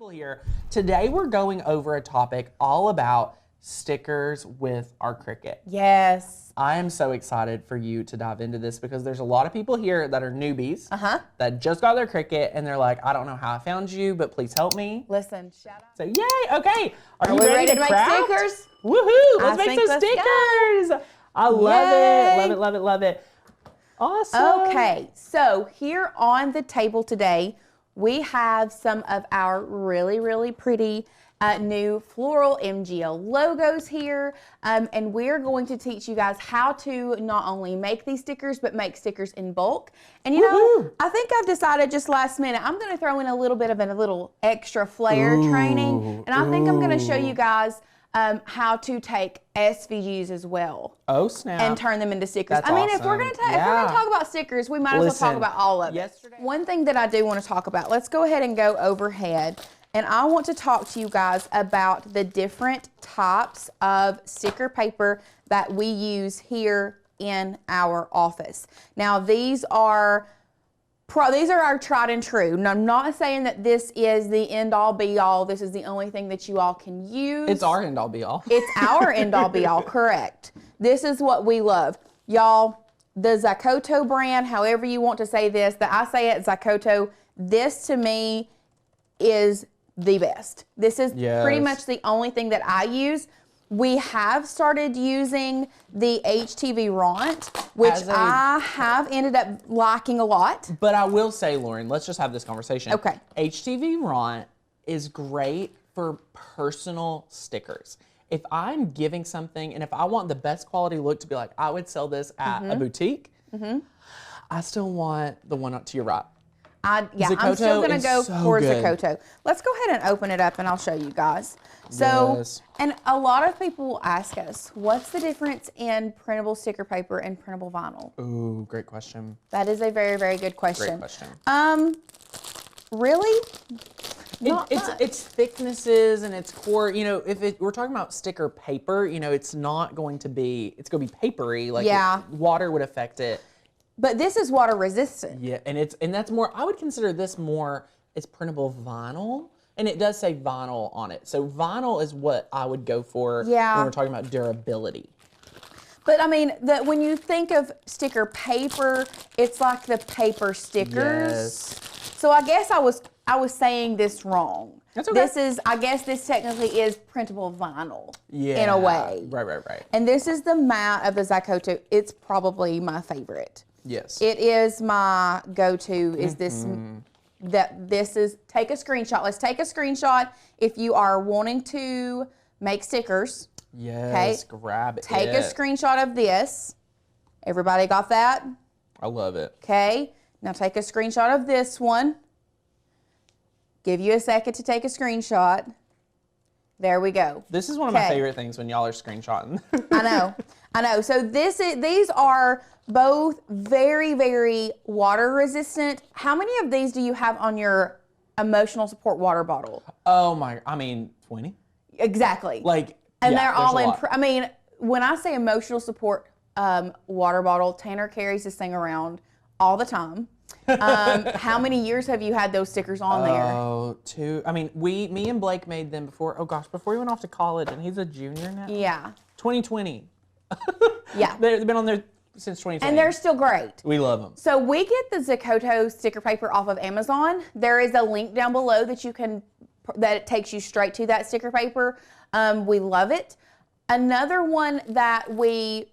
people here. Today we're going over a topic all about stickers with our Cricut. Yes. I am so excited for you to dive into this because there's a lot of people here that are newbies that just got their Cricut and they're like, I don't know how I found you, but please help me. Listen, shout out. So yay, okay. Are you we ready to make craft? stickers? Woohoo, let's I make think some let's stickers. go. I love Yay. it, love it, love it, love it. Awesome. Okay, so here on the table today, we have some of our really pretty new floral MGL logos here, and we're going to teach you guys how to not only make these stickers, but make stickers in bulk. And you know, I think I've decided just last minute, I'm going to throw in a little bit of a little extra flair training, and I think I'm going to show you guys how to take SVGs as well. Oh snap. And turn them into stickers. That's I mean, awesome. if we're gonna talk about stickers, we might as well talk about all of it. One thing that I do want to talk about, let's go ahead and go overhead. And I want to talk to you guys about the different types of sticker paper that we use here in our office. Now, these are our tried and true. And I'm not saying that this is the end all be all. This is the only thing that you all can use. It's our end all be all. It's our end all be all, correct. This is what we love. Y'all, the Zakoto brand, however you want to say this, that I say it, Zakoto, this to me is the best. This is pretty much the only thing that I use. We have started using the HTV Ront, which I have ended up liking a lot. But I will say, Lauren, let's just have this conversation. Okay. HTV Ront is great for personal stickers. If I'm giving something and if I want the best quality look to be like, I would sell this at a boutique, I still want the one up to your right. I'm still going to go for Zakoto. Let's go ahead and open it up and I'll show you guys. So, and a lot of people ask us, what's the difference in printable sticker paper and printable vinyl? Ooh, great question. That is a very good question. Great question. Really? It's thicknesses and its core. You know, if we're talking about sticker paper, you know, it's going to be papery. Like water would affect it. But this is water resistant. Yeah, and that's more, I would consider this more, it's printable vinyl. And it does say vinyl on it. So vinyl is what I would go for when we're talking about durability. But I mean, when you think of sticker paper, it's like the paper stickers. Yes. So I guess I was saying this wrong. That's okay. I guess this technically is printable vinyl in a way. Right. And this is the matte of the Zakoto. It's probably my favorite. Yes. It is my go-to, is this, take a screenshot. Let's take a screenshot if you are wanting to make stickers. Yes, grab it. Take a screenshot of this. Everybody got that? I love it. Okay, now take a screenshot of this one. Give you a second to take a screenshot. There we go. This is one of my favorite things when y'all are screenshotting. I know. So these are both very water resistant. How many of these do you have on your emotional support water bottle? Oh my, I mean, 20. Exactly. And they're all in, I mean, when I say emotional support water bottle, Tanner carries this thing around all the time. How many years have you had those stickers on there? Oh, 2. I mean, me and Blake made them before he went off to college, and he's a junior now. Yeah. 2020. Yeah. They've been on there since 2020. And they're still great. We love them. So we get the Zakoto sticker paper off of Amazon. There is a link down below that it takes you straight to that sticker paper. We love it. Another one that we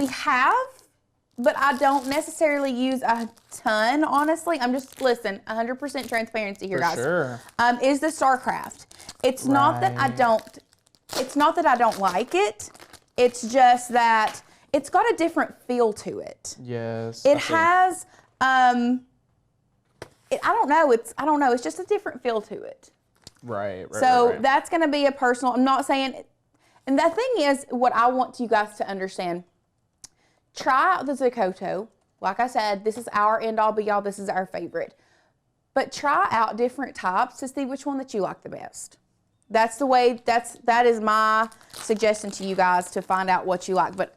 have, but I don't necessarily use a ton, honestly. I'm just, 100% transparency here, guys. Sure. Is the StarCraft. It's not that I don't like it. It's just that it's got a different feel to it. Yes. It has, I don't know. It's just a different feel to it. Right. So that's going to be a personal, I'm not saying, and the thing is, what I want you guys to understand, try out the Zakoto. Like I said, this is our end all be all. This is our favorite. But try out different types to see which one that you like the best. That is my suggestion to you guys, to find out what you like. But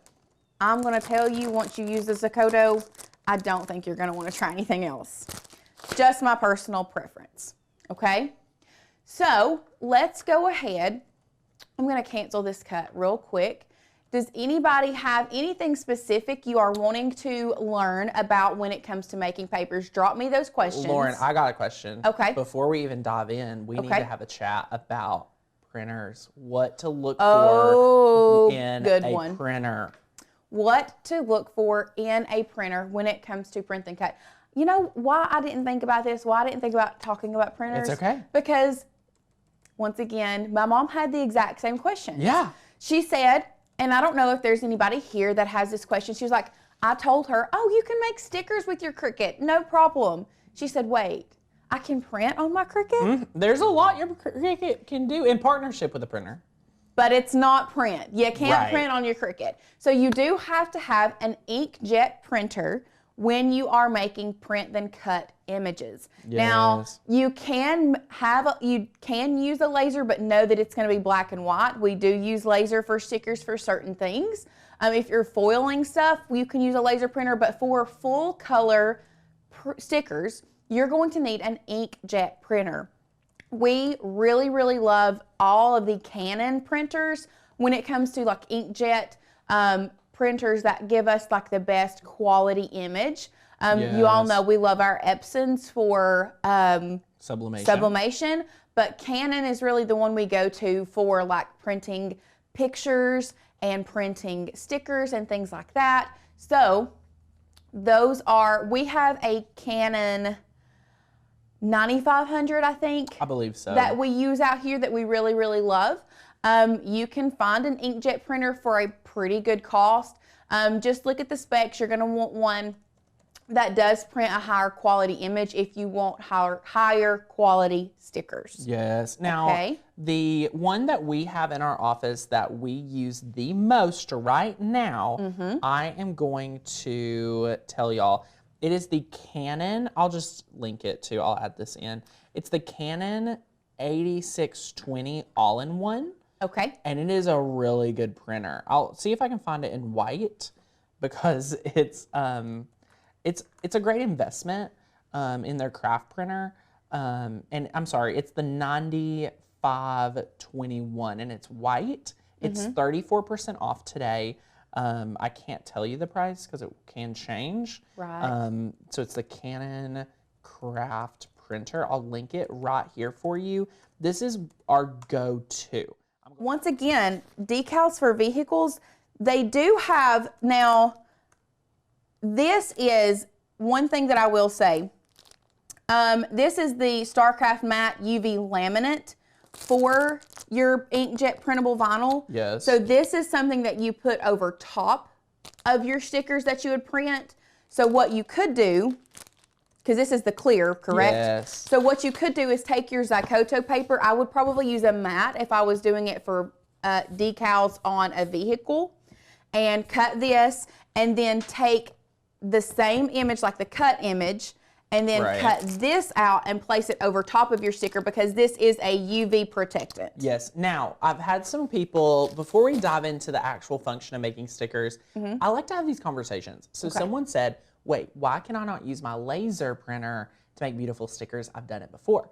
I'm going to tell you, once you use the Zakoto, I don't think you're going to want to try anything else. Just my personal preference. Okay? So let's go ahead. I'm going to cancel this cut real quick. Does anybody have anything specific you are wanting to learn about when it comes to making papers? Drop me those questions. Lauren, I got a question. Okay. Before we even dive in, we need to have a chat about printers. What to look Oh, for in good a one. printer. What to look for in a printer when it comes to print and cut. You know why I didn't think about this? Why I didn't think about talking about printers? It's okay. Because, once again, my mom had the exact same question. Yeah. She said, and I don't know if there's anybody here that has this question. She was like, I told her, oh, you can make stickers with your Cricut. No problem. She said, wait, I can print on my Cricut? There's a lot your Cricut can do in partnership with a printer. But it's not print. You can't Right. print on your Cricut. So you do have to have an inkjet printer when you are making print then cut images. Yes. Now, you can use a laser, but know that it's going to be black and white. We do use laser for stickers for certain things. If you're foiling stuff, you can use a laser printer, but for full color stickers, you're going to need an inkjet printer. We really, really love all of the Canon printers when it comes to like inkjet printers that give us like the best quality image. You all know we love our Epsons for sublimation, but Canon is really the one we go to for like printing pictures and printing stickers and things like that. So we have a Canon 9500, I think. I believe so. That we use out here that we really, really love. You can find an inkjet printer for a pretty good cost. Just look at the specs. You're going to want one that does print a higher quality image if you want higher quality stickers. Yes. Now, the one that we have in our office that we use the most right now, I am going to tell y'all. It is the Canon, I'll just link it too, I'll add this in. It's the Canon 8620 all-in-one. Okay. And it is a really good printer. I'll see if I can find it in white because it's a great investment in their craft printer. And I'm sorry, it's the 9521 and it's white. It's 34% off today. I can't tell you the price because it can change. Right. So it's the Canon Craft printer. I'll link it right here for you. This is our go-to. Once again, decals for vehicles, they do have, now, this is one thing that I will say. This is the StarCraft Matte UV laminate for your inkjet printable vinyl. Yes. So this is something that you put over top of your stickers that you would print. So what you could do, because this is the clear, correct? Yes. So what you could do is take your Zykoto paper. I would probably use a matte if I was doing it for decals on a vehicle, and cut this, and then take the same image, like the cut image, and then cut this out and place it over top of your sticker because this is a UV protectant. Yes. Now, I've had some people, before we dive into the actual function of making stickers, I like to have these conversations. So someone said, wait, why can I not use my laser printer to make beautiful stickers? I've done it before.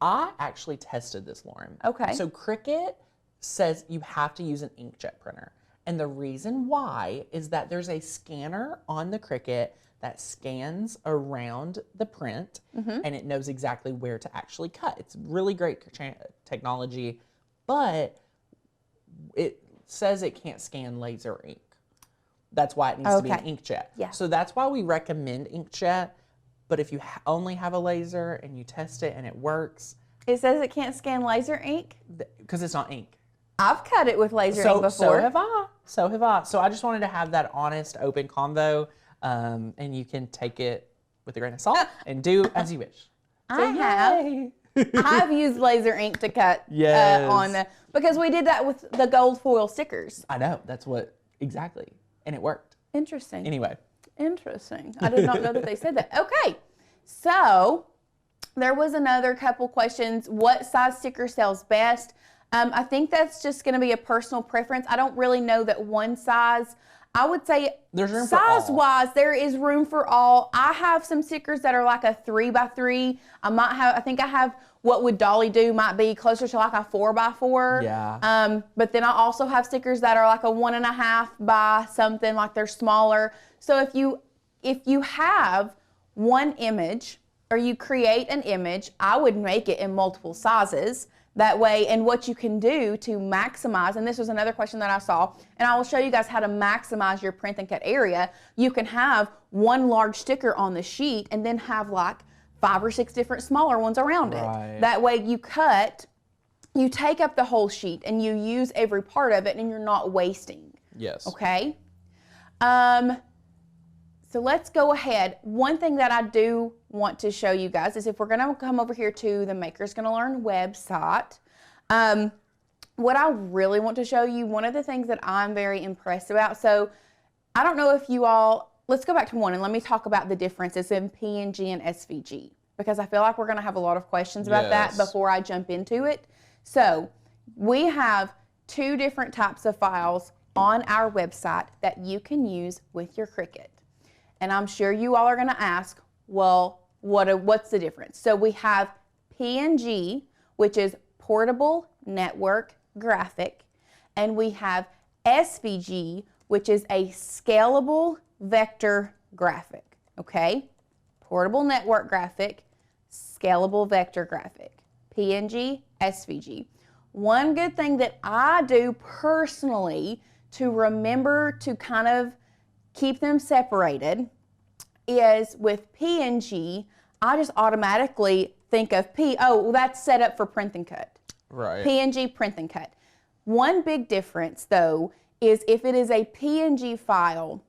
I actually tested this, Lauren. Okay. So Cricut says you have to use an inkjet printer. And the reason why is that there's a scanner on the Cricut that scans around the print and it knows exactly where to actually cut. It's really great technology, but it says it can't scan laser ink. That's why it needs to be an inkjet. Yeah. So that's why we recommend inkjet, but if you only have a laser and you test it and it works. It says it can't scan laser ink? Because it's not ink. I've cut it with laser ink before. So have I. So have I. So I just wanted to have that honest, open convo. And you can take it with a grain of salt and do as you wish. So I've used laser ink to cut because we did that with the gold foil stickers. I know. That's what, exactly. And it worked. Interesting. Anyway. Interesting. I did not know that they said that. Okay. So there was another couple questions. What size sticker sells best? I think that's just going to be a personal preference. I don't really know that one size I would say there's room for all. size-wise, there is room for all. I have some stickers that are like a 3x3. I think I have what would Dolly do might be closer to like a 4x4. Yeah. But then I also have stickers that are like a 1.5 by something, like they're smaller. So if you have one image or you create an image, I would make it in multiple sizes. That way, and what you can do to maximize, and this was another question that I saw, and I will show you guys how to maximize your print and cut area. You can have one large sticker on the sheet and then have like 5 or 6 different smaller ones around it. That way you take up the whole sheet and you use every part of it and you're not wasting. Yes. Okay? So let's go ahead. One thing that I do want to show you guys is if we're gonna come over here to the Maker's Gonna Learn website, what I really want to show you, one of the things that I'm very impressed about, so I don't know if you all, let's go back to one and let me talk about the differences in PNG and SVG, because I feel like we're gonna have a lot of questions about that before I jump into it. So we have 2 different types of files on our website that you can use with your Cricut. And I'm sure you all are going to ask, well, what's the difference? So we have PNG, which is Portable Network Graphic, and we have SVG, which is a Scalable Vector Graphic, okay? Portable Network Graphic, Scalable Vector Graphic, PNG, SVG. One good thing that I do personally to remember to kind of keep them separated is with PNG, I just automatically think of that's set up for print and cut. Right. PNG, print and cut. One big difference though is if it is a PNG file,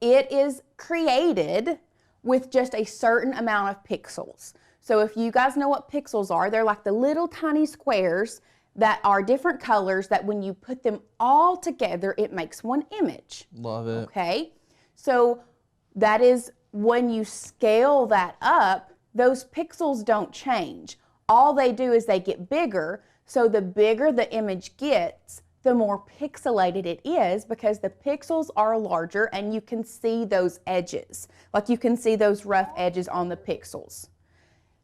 it is created with just a certain amount of pixels. So if you guys know what pixels are, they're like the little tiny squares that are different colors that when you put them all together, it makes one image. Love it. Okay, so that is when you scale that up, those pixels don't change. All they do is they get bigger, so the bigger the image gets, the more pixelated it is because the pixels are larger and you can see those edges. Like you can see those rough edges on the pixels.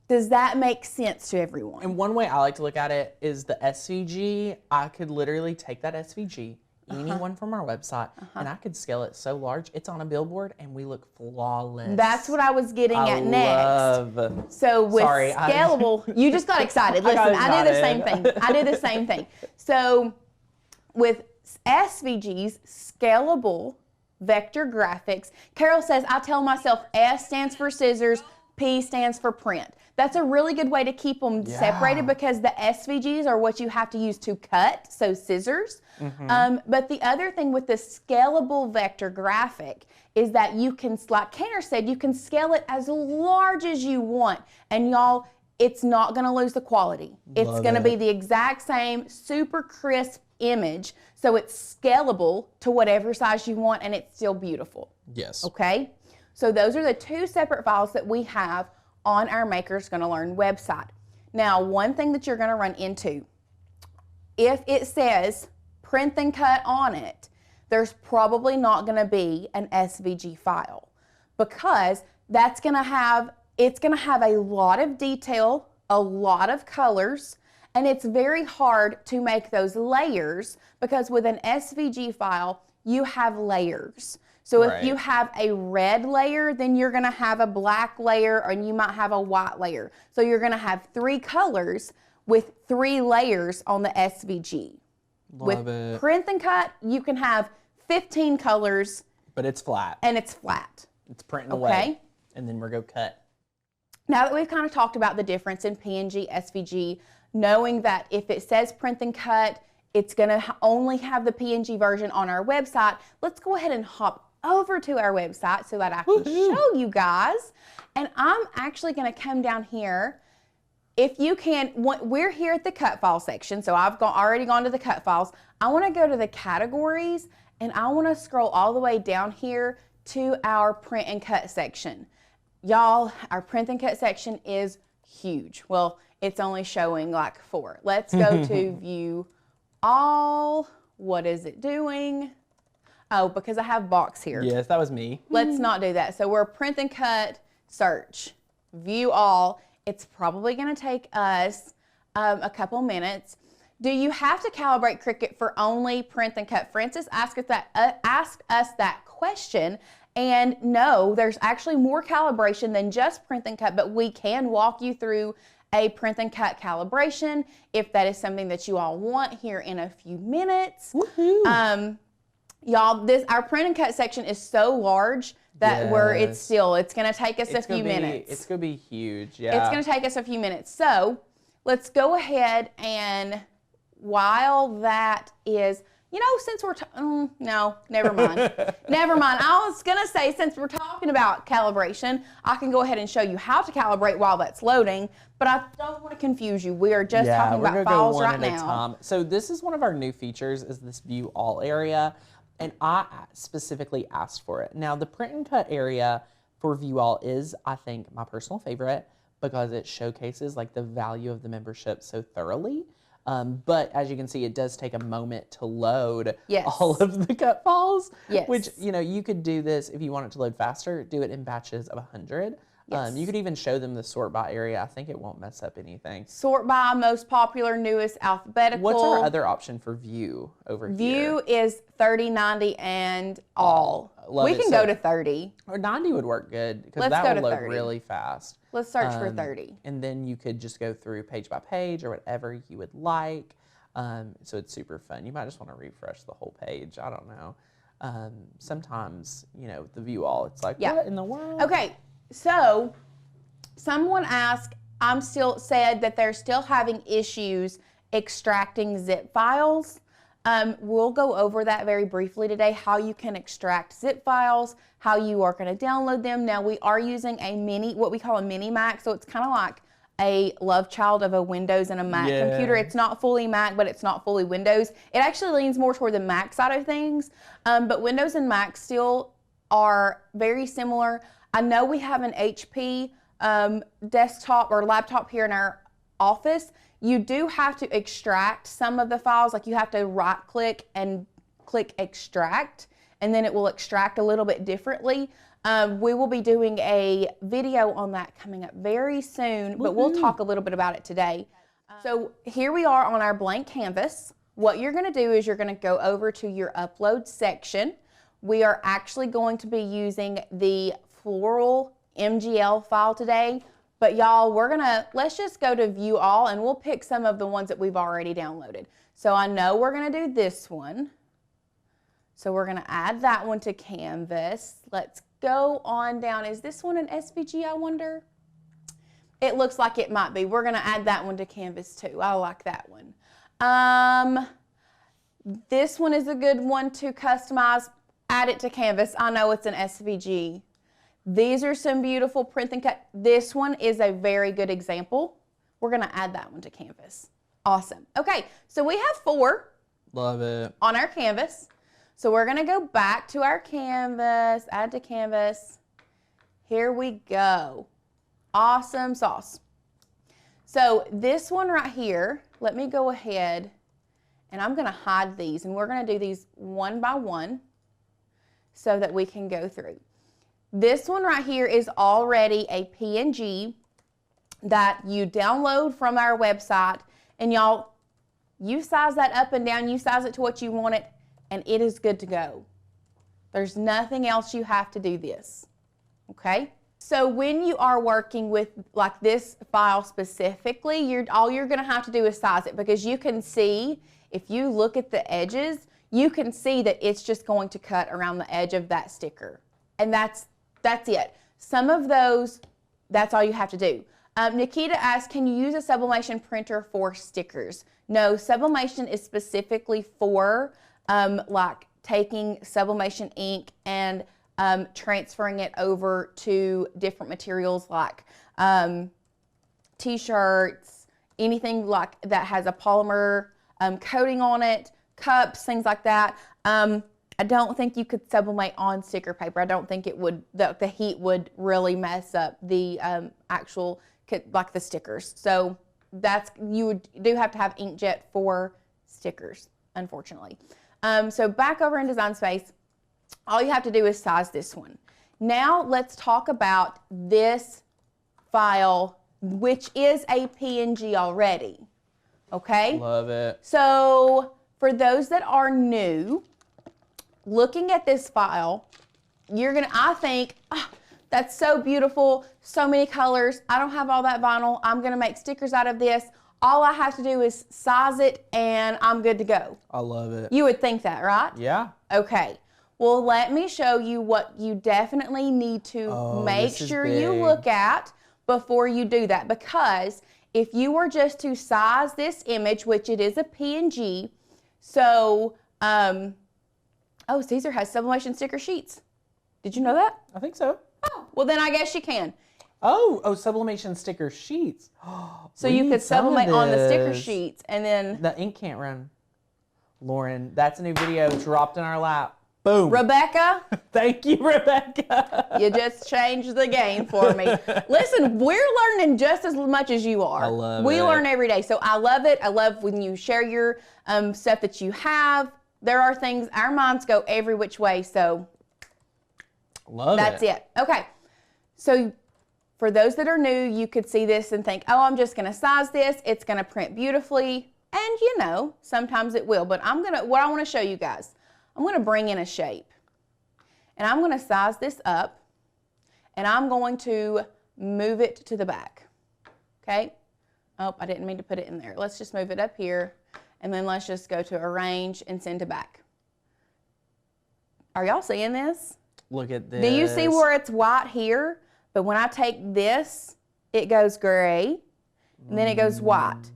Does that make sense to everyone? And one way I like to look at it is the SVG. I could literally take that SVG, any one from our website, and I could scale it so large, it's on a billboard, and we look flawless. That's what I was getting at next. So with scalable, you just got excited. Listen, I do the same thing. I do the same thing. So with SVGs, Scalable Vector Graphics, Carol says, I tell myself S stands for scissors, P stands for print. That's a really good way to keep them separated because the SVGs are what you have to use to cut, so scissors. But the other thing with the Scalable Vector Graphic is that you can, like Kenner said, you can scale it as large as you want. And y'all, it's not going to lose the quality. It's going to be the exact same super crisp image. So it's scalable to whatever size you want and it's still beautiful. Yes. Okay? So those are the 2 separate files that we have on our Maker's Gonna Learn website. Now, one thing that you're gonna run into, if it says print and cut on it, there's probably not gonna be an SVG file because it's gonna have a lot of detail, a lot of colors, and it's very hard to make those layers because with an SVG file, you have layers. So if you have a red layer, then you're going to have a black layer and you might have a white layer. So you're going to have 3 colors with 3 layers on the SVG. With print and cut, you can have 15 colors. But it's flat. And it's flat. It's printing away. And then we're going to cut. Now that we've kind of talked about the difference in PNG, SVG, knowing that if it says print and cut, it's going to only have the PNG version on our website, let's go ahead and hop over to our website so that I can show you guys. And I'm actually going to come down here. If you can, we're here at the cut file section, so I've already gone to the cut files. I want to go to the categories and I want to scroll all the way down here to our print and cut section. Y'all, our print and cut section is huge. Well, it's only showing like 4. Let's go to view all. What is it doing? Oh, because I have box here. Yes, that was me. Let's not do that. So we're print and cut, search, view all. It's probably going to take us a couple minutes. Do you have to calibrate Cricut for only print and cut? Francis asked us that question. And no, there's actually more calibration than just print and cut, but we can walk you through a print and cut calibration if that is something that you all want here in a few minutes. Woohoo. Y'all, our print and cut section is so large that it's going to take us a few minutes. It's going to be huge, yeah. It's going to take us a few minutes. So let's go ahead and while that is, you know, since we're, no, never mind. Never mind. I was going to say, since we're talking about calibration, I can go ahead and show you how to calibrate while that's loading, but I don't want to confuse you. We are just talking about files right now. So this is one of our new features, is this view all area. And I specifically asked for it. Now, the print and cut area for view all is, I think, my personal favorite because it showcases like the value of the membership so thoroughly. But as you can see, it does take a moment to load all of the cut files, which, you know, you could do this if you want it to load faster, do it in batches of 100. You could even show them the sort by area. I think it won't mess up anything. Sort by most popular, newest, alphabetical. What's our other option for view over here? View is 30, 90, and all. We can go to 30. Or 90 would work good because that will load really fast. Let's search for 30. And then you could just go through page by page or whatever you would like. So it's super fun. You might just want to refresh the whole page. I don't know. Sometimes, you know, the view all, it's like, what in the world? Okay. So, someone asked, said that they're still having issues extracting zip files. We'll go over that very briefly today, how you can extract zip files, how you are going to download them. Now, we are using what we call a mini Mac, so it's kind of like a love child of a Windows and a Mac computer. It's not fully Mac, but it's not fully Windows. It actually leans more toward the Mac side of things, but Windows and Mac still are very similar. I know we have an HP desktop or laptop here in our office. You do have to extract some of the files. Like you have to right click and click extract, and then it will extract a little bit differently. We will be doing a video on that coming up very soon, but we'll talk a little bit about it today. So here we are on our blank canvas. What you're going to do is you're going to go over to your upload section. We are actually going to be using the floral MGL file today, but y'all, let's just go to view all and we'll pick some of the ones that we've already downloaded. So I know we're going to do this one. So we're going to add that one to Canvas. Let's go on down. Is this one an SVG, I wonder? It looks like it might be. We're going to add that one to Canvas too. I like that one. This one is a good one to customize. Add it to Canvas. I know it's an SVG. These are some beautiful print and cut. This one is a very good example. We're going to add that one to Canvas. Awesome. Okay, so we have 4. Love it. On our canvas. So we're going to go back to our canvas, add to Canvas. Here we go. Awesome sauce. So this one right here, let me go ahead and I'm going to hide these, and we're going to do these one by one so that we can go through. This one right here is already a PNG that you download from our website, and y'all, you size that up and down, you size it to what you want it, and it is good to go. There's nothing else you have to do this, okay? So when you are working with like this file specifically, all you're gonna have to do is size it, because you can see, if you look at the edges, you can see that it's just going to cut around the edge of that sticker. And that's it. Some of those, that's all you have to do. Nikita asked, can you use a sublimation printer for stickers? No, sublimation is specifically for like taking sublimation ink and transferring it over to different materials like t-shirts, anything like that has a polymer coating on it, cups, things like that. I don't think you could sublimate on sticker paper. I don't think it would, the heat would really mess up the actual, like the stickers. So you do have to have inkjet for stickers, unfortunately. So back over in Design Space, all you have to do is size this one. Now let's talk about this file, which is a PNG already. Okay? Love it. So for those that are new, looking at this file, you're gonna, I think, oh, that's so beautiful, so many colors. I don't have all that vinyl. I'm gonna make stickers out of this. All I have to do is size it and I'm good to go. I love it. You would think that, right? Yeah. Okay. Well, let me show you what you definitely need to make sure you look at before you do that. Because if you were just to size this image, which it is a PNG, so, oh, Caesar has sublimation sticker sheets. Did you know that? I think so. Oh, well then I guess you can. Oh, sublimation sticker sheets. So you could sublimate on the sticker sheets and then... The ink can't run. Lauren, that's a new video dropped in our lap. Boom. Rebecca. Thank you, Rebecca. You just changed the game for me. Listen, we're learning just as much as you are. I love we it. learn every day. So I love it. I love when you share your stuff that you have. There are things, our minds go every which way. So that's it. Okay. So for those that are new, you could see this and think, oh, I'm just going to size this. It's going to print beautifully. And you know, sometimes it will. But what I want to show you guys, I'm going to bring in a shape. And I'm going to size this up. And I'm going to move it to the back. Okay? Oh, I didn't mean to put it in there. Let's just move it up here. And then let's just go to arrange and send to back. Are y'all seeing this? Look at this. Do you see where it's white here? But when I take this, it goes gray. And then it goes white.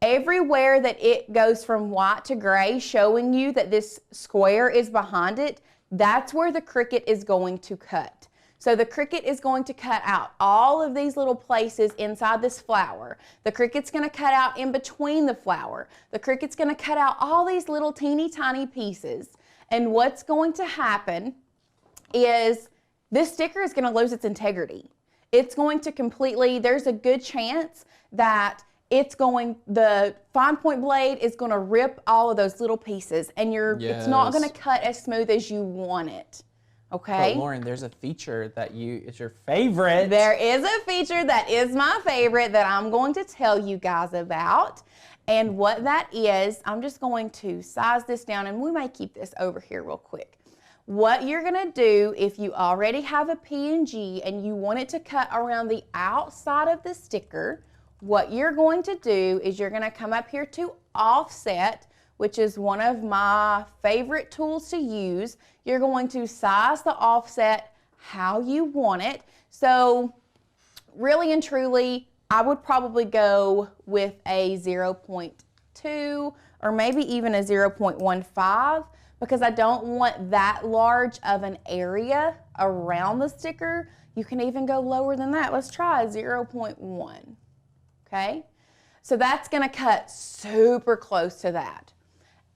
Everywhere that it goes from white to gray, showing you that this square is behind it, that's where the Cricut is going to cut. So the Cricut is going to cut out all of these little places inside this flower. The Cricut's going to cut out in between the flower. The Cricut's going to cut out all these little teeny tiny pieces. And what's going to happen is this sticker is going to lose its integrity. It's going to completely, there's a good chance that the fine point blade is going to rip all of those little pieces and it's not going to cut as smooth as you want it. Okay? But Lauren, there's a feature that is your favorite. There is a feature that is my favorite that I'm going to tell you guys about. And what that is, I'm just going to size this down and we may keep this over here real quick. What you're going to do if you already have a PNG and you want it to cut around the outside of the sticker, what you're going to do is you're going to come up here to offset, which is one of my favorite tools to use. You're going to size the offset how you want it. So really and truly, I would probably go with a 0.2 or maybe even a 0.15 because I don't want that large of an area around the sticker. You can even go lower than that. Let's try 0.1. Okay, so that's going to cut super close to that.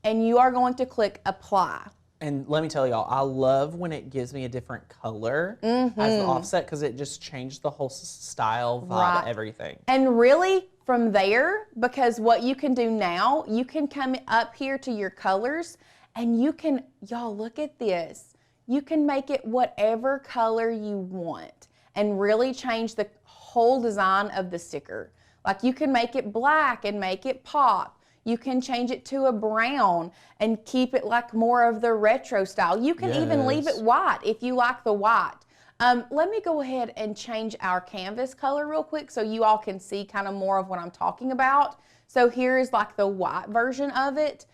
And you are going to click apply. And let me tell y'all, I love when it gives me a different color as the offset because it just changed the whole style, vibe, everything. And really from there, because what you can do now, you can come up here to your colors and you can, y'all look at this. You can make it whatever color you want and really change the whole design of the sticker. Like you can make it black and make it pop. You can change it to a brown and keep it like more of the retro style. You can even leave it white if you like the white. Let me go ahead and change our canvas color real quick so you all can see kind of more of what I'm talking about. So here is like the white version of it.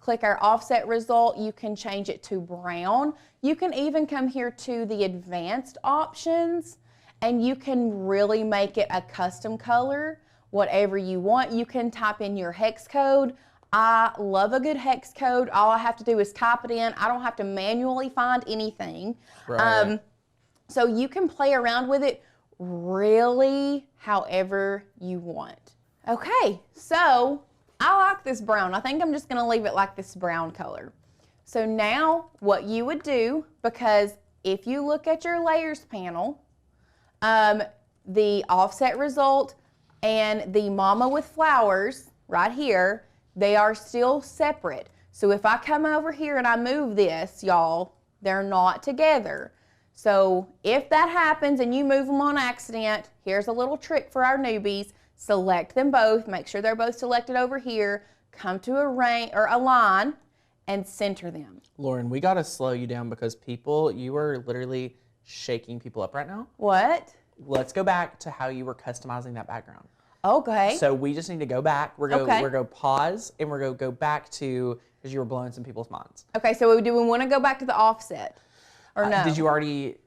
Click our offset result. You can change it to brown. You can even come here to the advanced options and you can really make it a custom color, whatever you want. You can type in your hex code. I love a good hex code. All I have to do is type it in. I don't have to manually find anything. Right. So you can play around with it really however you want. Okay, so I like this brown. I think I'm just gonna leave it like this brown color. So now what you would do, because if you look at your layers panel, the offset result and the mama with flowers right here, they are still separate. So if I come over here and I move this, y'all, they're not together. So if that happens and you move them on accident, here's a little trick for our newbies. Select them both, make sure they're both selected over here, come to a line and center them. Lauren, we gotta slow you down because you are literally shaking people up right now. What? Let's go back to how you were customizing that background. Okay. So we just need to go back. We're going pause and we're going to go back to, because you were blowing some people's minds. Okay, so do we want to go back to the offset or no? Did you already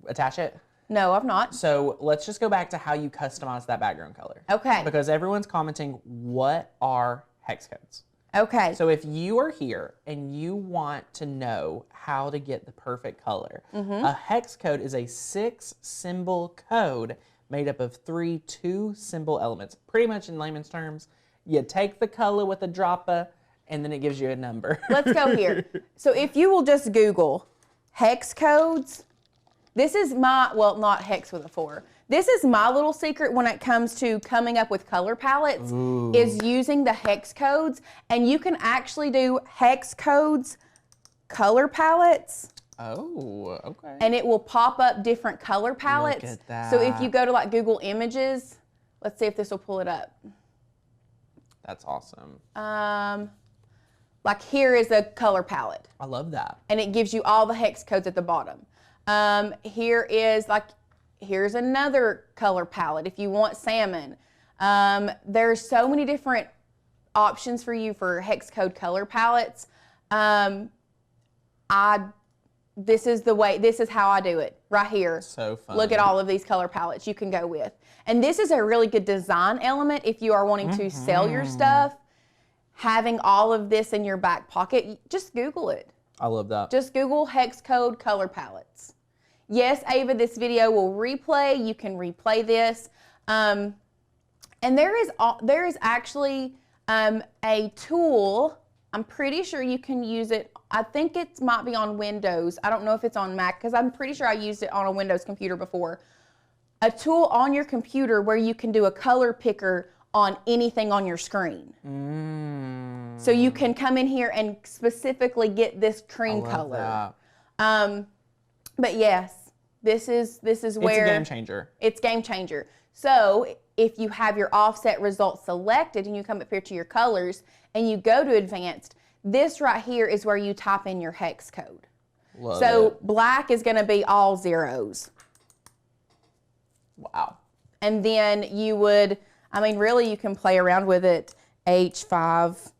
attach it? No, I've not. So let's just go back to how you customized that background color. Okay. Because everyone's commenting, what are hex codes? Okay. So if you are here and you want to know how to get the perfect color, a hex code is a 6-symbol code made up of 3 2-symbol elements. Pretty much in layman's terms, you take the color with a dropper and then it gives you a number. Let's go here. So if you will just Google hex codes, this is well, not hex with a 4. This is my little secret when it comes to coming up with color palettes, is using the hex codes. And you can actually do hex codes color palettes. Oh, okay. And it will pop up different color palettes. Look at that. So if you go to like Google Images, let's see if this will pull it up. That's awesome. Like here is a color palette. I love that. And it gives you all the hex codes at the bottom. Here's another color palette if you want salmon. There's so many different options for you for hex code color palettes. This is how I do it right here. So fun. Look at all of these color palettes you can go with. And this is a really good design element if you are wanting to sell your stuff. Having all of this in your back pocket, just Google it. I love that. Just Google hex code color palettes. Yes, Ava, this video will replay. You can replay this. And there is actually a tool. I'm pretty sure you can use it. I think it might be on Windows. I don't know if it's on Mac because I'm pretty sure I used it on a Windows computer before. A tool on your computer where you can do a color picker on anything on your screen. So you can come in here and specifically get this cream color. But yes, this is where it's a game changer. It's game changer. So if you have your offset results selected and you come up here to your colors and you go to advanced, this right here is where you type in your hex code. Love it. Black is going to be all zeros. Wow. And then you would, really you can play around with it. H5,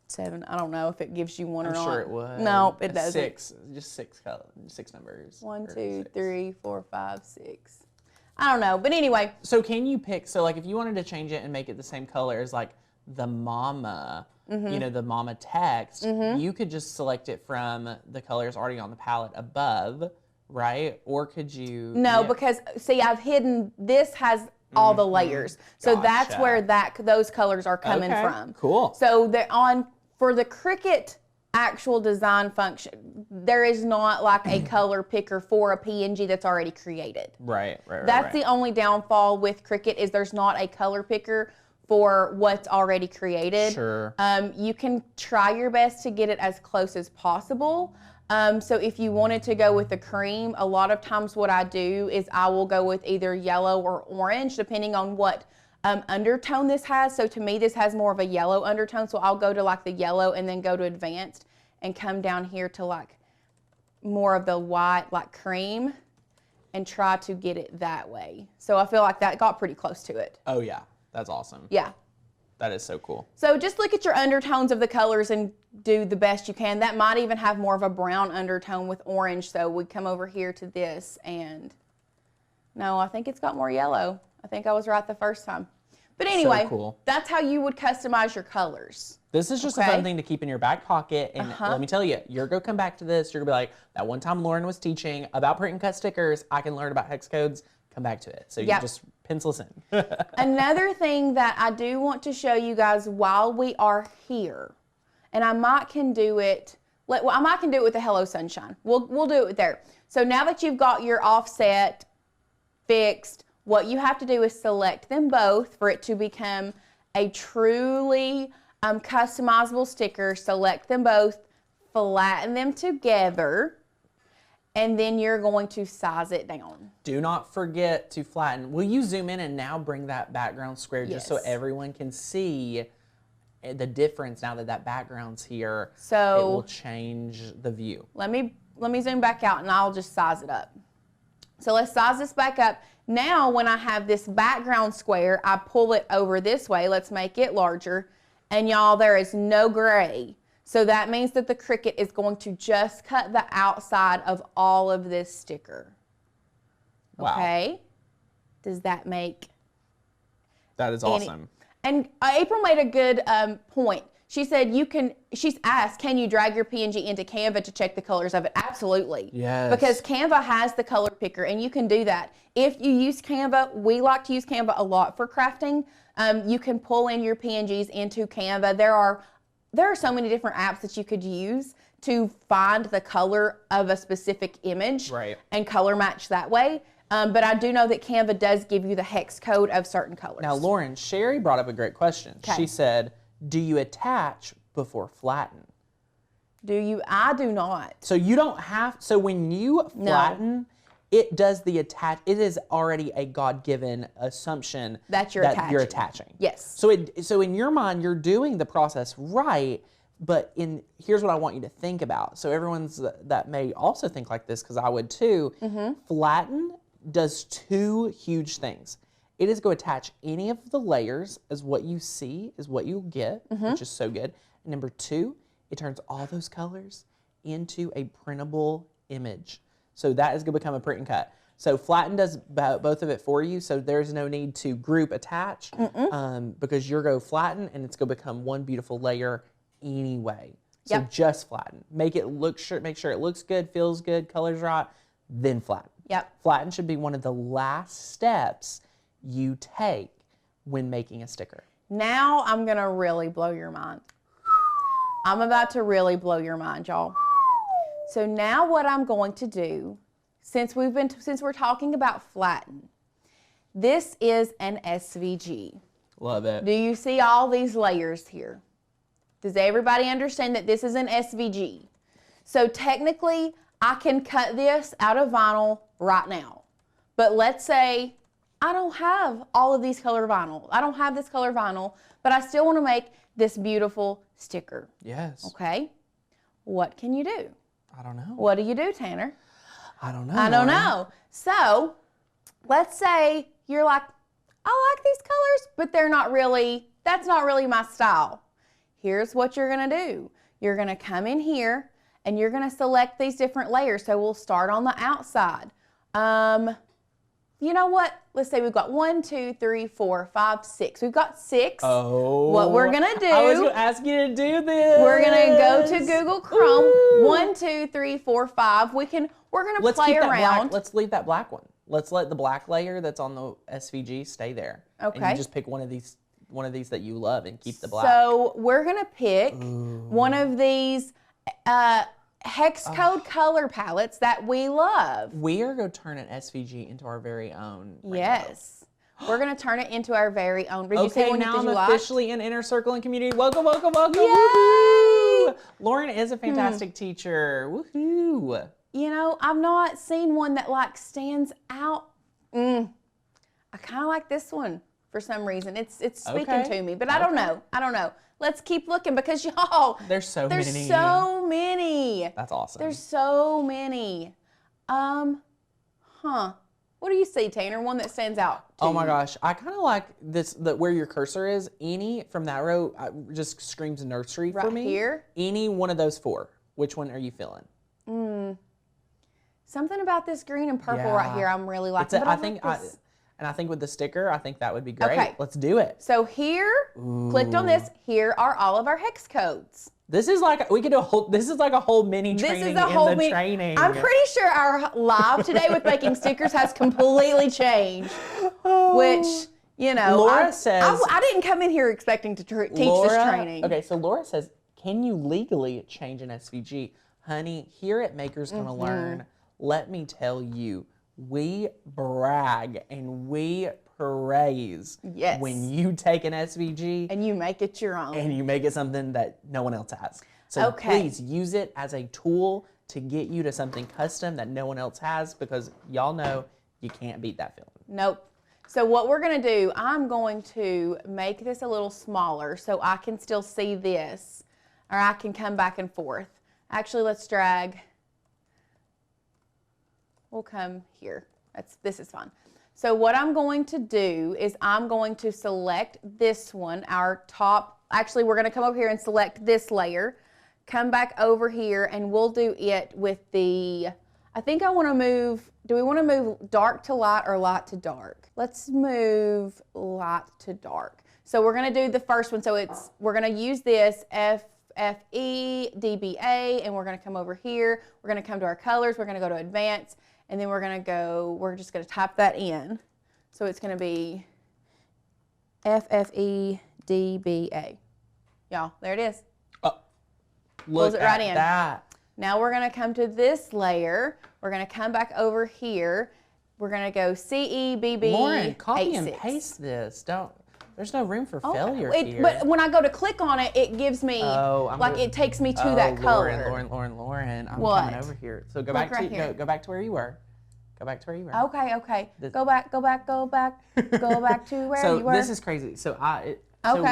7, I don't know if it gives you one or not. I'm sure it would. No, it doesn't. 6, just 6 numbers. 1, 2, 3, 4, 5, 6. I don't know, but anyway. So can you pick, like if you wanted to change it and make it the same color as like the mama, the mama text, you could just select it from the colors already on the palette above, right? Or could you? No, because see, I've hidden, this has all the layers. So that's where those colors are coming from. Cool. So for the Cricut actual design function, there is not like a color picker for a PNG that's already created. Right. That's the only downfall with Cricut is there's not a color picker for what's already created. Sure. You can try your best to get it as close as possible. So if you wanted to go with the cream, a lot of times what I do is I will go with either yellow or orange, depending on what undertone this has. So to me, this has more of a yellow undertone. So I'll go to like the yellow and then go to advanced and come down here to like more of the white, like cream, and try to get it that way. So I feel like that got pretty close to it. Oh yeah, that's awesome. Yeah. That is so cool. So just look at your undertones of the colors and do the best you can. That might even have more of a brown undertone with orange. So we come over here to this and no, I think it's got more yellow. I think I was right the first time. But anyway, so cool. That's how you would customize your colors. This is just a fun thing to keep in your back pocket. And let me tell you, you're going to come back to this. You're going to be like, that one time Lauren was teaching about print and cut stickers, I can learn about hex codes. Come back to it. So you just pencil us in. Another thing that I do want to show you guys while we are here, and I might can do it with the Hello Sunshine. We'll do it there. So now that you've got your offset fixed, what you have to do is select them both for it to become a truly customizable stickers. Select them both, flatten them together, and then you're going to size it down. Do not forget to flatten. Will you zoom in and now bring that background square just so everyone can see the difference now that that background's here? So it will change the view. Let me zoom back out and I'll just size it up. So let's size this back up. Now when I have this background square, I pull it over this way. Let's make it larger. And y'all, there is no gray. So that means that the Cricut is going to just cut the outside of all of this sticker. Wow. Okay? Does that make... That is awesome. And April made a good point. She said she's asked, can you drag your PNG into Canva to check the colors of it? Absolutely. Yes. Because Canva has the color picker and you can do that. If you use Canva, we like to use Canva a lot for crafting. You can pull in your PNGs into Canva. There are so many different apps that you could use to find the color of a specific image and color match that way. But I do know that Canva does give you the hex code of certain colors. Now, Lauren, Sherry brought up a great question. She said, do you attach before flatten? Do you? I do not. So you don't have, so when you flatten, it does the attach, it is already a God-given assumption that you're attaching. Yes. So in your mind, you're doing the process right, but here's what I want you to think about. So everyone's that may also think like this, because I would too. Flatten does two huge things. It is going to attach any of the layers as what you see is what you'll get, which is so good. And number two, it turns all those colors into a printable image. So that is going to become a print and cut. So flatten does both of it for you. So there's no need to group attach because you're going to flatten and it's going to become one beautiful layer anyway. So just flatten. Make sure it looks good, feels good, colors right, then flatten. Flatten should be one of the last steps you take when making a sticker. Now I'm gonna really blow your mind. I'm about to really blow your mind, y'all. So now what I'm going to do, since we're talking about flatten, this is an SVG. Love it. Do you see all these layers here? Does everybody understand that this is an SVG? So technically, I can cut this out of vinyl right now. But let's say I don't have all of these color vinyl. I don't have this color vinyl, but I still want to make this beautiful sticker. Yes. Okay. What can you do? I don't know. What do you do, Tanner? I don't know. I don't know. So let's say you're like, I like these colors, but that's not really my style. Here's what you're going to do. You're going to come in here and you're going to select these different layers. So we'll start on the outside. You know what? Let's say we've got 1, 2, 3, 4, 5, 6. We've got 6. Oh. What we're going to do. I was going to ask you to do this. We're going to go to Google Chrome. Ooh. 1, 2, 3, 4, 5. We're going to play around. Let's leave that black one. Let's let the black layer that's on the SVG stay there. Okay. And you just pick one of these that you love and keep the black. So we're going to pick one of these hex code color palettes that we love. We are going to turn an SVG into our very own rainbow. Yes. We're going to turn it into our very own. Did you say now I'm officially in Inner Circle and Community. Welcome, welcome, welcome. Yay! Woohoo! Lauren is a fantastic teacher. Woohoo! You know, I've not seen one that like stands out. I kind of like this one for some reason. It's speaking to me, but I don't know. I don't know. Let's keep looking because y'all, there's so many. That's awesome. There's so many. What do you see, Tanner? One that stands out to my gosh. I kind of like this, where your cursor is. Any from that row just screams nursery for me. Right here? Any one of those four. Which one are you feeling? Something about this green and purple right here I'm really liking. And I think with the sticker, I think that would be great. Okay. Let's do it. So here, clicked on this. Here are all of our hex codes. This is like this is like a whole mini training training. I'm pretty sure our live today with making stickers has completely changed. Which, you know, Laura says I didn't come in here expecting to teach this training. Okay, so Laura says, can you legally change an SVG? Honey, here at Maker's Gonna Learn, let me tell you, we brag and we praise Yes. when you take an SVG And you make it your own. and you make it something that no one else has. So please use it as a tool to get you to something custom that no one else has, because y'all know you can't beat that feeling. Nope. So what we're going to do, I'm going to make this a little smaller so I can still see this, or I can come back and forth. Actually, let's drag. We'll come here. This is fine. So what I'm going to do is I'm going to select this one, our top. Actually, we're going to come over here and select this layer. Come back over here and we'll do it with the, I think I want to move, do we want to move dark to light or light to dark? Let's move light to dark. So we're going to do the first one. So we're going to use this FFE, DBA, and we're going to come over here. We're going to come to our colors. We're going to go to advanced, and then we're just going to type that in. So it's going to be FFE, DBA. Y'all, there it is. Look Pulls it right in. That. Now we're going to come to this layer. We're going to come back over here. We're going to go CEBB. Lauren, copy 86. and paste this. There's no room for failure here. But when I go to click on it, it gives me, it takes me to that color. Lauren, I'm what? coming over here. So go back to where you were. Go back to where you were. Okay. Go back to where you were. So this is crazy. So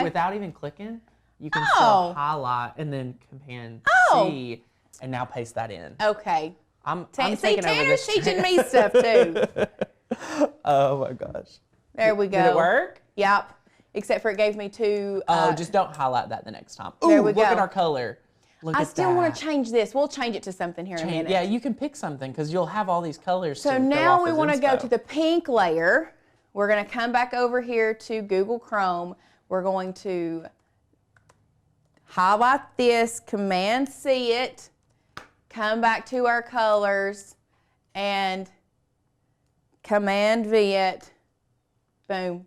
without even clicking, you can still highlight and then Command C and now paste that in. Okay. I'm taking over this. Tanner's teaching me stuff too. Oh my gosh. There we go. Did it work? Yep. Except for it gave me two. Just don't highlight that the next time. Ooh, there we go. Look at our color. I still want to change this. We'll change it to something here in a minute. Yeah, you can pick something because you'll have all these colors. So now we want to go to the pink layer. We're going to come back over here to Google Chrome. We're going to highlight this, Command C it, come back to our colors, and Command V it. Boom.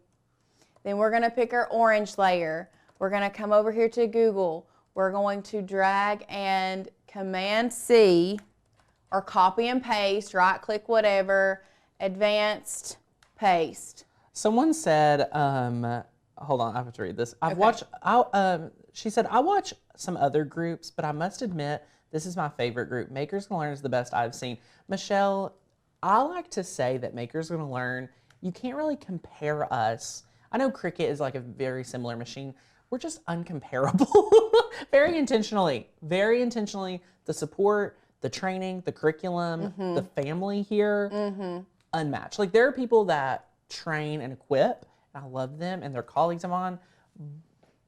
Then we're going to pick our orange layer. We're going to come over here to Google. We're going to drag and Command C, or copy and paste, right click, whatever, advanced, paste. Someone said, hold on, I have to read this. She said, I watch some other groups, but I must admit, this is my favorite group. Makers Gonna Learn is the best I've seen. Michelle, I like to say that Makers Gonna Learn, you can't really compare us. I know Cricut is like a very similar machine. We're just uncomparable. Very intentionally, the support, the training, the curriculum, the family here, unmatched. Like there are people that train and equip, and I love them, and they're colleagues of mine.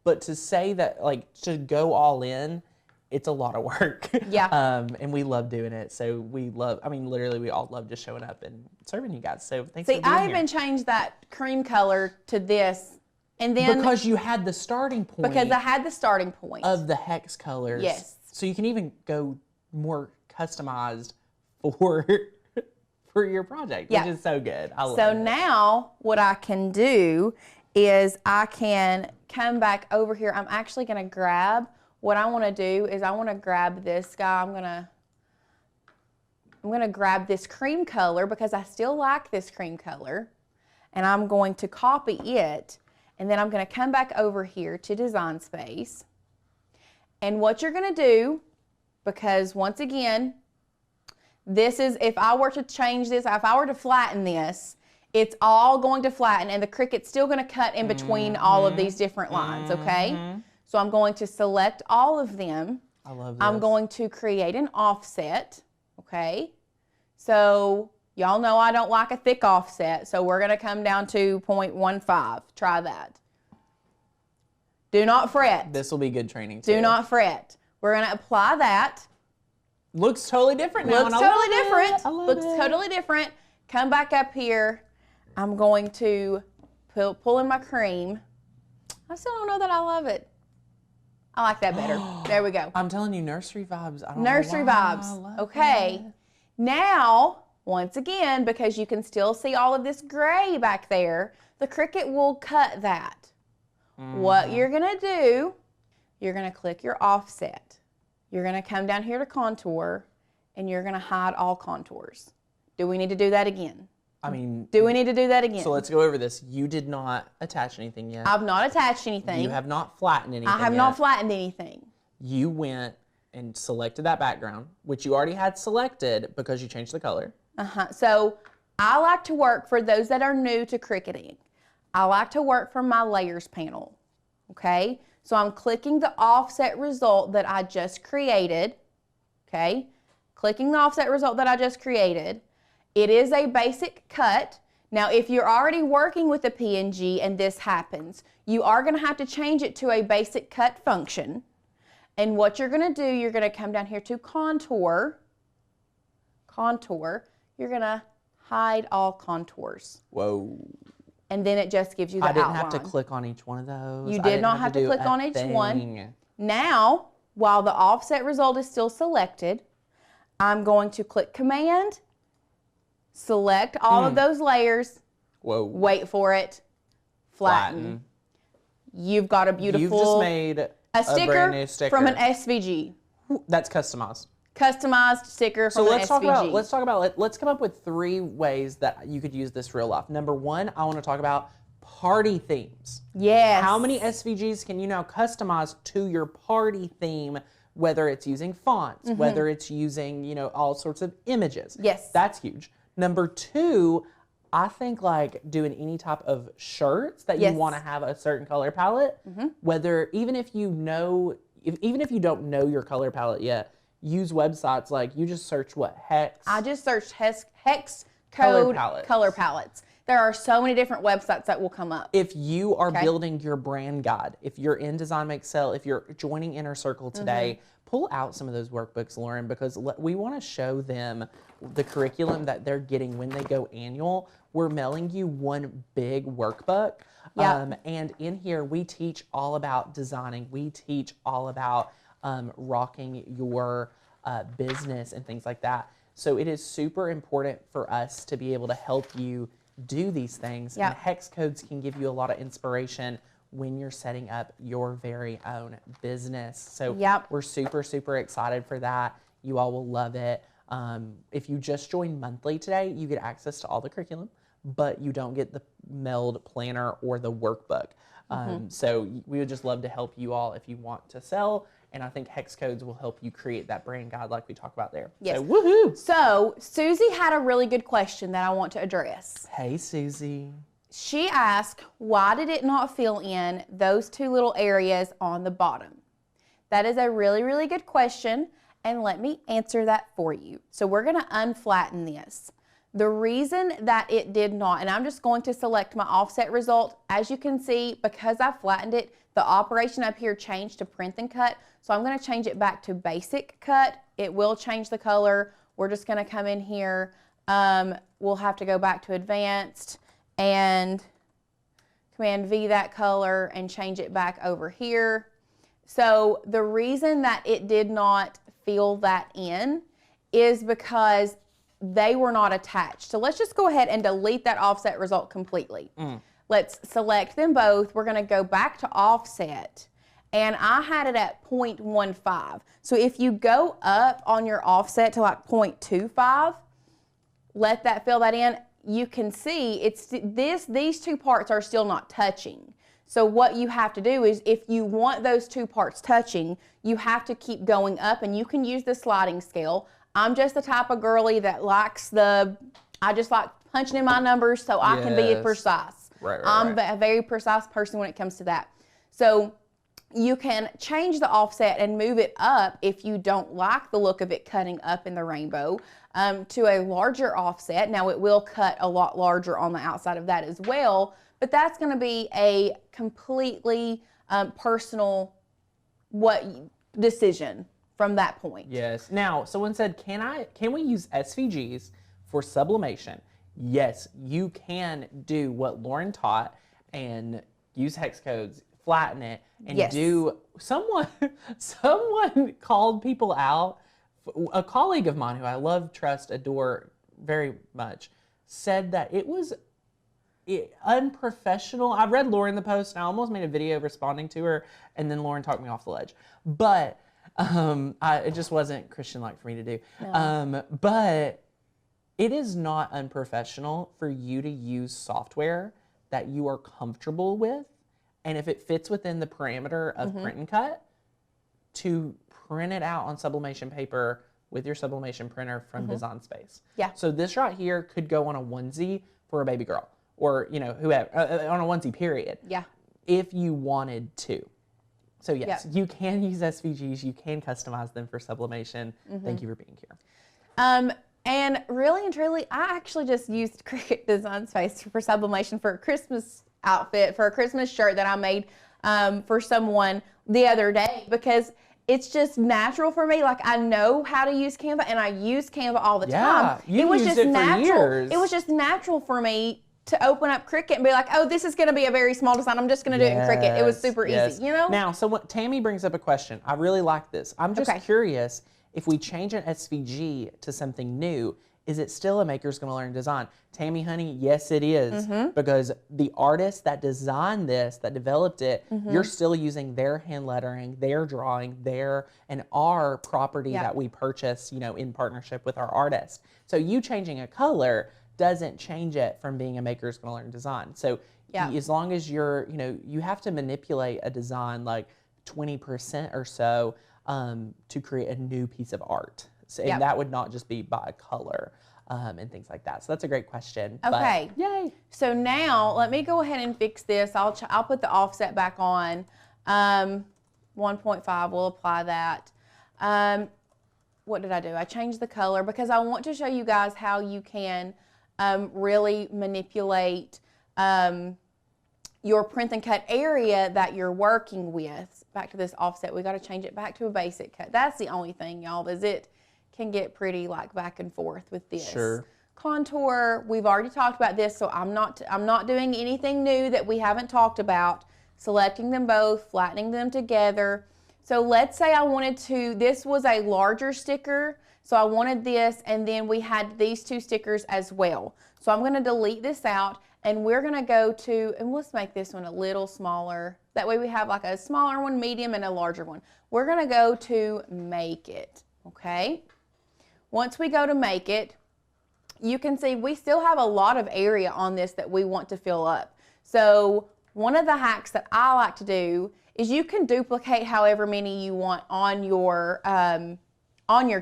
But to say that, like, to go all in, it's a lot of work. Yeah. And we love doing it. So literally we all love just showing up and serving you guys. So thanks for being I here. even changed that cream color to this. And then because you had the starting point. Because I had the starting point. Of the hex colors. Yes. So you can even go more customized for your project, which is so good. I love it. So now what I can do is I can come back over here. I'm actually going to grab, what I want to do is I want to grab this guy. I'm going to grab this cream color because I still like this cream color. And I'm going to copy it. And then I'm going to come back over here to Design Space. And what you're going to do, because once again, this is, if I were to change this, if I were to flatten this, it's all going to flatten and the Cricut's still going to cut in between all of these different lines, okay? So I'm going to select all of them. I love this. I'm going to create an offset, okay? So y'all know I don't like a thick offset, so we're going to come down to 0.15. Try that. Do not fret. This will be good training too. Do not fret. We're going to apply that. Looks totally different now. Looks totally different. I love Looks it. totally different. Come back up here. I'm going to pull in my cream. I still don't know that I love it. I like that better. There we go. I'm telling you, nursery vibes. I don't Nursery know why. vibes. I love Okay. it. Now, once again, because you can still see all of this gray back there, the Cricut will cut that. What you're going to do, you're going to click your offset. You're going to come down here to contour, and you're going to hide all contours. Do we need to do that again? I mean, Do we need to do that again? so let's go over this. You did not attach anything yet. I've not attached anything. You have not flattened anything I have yet. not flattened anything. You went and selected that background, which you already had selected because you changed the color. So I like to work, for those that are new to Cricutting, I like to work from my layers panel, okay? So I'm clicking the offset result that I just created, okay? Clicking the offset result that I just created. It is a basic cut. Now, if you're already working with a PNG and this happens, you are gonna have to change it to a basic cut function. And what you're gonna do, you're gonna come down here to contour, you're gonna hide all contours. Whoa. And then it just gives you the I didn't outline. have to click on each one of those. You did not have to click on each one. Now, while the offset result is still selected, I'm going to click Command, select all of those layers, wait for it, flatten. You've got a beautiful, You've just made a sticker, brand new sticker from an SVG. That's customized. Customized sticker from an SVG. Let's come up with 3 ways that you could use this real life. Number 1, I want to talk about party themes. Yes. How many SVGs can you now customize to your party theme, whether it's using fonts, whether it's using, you know, all sorts of images. Yes. That's huge. Number 2, I think like doing any type of shirts that you want to have a certain color palette, whether even if you don't know your color palette yet, use websites like, you just search what hex. I just searched hex code color palettes. There are so many different websites that will come up. If you are building your brand guide, if you're in Design Makes Sell, if you're joining Inner Circle today, pull out some of those workbooks, Lauren, because we want to show them the curriculum that they're getting when they go annual. We're mailing you one big workbook. And in here, we teach all about designing. We teach all about rocking your business and things like that. So it is super important for us to be able to help you do these things. And hex codes can give you a lot of inspiration when you're setting up your very own business. So we're super, super excited for that. You all will love it. If you just join monthly today, you get access to all the curriculum, but you don't get the mailed planner or the workbook. So we would just love to help you all if you want to sell. And I think hex codes will help you create that brand guide like we talked about there. Yes. So woohoo! So Susie had a really good question that I want to address. Hey, Susie. She asked, why did it not fill in those 2 little areas on the bottom? That is a really, really good question, and let me answer that for you. So we're going to unflatten this. The reason that it did not, and I'm just going to select my offset result. As you can see, because I flattened it, the operation up here changed to print and cut. So I'm going to change it back to basic cut. It will change the color. We're just going to come in here. We'll have to go back to advanced and Command V that color and change it back over here. So the reason that it did not fill that in is because they were not attached. So let's just go ahead and delete that offset result completely. Let's select them both. We're going to go back to offset, and I had it at 0.15. So if you go up on your offset to like 0.25, let that fill that in. You can see it's these 2 parts are still not touching. So what you have to do is, if you want those 2 parts touching, you have to keep going up, and you can use the sliding scale. I'm just the type of girly that likes I just like punching in my numbers so I can be precise. I'm a very precise person when it comes to that. So you can change the offset and move it up if you don't like the look of it cutting up in the rainbow to a larger offset. Now it will cut a lot larger on the outside of that as well, but that's going to be a completely personal decision from that point. Yes. Now, someone said, can we use SVGs for sublimation? Yes, you can do what Lauren taught and use hex codes, flatten it, and do. Someone called people out. A colleague of mine who I love, trust, adore very much said that it was unprofessional. I read Lauren the post and I almost made a video responding to her, and then Lauren talked me off the ledge. But it just wasn't Christian-like for me to do. No. But It is not unprofessional for you to use software that you are comfortable with, and if it fits within the parameter of print and cut, to print it out on sublimation paper with your sublimation printer from Design Space. Yeah. So this right here could go on a onesie for a baby girl, or whoever, on a onesie period. Yeah. If you wanted to. So yes, you can use SVGs, you can customize them for sublimation. Thank you for being here. And really and truly, I actually just used Cricut Design Space for sublimation for a Christmas outfit, for a Christmas shirt that I made for someone the other day, because it's just natural for me. Like, I know how to use Canva, and I use Canva all the time. It was just natural. For years. It was just natural for me to open up Cricut and be like, oh, this is going to be a very small design. I'm just going to do it in Cricut. It was super easy, you know? Now, so what Tammy brings up a question. I really like this. I'm just curious, if we change an SVG to something new, is it still a Maker's Gonna Learn design? Tammy, honey, yes, it is. Because the artist that designed this, that developed it, you're still using their hand lettering, their drawing, and our property that we purchase, in partnership with our artist. So you changing a color doesn't change it from being a Maker's Gonna Learn design. So as long as you're, you have to manipulate a design like 20% or so to create a new piece of art. So, and that would not just be by color and things like that. So that's a great question. Okay. But, yay. So now let me go ahead and fix this. I'll put the offset back on. 1.5, we'll apply that. What did I do? I changed the color because I want to show you guys how you can really manipulate your print and cut area that you're working with. Back to this offset, we got to change it back to a basic cut. That's the only thing, y'all, is it can get pretty like back and forth with this. Sure. Contour, we've already talked about this, so I'm not doing anything new that we haven't talked about. Selecting them both, flattening them together. So let's say I wanted to, this was a larger sticker, so I wanted this, and then we had these two stickers as well. So I'm gonna delete this out, and we're gonna go to, and let's make this one a little smaller. That way we have like a smaller one, medium, and a larger one. We're gonna go to Make It, okay? Once we go to Make It, you can see we still have a lot of area on this that we want to fill up. So one of the hacks that I like to do is you can duplicate however many you want on your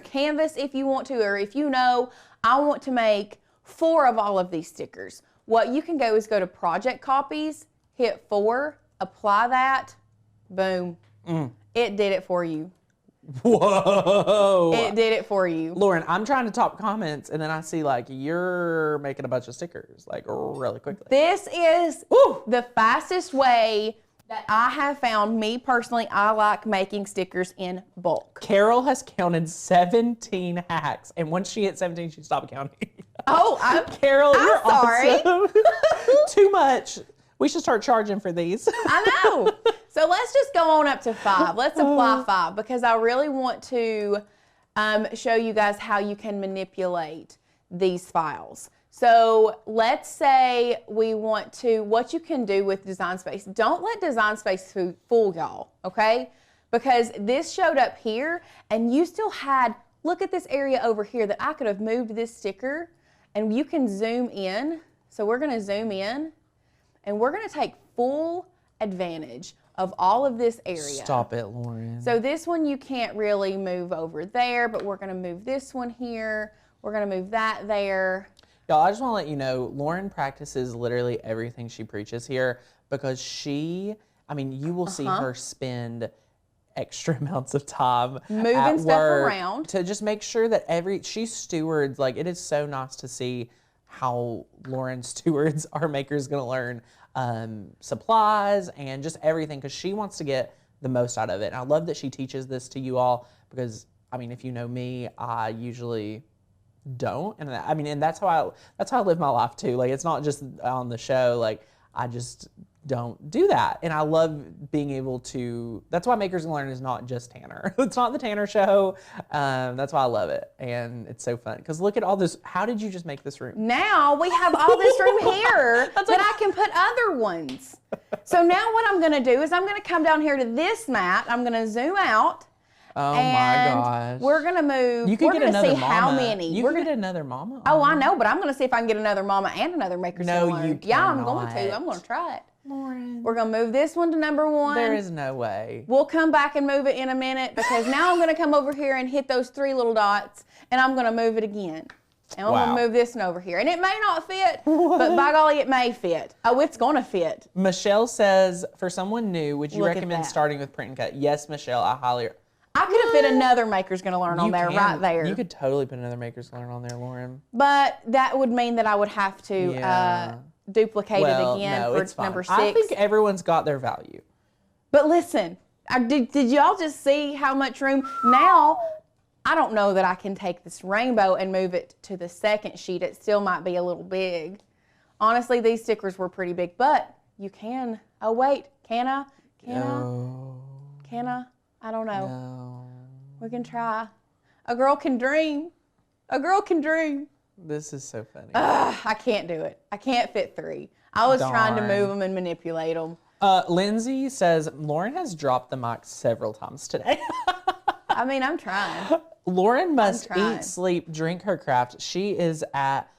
canvas if you want to, or if I want to make 4 of all of these stickers. What you can go is go to Project Copies, hit 4, apply that, boom. It did it for you. Whoa. It did it for you. Lauren, I'm trying to top comments, and then I see like you're making a bunch of stickers like really quickly. This is the fastest way that I have found. Me personally, I like making stickers in bulk. Carol has counted 17 hacks, and once she hit 17, she stopped counting. Oh, Carol, I'm you're sorry. Awesome. Too much. We should start charging for these. I know. So let's just go on up to 5. Let's apply 5 because I really want to show you guys how you can manipulate these files. So let's say we want to, what you can do with Design Space. Don't let Design Space fool y'all, okay? Because this showed up here and you still had, look at this area over here that I could have moved this sticker, and you can zoom in. So we're gonna zoom in and we're gonna take full advantage of all of this area. Stop it, Lauren. So this one you can't really move over there, but we're gonna move this one here. We're gonna move that there. Y'all, I just wanna let you know, Lauren practices literally everything she preaches here because you will see her spend extra amounts of time moving stuff around to just make sure that she stewards, like it is so nice to see how Lauren stewards our Maker's Gonna Learn supplies and just everything, because she wants to get the most out of it. And I love that she teaches this to you all because, if you know me, I usually don't. And that's how I live my life too. Like, it's not just on the show. Like, I just don't do that. And I love being able to, that's why Maker's Gonna Learn is not just Tanner. It's not the Tanner show. That's why I love it. And it's so fun. Because look at all this. How did you just make this room? Now we have all this room here that I can put other ones. So now what I'm gonna do is I'm gonna come down here to this mat. I'm gonna zoom out Oh and my gosh. we're gonna move. You could we're get gonna another see mama. how many. You could get another mama. Oh, I know, but I'm gonna see if I can get another mama and another Maker's No, Gonna Learn. you Yeah, I'm going cannot. to. I'm gonna try it. Lauren. We're gonna move this one to number 1. There is no way. We'll come back and move it in a minute because now I'm gonna come over here and hit those 3 little dots, and I'm gonna move it again. And I'm gonna move this one over here. And it may not fit, but by golly, it may fit. Oh, it's gonna fit. Michelle says, for someone new, would you Look at recommend that. starting with print and cut? Yes, Michelle, I highly. I could have fit another Maker's Gonna Learn on there, right there. You could totally put another Maker's Learn on there, Lauren. But that would mean that I would have to duplicate it again no, for it's fine. number 6. I think everyone's got their value. But listen, did y'all just see how much room? Now, I don't know that I can take this rainbow and move it to the second sheet. It still might be a little big. Honestly, these stickers were pretty big, but you can. Oh, wait, can I? Can I? I don't know. No. We can try. A girl can dream. A girl can dream. This is so funny. I can't do it. I can't fit 3. I was trying to Darn. move them and manipulate them. Lindsay says, Lauren has dropped the mic several times today. I mean, I'm trying. Lauren must trying. eat, sleep, drink her craft. She is at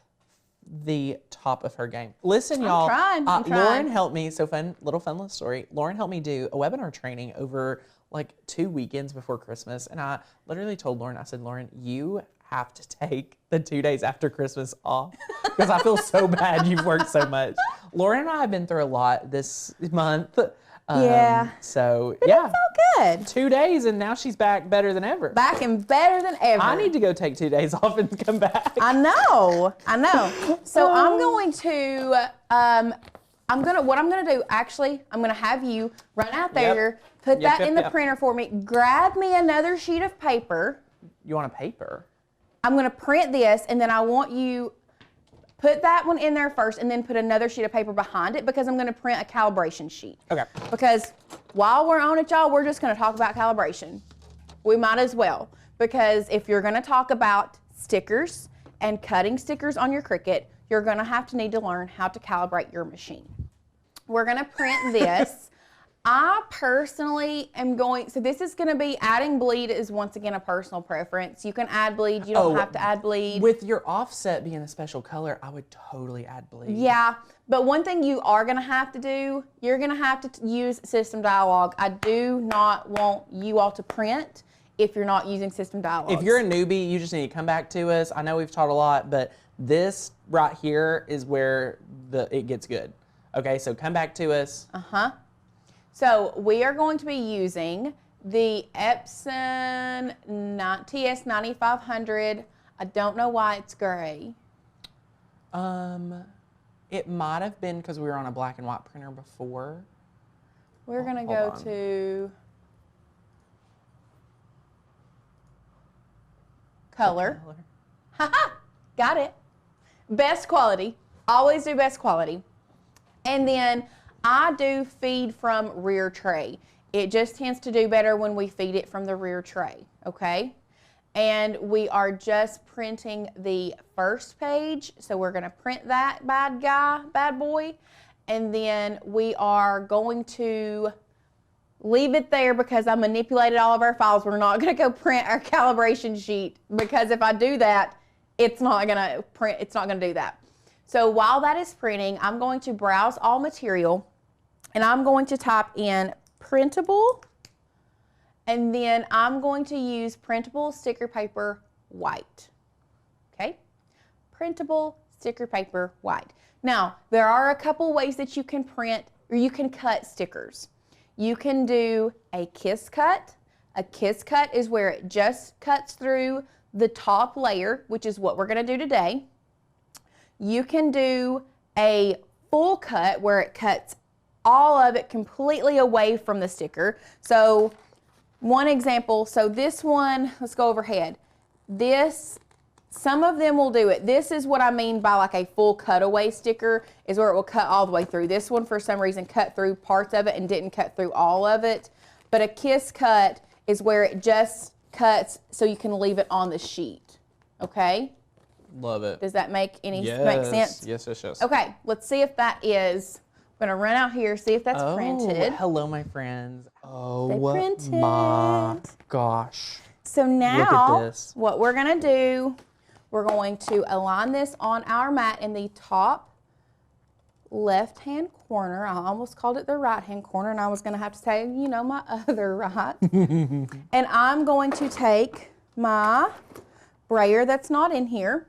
the top of her game. Listen, y'all. I'm trying. Lauren helped me. So little fun story. Lauren helped me do a webinar training over like 2 weekends before Christmas. And I literally told Lauren, I said, Lauren, you have to take the 2 days after Christmas off because I feel so bad you've worked so much. Lauren and I have been through a lot this month. Yeah. So, But yeah. it's all good. 2 days and now she's back better than ever. Back and better than ever. I need to go take 2 days off and come back. I know. So I'm going to, what I'm gonna do, actually, I'm gonna have you run out there, put that in the printer for me, grab me another sheet of paper. You want a paper? I'm gonna print this, and then I want you put that one in there first, and then put another sheet of paper behind it because I'm gonna print a calibration sheet. Okay. Because while we're on it, y'all, we're just gonna talk about calibration. We might as well, because if you're gonna talk about stickers and cutting stickers on your Cricut, you're gonna have to need to learn how to calibrate your machine. We're gonna print this. I personally am going, so this is gonna be, adding bleed is once again a personal preference. You can add bleed, you don't have to add bleed. With your offset being a special color, I would totally add bleed. Yeah, but one thing you are gonna have to do, you're gonna have to use System Dialog. I do not want you all to print if you're not using System Dialog. If you're a newbie, you just need to come back to us. I know we've taught a lot, but this right here is where it gets good. Okay, so come back to us. So we are going to be using the Epson TS9500. I don't know why it's gray. It might have been because we were on a black and white printer before. We're gonna Hold go on. to color. Haha, got it. Best quality. Always do best quality. And then I do feed from rear tray. It just tends to do better when we feed it from the rear tray, okay? And we are just printing the first page. So we're gonna print that bad boy. And then we are going to leave it there because I manipulated all of our files. We're not gonna go print our calibration sheet because if I do that, it's not gonna print, it's not gonna do that. So while that is printing, I'm going to browse all material and I'm going to type in printable, and then I'm going to use printable sticker paper white, okay? Printable sticker paper white. Now, there are a couple ways that you can print or you can cut stickers. You can do a kiss cut. A kiss cut is where it just cuts through the top layer, which is what we're gonna do today. You can do a full cut where it cuts all of it completely away from the sticker. So one example, so this one, let's go overhead. This, some of them will do it. This is what I mean by like a full cutaway sticker, is where it will cut all the way through. This one, for some reason, cut through parts of it and didn't cut through all of it. But a kiss cut is where it just cuts so you can leave it on the sheet, okay? Love it. Does that make sense? Yes, yes, yes. Okay, let's see if that is, I'm gonna run out here, see if that's printed. Hello, my friends. Oh printed. my gosh. So now, this. what we're gonna do, we're going to align this on our mat in the top left-hand corner. I almost called it the right-hand corner, and I was gonna have to say, you know, my other right. And I'm going to take my brayer that's not in here.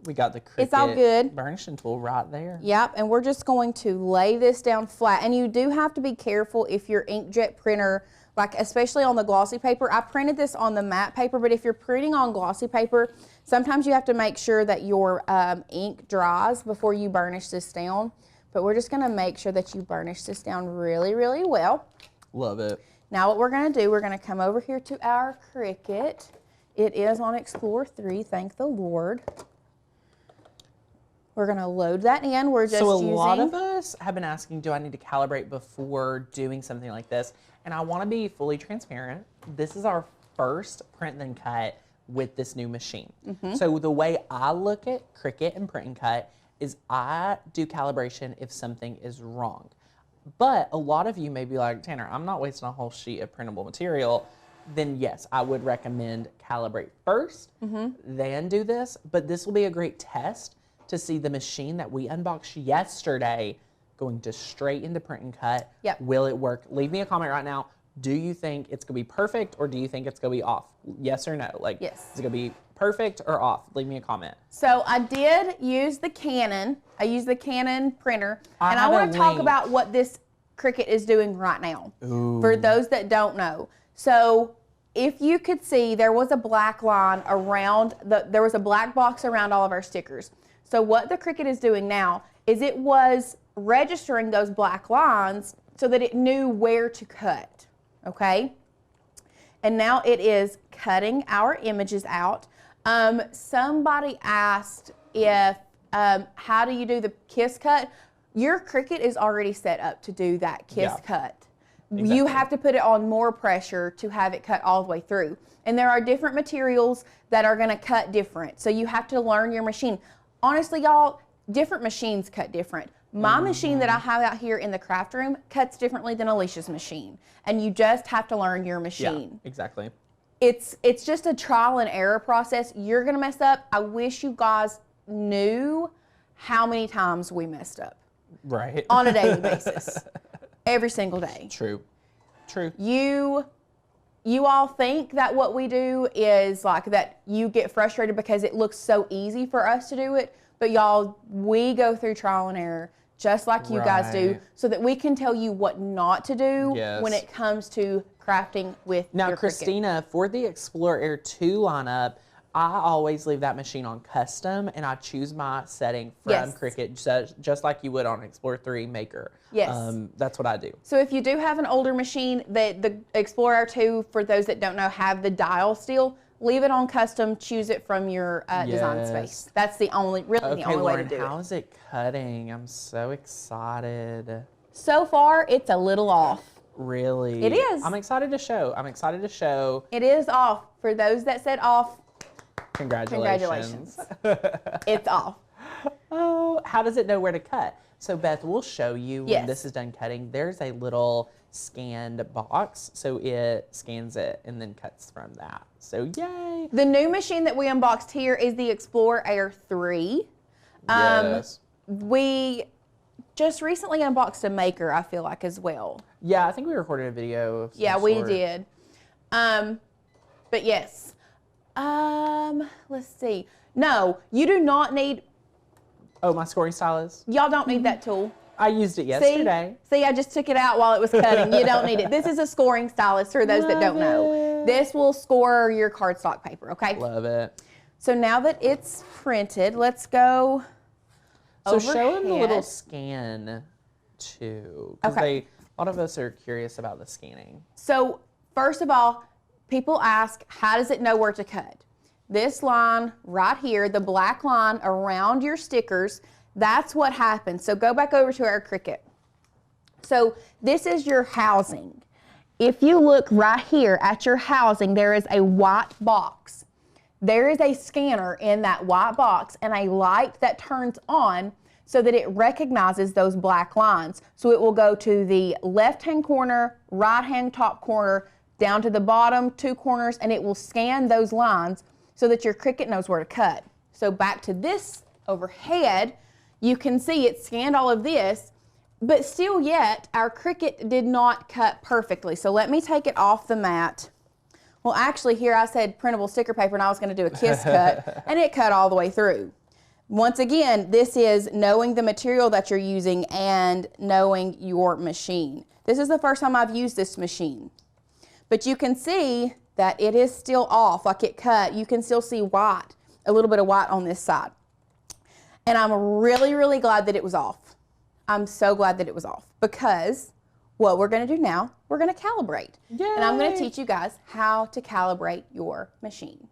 We got the Cricut It's all good. burnishing tool right there. Yep, and we're just going to lay this down flat. And you do have to be careful if your inkjet printer, like especially on the glossy paper. I printed this on the matte paper, but if you're printing on glossy paper, sometimes you have to make sure that your ink dries before you burnish this down. But we're just gonna make sure that you burnish this down really, really well. Love it. Now what we're gonna do, we're gonna come over here to our Cricut. It is on Explorer 3, thank the Lord. We're gonna load that in. We're just So a lot of us have been asking, do I need to calibrate before doing something like this? And I wanna be fully transparent. This is our first print then cut with this new machine. So the way I look at Cricut and print and cut is I do calibration if something is wrong. But a lot of you may be like, Tanner, I'm not wasting a whole sheet of printable material. Then yes, I would recommend calibrate first, then do this. But this will be a great test to see the machine that we unboxed yesterday going to straight into print and cut. Yep. Will it work? Leave me a comment right now. Do you think it's gonna be perfect or do you think it's gonna be off? Yes or no? Like, Yes. is it gonna be perfect or off? Leave me a comment. So I did use the Canon. I used the Canon printer. And I have a want to talk link. about what this Cricut is doing right now. Ooh. For those that don't know. So if you could see, there was a black line around, there was a black box around all of our stickers. So what the Cricut is doing now is it was registering those black lines so that it knew where to cut, okay? And now it is cutting our images out. Somebody asked if, how do you do the kiss cut? Your Cricut is already set up to do that kiss cut. Exactly. You have to put it on more pressure to have it cut all the way through. And there are different materials that are gonna cut different. So you have to learn your machine. Honestly, y'all, different machines cut different. My machine that I have out here in the craft room cuts differently than Alicia's machine. And you just have to learn your machine. Yeah, exactly. It's just a trial and error process. You're gonna mess up. I wish you guys knew how many times we messed up Right. on a daily basis. Every single day. True. True. You all think that what we do is like that you get frustrated because it looks so easy for us to do it, but y'all, we go through trial and error just like you guys do Right. so that we can tell you what not to do Yes. when it comes to crafting with Now, your Cricut. Christina, for the Explorer Air 2 lineup, I always leave that machine on custom and I choose my setting from Yes. Cricut just like you would on Explorer 3 Maker. Yes. That's what I do. So if you do have an older machine, the Explorer 2, for those that don't know, have the dial still, leave it on custom, choose it from your design Yes. space. That's the only, really the Okay, only Lauren, way to do how it. is it cutting? I'm so excited. So far, it's a little off. Really? It is. I'm excited to show. I'm excited to show. It is off. For those that said off, Congratulations. it's off. Oh, how does it know where to cut? So Beth, we'll show you Yes. when this is done cutting. There's a little scanned box, so it scans it and then cuts from that. So yay! The new machine that we unboxed here is the Explorer Air 3. Yes. We just recently unboxed a Maker, I feel like, as well. Yeah, I think we recorded a video. Of some Yeah, we sort. did. But yes. Let's see. No, you do not need, Oh, my scoring stylus. y'all don't need that tool. I used it yesterday. See, I just took it out while it was cutting. You don't need it. This is a scoring stylus for those that don't know. Love it. This will score your cardstock paper, okay? Love it. So now that it's printed, let's go So show them the little overhead. scan too, because Okay. a lot of us are curious about the scanning. So first of all, people ask, how does it know where to cut? This line right here, the black line around your stickers, that's what happens. So go back over to our Cricut. So this is your housing. If you look right here at your housing, there is a white box. There is a scanner in that white box and a light that turns on so that it recognizes those black lines. So it will go to the left-hand corner, right-hand top corner, down to the bottom 2 corners, and it will scan those lines so that your Cricut knows where to cut. So back to this overhead, you can see it scanned all of this, but still yet our Cricut did not cut perfectly. So let me take it off the mat. Well, actually here I said printable sticker paper and I was going to do a kiss cut, and it cut all the way through. Once again, this is knowing the material that you're using and knowing your machine. This is the first time I've used this machine. But you can see that it is still off, like it cut. You can still see white, a little bit of white on this side. And I'm really, really glad that it was off. I'm so glad that it was off, because what we're going to do now, we're going to calibrate. Yay. And I'm going to teach you guys how to calibrate your machine.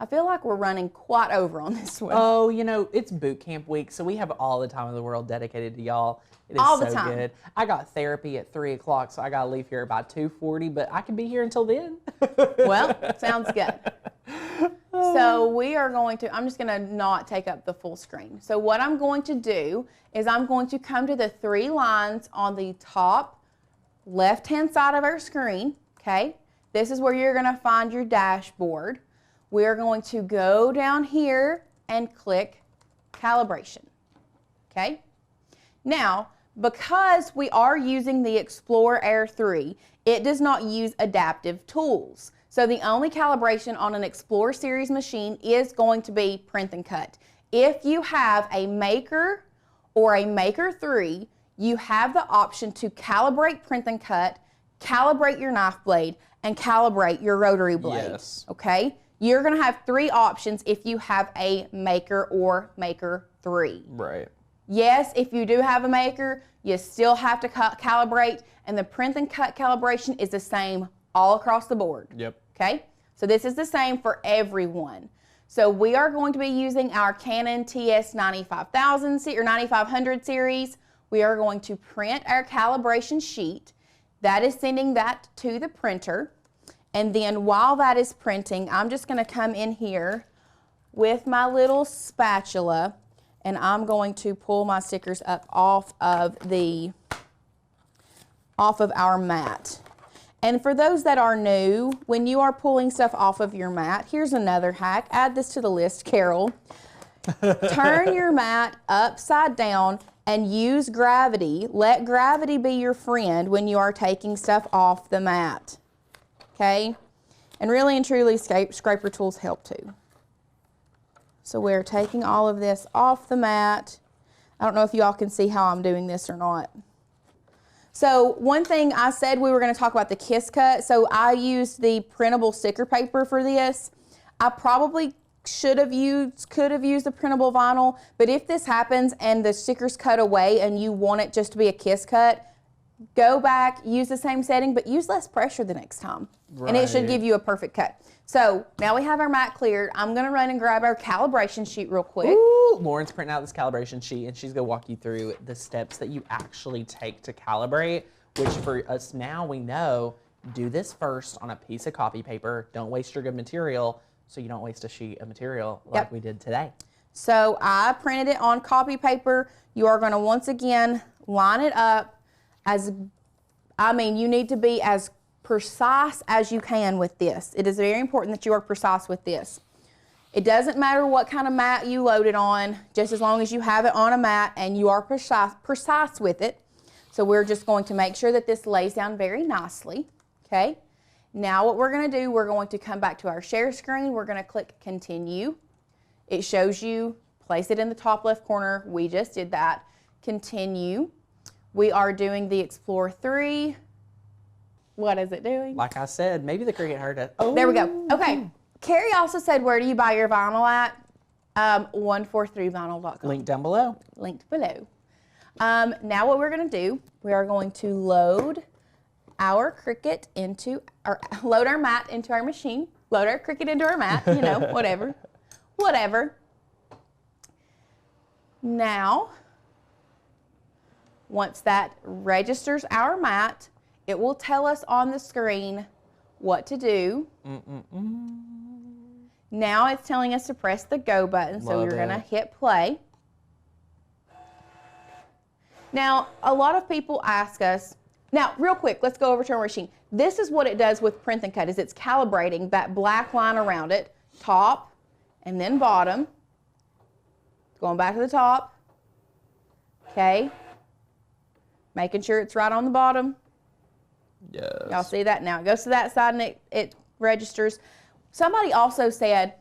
I feel like we're running quite over on this one. Oh, you know, it's boot camp week, so we have all the time in the world dedicated to y'all. It is all the so time. Good. I got therapy at 3 o'clock, so I got to leave here about 2:40, but I can be here until then. Well, sounds good. So we are going to, I'm just going to not take up the full screen. So what I'm going to do is I'm going to come to the 3 lines on the top left-hand side of our screen, okay? This is where you're going to find your dashboard. We're going to go down here and click calibration, okay? Now, because we are using the Explorer Air 3, it does not use adaptive tools. So the only calibration on an Explorer series machine is going to be print and cut. If you have a Maker or a Maker 3, you have the option to calibrate print and cut, calibrate your knife blade, and calibrate your rotary blade, Yes. okay? You're going to have 3 options if you have a Maker or Maker 3. Right. Yes, if you do have a Maker, you still have to calibrate, and the print and cut calibration is the same all across the board. Yep. Okay? So this is the same for everyone. So we are going to be using our Canon TS 95,000 or 9500 series. We are going to print our calibration sheet. That is sending that to the printer. And then while that is printing, I'm just going to come in here with my little spatula, and I'm going to pull my stickers up off of our mat. And for those that are new, when you are pulling stuff off of your mat, here's another hack. Add this to the list, Carol. Turn your mat upside down and use gravity. Let gravity be your friend when you are taking stuff off the mat. Okay? And really and truly, scraper tools help too. So we're taking all of this off the mat. I don't know if y'all can see how I'm doing this or not. So one thing I said we were going to talk about the kiss cut. So I used the printable sticker paper for this. I probably could have used the printable vinyl, but if this happens and the stickers cut away and you want it just to be a kiss cut, go back, use the same setting, but use less pressure the next time. Right. And it should give you a perfect cut. So now we have our mat cleared. I'm going to run and grab our calibration sheet real quick. Ooh, Lauren's printing out this calibration sheet, and she's going to walk you through the steps that you actually take to calibrate, which for us now we know, do this first on a piece of copy paper. Don't waste your good material so you don't waste a sheet of material like we did today. So I printed it on copy paper. You are going to once again line it up you need to be as precise as you can with this. It is very important that you are precise with this. It doesn't matter what kind of mat you load it on, just as long as you have it on a mat and you are precise with it. So we're just going to make sure that this lays down very nicely, okay? Now what we're going to do, we're going to come back to our share screen. We're going to click continue. It shows you, place it in the top left corner. We just did that. Continue. We are doing the Explorer 3. What is it doing? Like I said, maybe the Cricut heard it. Oh. There we go. Okay. Carrie also said, where do you buy your vinyl at? 143vinyl.com. Link down below. Linked below. Now what we're going to do, we are going to load our Cricut load our mat into our machine. Load our Cricut into our mat, you know, whatever. Whatever. Now, once that registers our mat, it will tell us on the screen what to do. Now it's telling us to press the go button, so we're going to hit play. Now, a lot of people ask us, now real quick, let's go over to our machine. This is what it does with print and cut, is it's calibrating that black line around it, top and then bottom. Going back to the top, okay. Making sure it's right on the bottom. Yes. Y'all see that? Now it goes to that side and it registers. Somebody also said,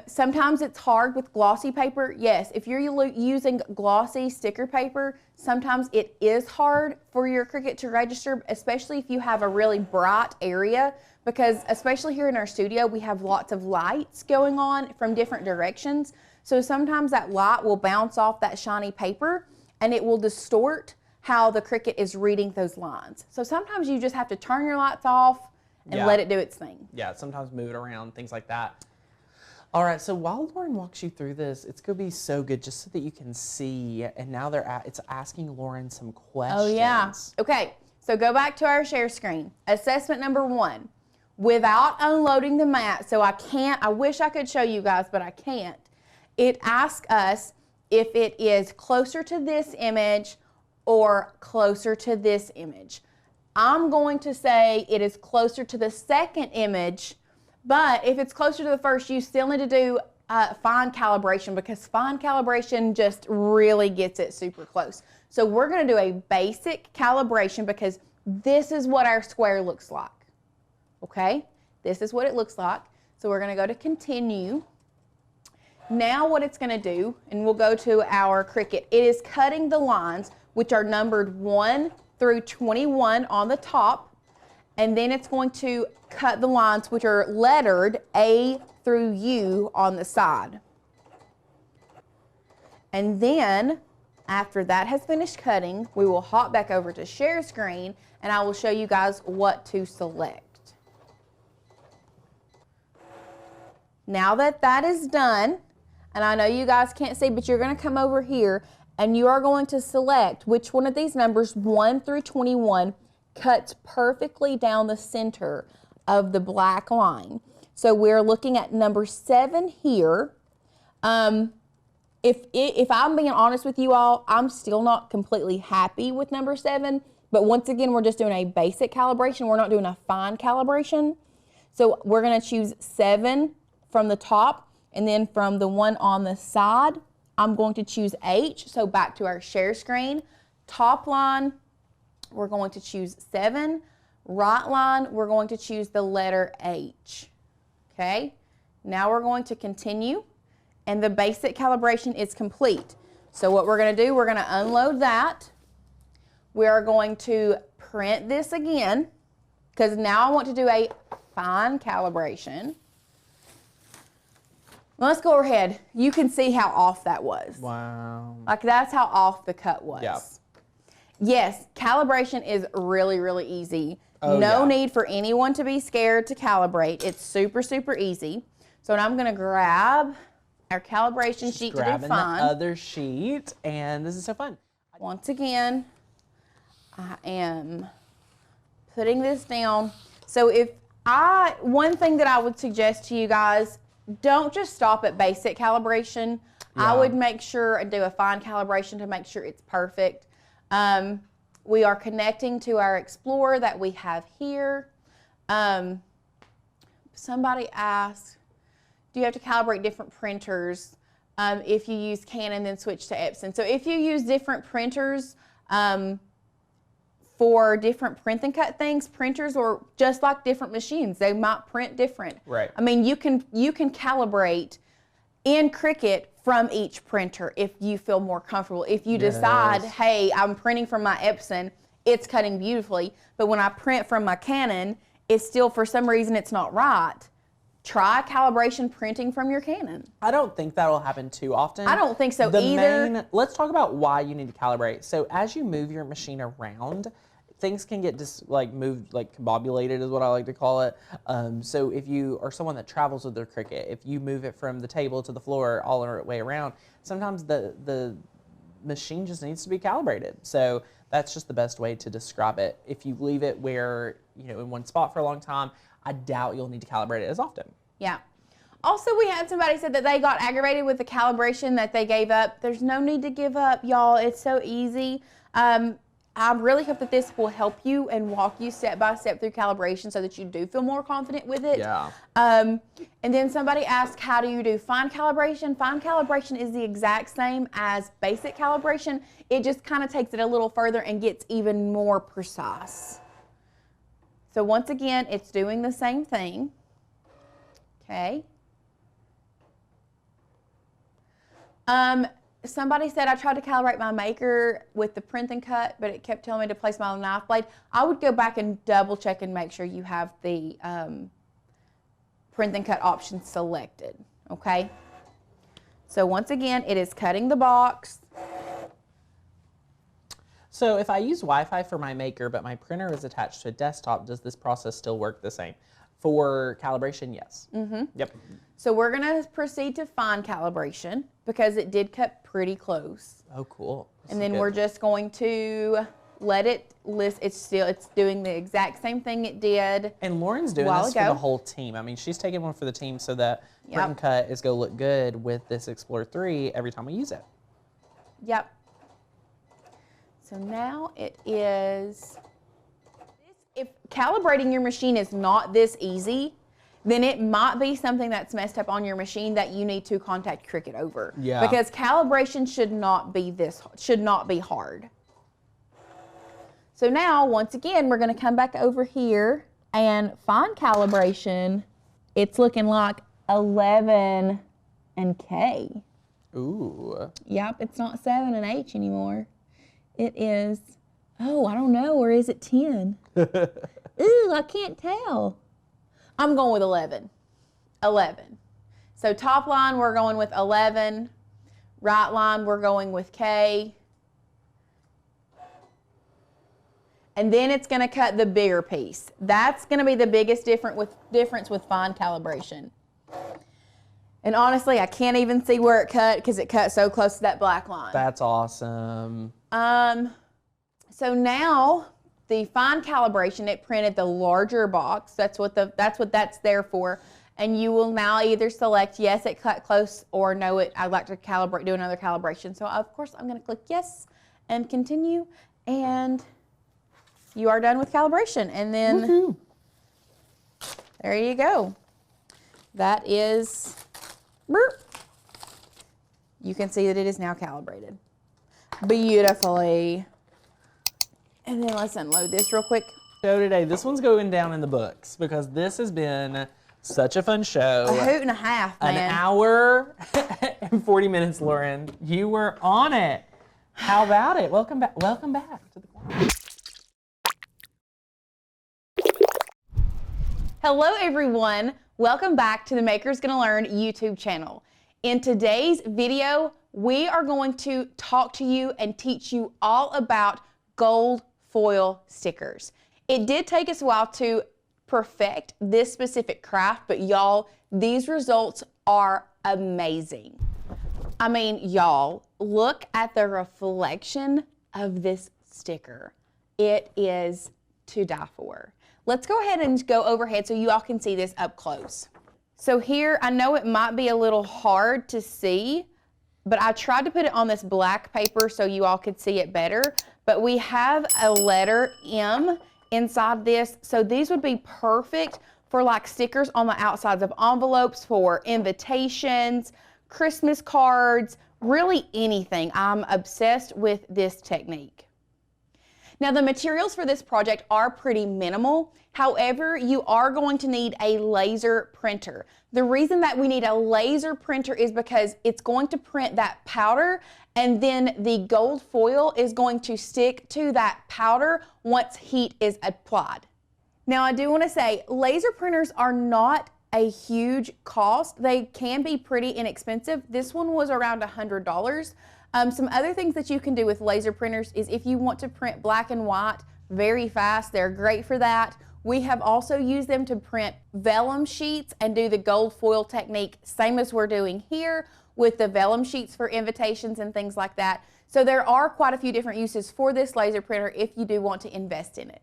sometimes it's hard with glossy paper. Yes, if you're using glossy sticker paper, sometimes it is hard for your Cricut to register, especially if you have a really bright area, because especially here in our studio, we have lots of lights going on from different directions. So sometimes that light will bounce off that shiny paper and it will distort how the Cricut is reading those lines. So sometimes you just have to turn your lights off and let it do its thing. Yeah, sometimes move it around, things like that. All right, so while Lauren walks you through this, it's gonna be so good just so that you can see, and now it's asking Lauren some questions. Oh yeah, okay, so go back to our share screen. Assessment number 1, without unloading the mat, so I wish I could show you guys, but I can't. It asks us if it is closer to this image or closer to this image. I'm going to say it is closer to the second image, but if it's closer to the first, you still need to do fine calibration, because fine calibration just really gets it super close. So we're gonna do a basic calibration because this is what our square looks like, okay? This is what it looks like. So we're gonna go to continue. Now what it's gonna do, and we'll go to our Cricut, it is cutting the lines, which are numbered 1 through 21 on the top, and then it's going to cut the lines which are lettered A through U on the side. And then, after that has finished cutting, we will hop back over to share screen, and I will show you guys what to select. Now that that is done, and I know you guys can't see, but you're gonna come over here and you are going to select which one of these numbers, 1 through 21, cuts perfectly down the center of the black line. So we're looking at number 7 here. If I'm being honest with you all, I'm still not completely happy with number 7, but once again, we're just doing a basic calibration. We're not doing a fine calibration. So we're gonna choose 7 from the top, and then from the one on the side, I'm going to choose H. So back to our share screen. Top line, we're going to choose 7. Right line, we're going to choose the letter H. Okay, now we're going to continue, and the basic calibration is complete. So what we're gonna do, we're gonna unload that. We are going to print this again, because now I want to do a fine calibration. Let's go ahead. You can see how off that was. Wow. Like, that's how off the cut was. Yeah. Yes, calibration is really, really easy. Oh, no yeah. need for anyone to be scared to calibrate. It's super, super easy. So now I'm gonna grab our calibration sheet to do Grabbing the fine. other sheet, and this is so fun. Once again, I am putting this down. So one thing that I would suggest to you guys, don't just stop at basic calibration. Yeah. I would make sure and do a fine calibration to make sure it's perfect. We are connecting to our Explorer that we have here. Somebody asked, do you have to calibrate different printers if you use Canon then switch to Epson? So if you use different printers for different print and cut things, printers are just like different machines. They might print different. Right. I mean, you can calibrate in Cricut from each printer if you feel more comfortable. If you decide, hey, I'm printing from my Epson, it's cutting beautifully, but when I print from my Canon, it's still, for some reason, it's not right. Try calibration printing from your Canon. I don't think that'll happen too often. I don't think so either. Let's talk about why you need to calibrate. So as you move your machine around, things can get moved, like combobulated is what I like to call it. So if you are someone that travels with their Cricut, if you move it from the table to the floor all the way around, sometimes the machine just needs to be calibrated. So that's just the best way to describe it. If you leave it where, in one spot for a long time, I doubt you'll need to calibrate it as often. Yeah. Also, we had somebody said that they got aggravated with the calibration that they gave up. There's no need to give up, y'all. It's so easy. I really hope that this will help you and walk you step by step through calibration so that you do feel more confident with it. Yeah. And then somebody asked, how do you do fine calibration? Fine calibration is the exact same as basic calibration. It just kind of takes it a little further and gets even more precise. So once again, it's doing the same thing. Okay. Somebody said I tried to calibrate my maker with the print and cut, but it kept telling me to place my knife blade. I would go back and double check and make sure you have the print and cut option selected, okay? So once again, it is cutting the box. So if I use Wi-Fi for my maker, but my printer is attached to a desktop, does this process still work the same? For calibration, yes. Mm-hmm. Yep. So we're gonna proceed to fine calibration because it did cut pretty close. Oh, cool. And then we're just going to let it list. It's doing the exact same thing it did. And Lauren's doing this for the whole team. I mean, she's taking one for the team so that print and cut is gonna look good with this Explorer 3 every time we use it. Yep. So now it is. If calibrating your machine is not this easy, then it might be something that's messed up on your machine that you need to contact Cricut over. Yeah. Because calibration should not be hard. So now, once again, we're going to come back over here and fine calibration. It's looking like 11 and K. Ooh. Yep, it's not 7 and H anymore. It is, oh, I don't know, or is it 10? Ooh, I can't tell. I'm going with 11. 11. So top line, we're going with 11. Right line, we're going with K. And then it's going to cut the bigger piece. That's going to be the biggest difference with fine calibration. And honestly, I can't even see where it cut because it cut so close to that black line. That's awesome. So now the fine calibration, it printed the larger box. That's what that's there for. And you will now either select yes, it cut close, or no, I'd like to do another calibration. So of course I'm going to click yes and continue, and you are done with calibration. And then there you go. That is, you can see that it is now calibrated beautifully. And then let's unload this real quick. Show today, this one's going down in the books because this has been such a fun show. A hoot and a half, man. An hour and 40 minutes, Lauren. You were on it. How about it? Welcome back. Welcome back to the corner. Hello, everyone. Welcome back to the Maker's Gonna Learn YouTube channel. In today's video, we are going to talk to you and teach you all about gold foil stickers. It did take us a while to perfect this specific craft, but y'all, these results are amazing. I mean, y'all, look at the reflection of this sticker. It is to die for. Let's go ahead and go overhead so you all can see this up close. So here, I know it might be a little hard to see, but I tried to put it on this black paper so you all could see it better. But we have a letter M inside this, so these would be perfect for like stickers on the outsides of envelopes, for invitations, Christmas cards, really anything. I'm obsessed with this technique. Now the materials for this project are pretty minimal. However, you are going to need a laser printer. The reason that we need a laser printer is because it's going to print that powder, and then the gold foil is going to stick to that powder once heat is applied. Now I do want to say laser printers are not a huge cost. They can be pretty inexpensive. This one was around $100. Some other things that you can do with laser printers is if you want to print black and white very fast, they're great for that. We have also used them to print vellum sheets and do the gold foil technique, same as we're doing here with the vellum sheets for invitations and things like that. So there are quite a few different uses for this laser printer if you do want to invest in it.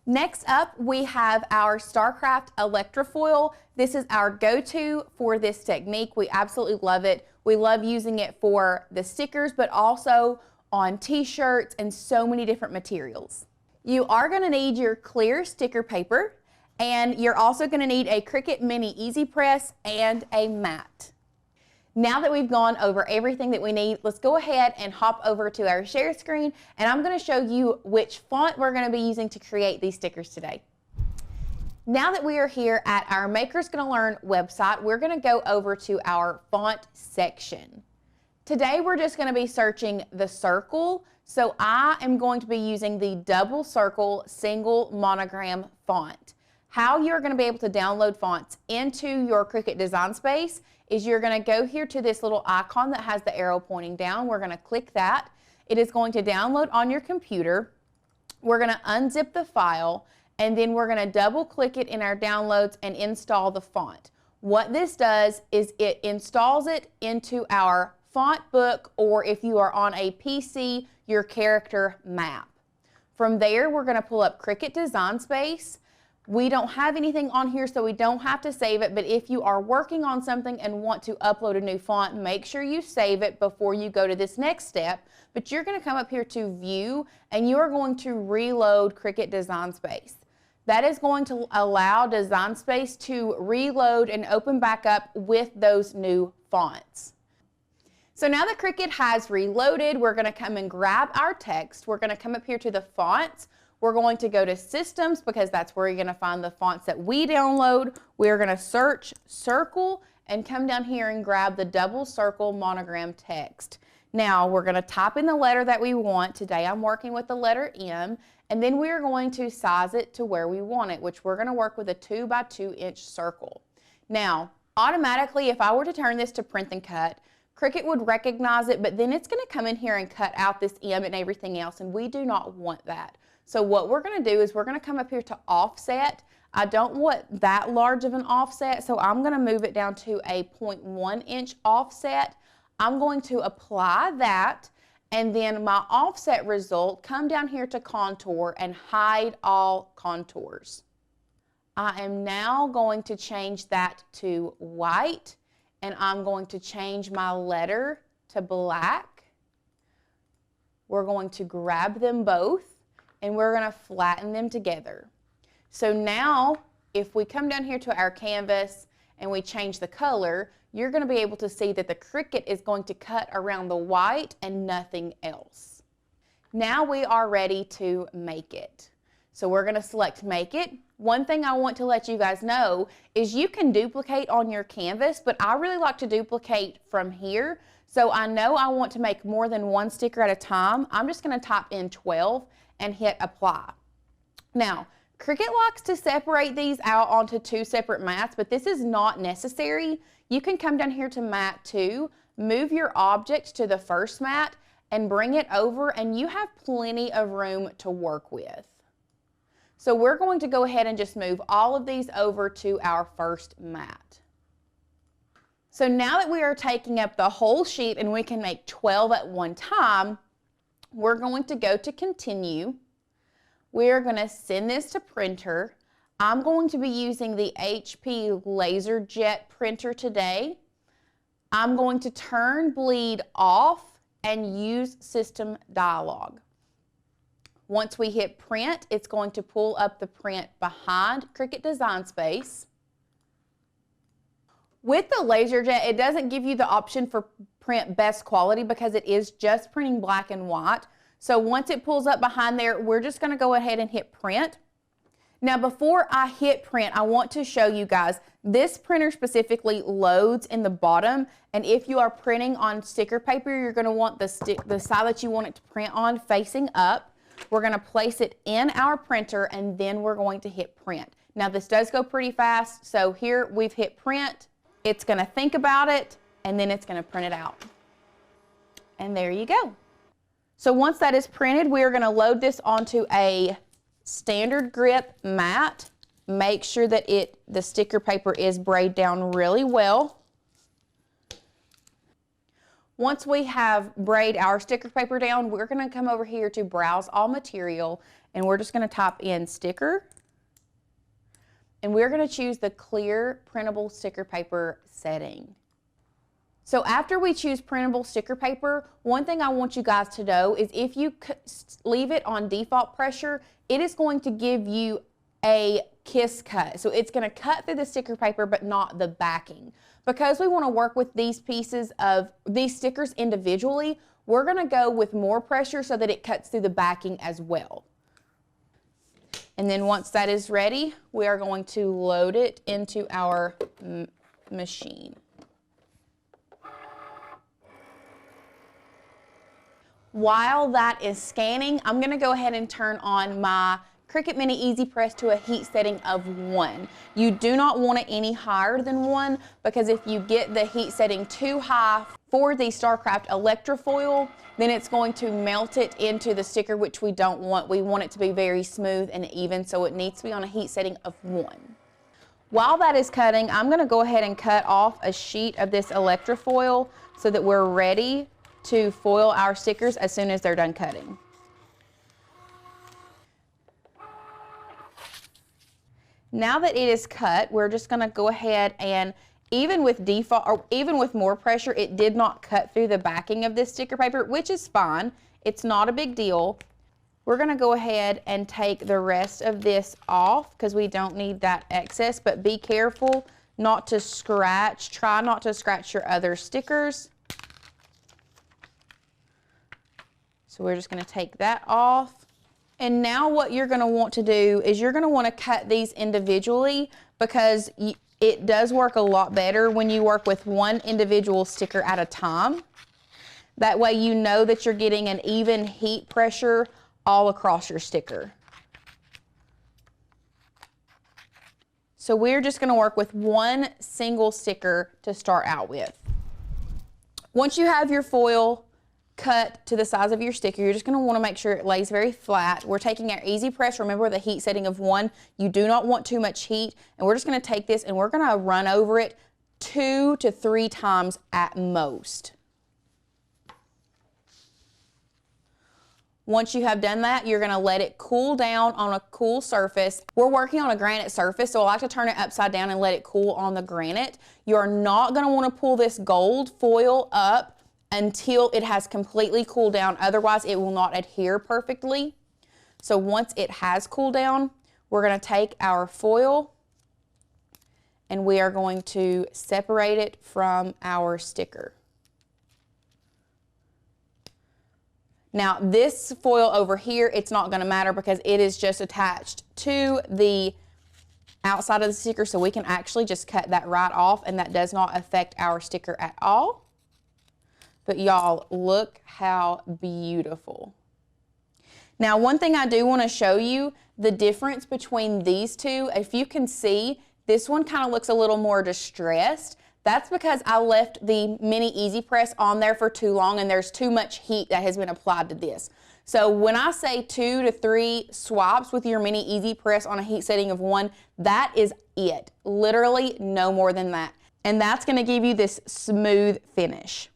Next up, we have our Starcraft Electrofoil. This is our go-to for this technique. We absolutely love it. We love using it for the stickers, but also on t-shirts and so many different materials. You are going to need your clear sticker paper, and you're also going to need a Cricut Mini Easy Press and a mat. Now that we've gone over everything that we need, let's go ahead and hop over to our share screen, and I'm going to show you which font we're going to be using to create these stickers today. Now that we are here at our Makers Gonna Learn website, we're going to go over to our font section. Today we're just going to be searching the circle, so I am going to be using the double circle single monogram font. How you're going to be able to download fonts into your Cricut Design Space is you're going to go here to this little icon that has the arrow pointing down. We're going to click that. It is going to download on your computer. We're going to unzip the file, and then we're going to double click it in our downloads and install the font. What this does is it installs it into our font book, or if you are on a PC, your character map. From there, we're going to pull up Cricut Design Space. We don't have anything on here, so we don't have to save it, but if you are working on something and want to upload a new font, make sure you save it before you go to this next step. But you're going to come up here to View, and you are going to reload Cricut Design Space. That is going to allow Design Space to reload and open back up with those new fonts. So now that Cricut has reloaded, we're going to come and grab our text. We're going to come up here to the fonts. We're going to go to Systems because that's where you're going to find the fonts that we download. We're going to search Circle and come down here and grab the double circle monogram text. Now we're going to type in the letter that we want. Today I'm working with the letter M, and then we're going to size it to where we want it, which we're going to work with a 2 by 2 inch circle. Now, automatically, if I were to turn this to print and cut, Cricut would recognize it, but then it's going to come in here and cut out this M and everything else, and we do not want that. So what we're going to do is we're going to come up here to offset. I don't want that large of an offset, so I'm going to move it down to a 0.1 inch offset. I'm going to apply that, and then my offset result, come down here to contour and hide all contours. I am now going to change that to white, and I'm going to change my letter to black. We're going to grab them both, and we're going to flatten them together. So now, if we come down here to our canvas and we change the color, you're going to be able to see that the Cricut is going to cut around the white and nothing else. Now we are ready to make it. So we're going to select Make It. One thing I want to let you guys know is you can duplicate on your canvas, but I really like to duplicate from here. So I know I want to make more than one sticker at a time. I'm just going to type in 12 and hit Apply. Now, Cricut likes to separate these out onto 2 separate mats, but this is not necessary. You can come down here to Mat 2, move your object to the first mat, and bring it over, and you have plenty of room to work with. So we're going to go ahead and just move all of these over to our first mat. So now that we are taking up the whole sheet and we can make 12 at one time, we're going to go to Continue. We're going to send this to printer. I'm going to be using the HP LaserJet printer today. I'm going to turn bleed off and use system dialog. Once we hit print, it's going to pull up the print behind Cricut Design Space. With the LaserJet, it doesn't give you the option for print best quality because it is just printing black and white. So once it pulls up behind there, we're just going to go ahead and hit print. Now before I hit print, I want to show you guys, this printer specifically loads in the bottom, and if you are printing on sticker paper, you're going to want the side that you want it to print on facing up. We're going to place it in our printer, and then we're going to hit print. Now this does go pretty fast, so here we've hit print. It's going to think about it, and then it's going to print it out. And there you go. So once that is printed, we are going to load this onto a standard grip mat. Make sure that the sticker paper is braided down really well. Once we have braided our sticker paper down, we're going to come over here to Browse All Material, and we're just going to type in sticker. And we're going to choose the clear printable sticker paper setting. So after we choose printable sticker paper, one thing I want you guys to know is if you leave it on default pressure, it is going to give you a kiss cut. So it's going to cut through the sticker paper but not the backing. Because we want to work with these pieces of these stickers individually, we're going to go with more pressure so that it cuts through the backing as well. And then once that is ready, we are going to load it into our machine. While that is scanning, I'm going to go ahead and turn on my Cricut Mini Easy Press to a heat setting of 1. You do not want it any higher than 1 because if you get the heat setting too high for the StarCraft Electrofoil, then it's going to melt it into the sticker, which we don't want. We want it to be very smooth and even, so it needs to be on a heat setting of 1. While that is cutting, I'm going to go ahead and cut off a sheet of this Electrofoil so that we're ready to foil our stickers as soon as they're done cutting. Now that it is cut, we're just going to go ahead and even with default or even with more pressure, it did not cut through the backing of this sticker paper, which is fine. It's not a big deal. We're going to go ahead and take the rest of this off because we don't need that excess, but be careful not to scratch. Try not to scratch your other stickers. So we're just going to take that off. And now what you're going to want to do is you're going to want to cut these individually because it does work a lot better when you work with one individual sticker at a time. That way you know that you're getting an even heat pressure all across your sticker. So we're just going to work with one single sticker to start out with. Once you have your foil cut to the size of your sticker, you're just going to want to make sure it lays very flat. We're taking our Easy Press, remember the heat setting of 1. You do not want too much heat, and we're just going to take this and we're going to run over it 2 to 3 times at most. Once you have done that, you're going to let it cool down on a cool surface. We're working on a granite surface, so I like to turn it upside down and let it cool on the granite. You're not going to want to pull this gold foil up until it has completely cooled down. Otherwise, it will not adhere perfectly. So once it has cooled down, we're going to take our foil and we are going to separate it from our sticker. Now, this foil over here, it's not going to matter because it is just attached to the outside of the sticker, so we can actually just cut that right off, and that does not affect our sticker at all. But y'all, look how beautiful. Now, one thing I do want to show you, the difference between these two. If you can see, this one kind of looks a little more distressed. That's because I left the Mini Easy Press on there for too long and there's too much heat that has been applied to this. So when I say 2 to 3 swipes with your Mini Easy Press on a heat setting of 1, that is it. Literally no more than that. And that's going to give you this smooth finish.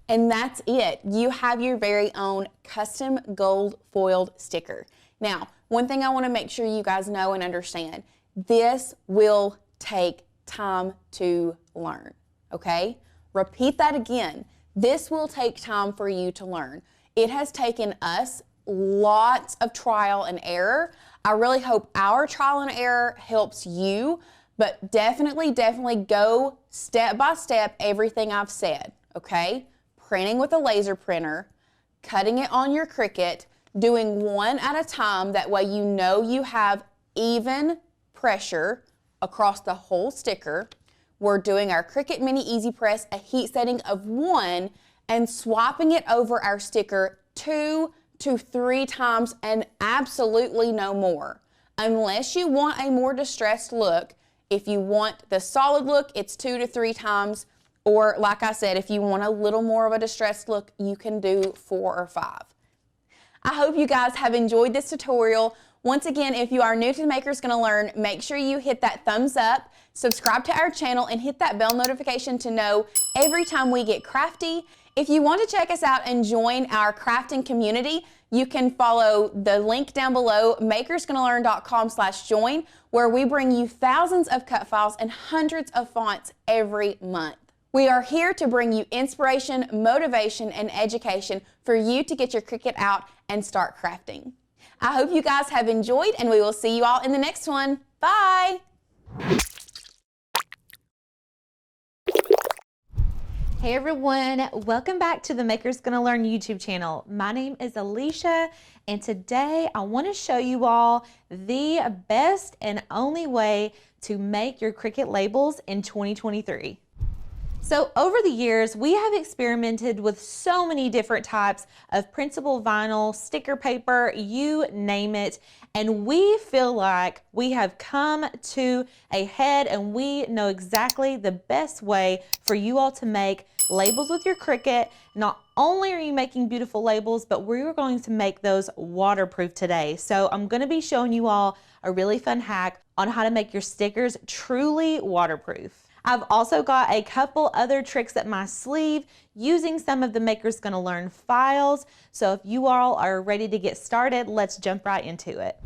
And that's it. You have your very own custom gold foiled sticker. Now, one thing I want to make sure you guys know and understand, this will take time to learn, okay? Repeat that again. This will take time for you to learn. It has taken us lots of trial and error. I really hope our trial and error helps you, but definitely go step by step everything I've said, okay? Printing with a laser printer, cutting it on your Cricut, doing one at a time, that way you know you have even pressure across the whole sticker. We're doing our Cricut Mini Easy Press, a heat setting of 1, and swapping it over our sticker 2 to 3 times and absolutely no more. Unless you want a more distressed look, if you want the solid look, it's 2 to 3 times. Or like I said, if you want a little more of a distressed look, you can do 4 or 5. I hope you guys have enjoyed this tutorial. Once again, if you are new to Makers Gonna Learn, make sure you hit that thumbs up, subscribe to our channel, and hit that bell notification to know every time we get crafty. If you want to check us out and join our crafting community, you can follow the link down below, makersgonnalearn.com/join, where we bring you thousands of cut files and hundreds of fonts every month. We are here to bring you inspiration, motivation, and education for you to get your Cricut out and start crafting. I hope you guys have enjoyed, and we will see you all in the next one. Bye! Hey everyone, welcome back to the Makers Gonna Learn YouTube channel. My name is Alicia, and today I want to show you all the best and only way to make your Cricut labels in 2023. So over the years, we have experimented with so many different types of printable vinyl, sticker paper, you name it, and we feel like we have come to a head and we know exactly the best way for you all to make labels with your Cricut. Not only are you making beautiful labels, but we're going to make those waterproof today. So I'm going to be showing you all a really fun hack on how to make your stickers truly waterproof. I've also got a couple other tricks up my sleeve using some of the Makers Gonna Learn files. So if you all are ready to get started, let's jump right into it.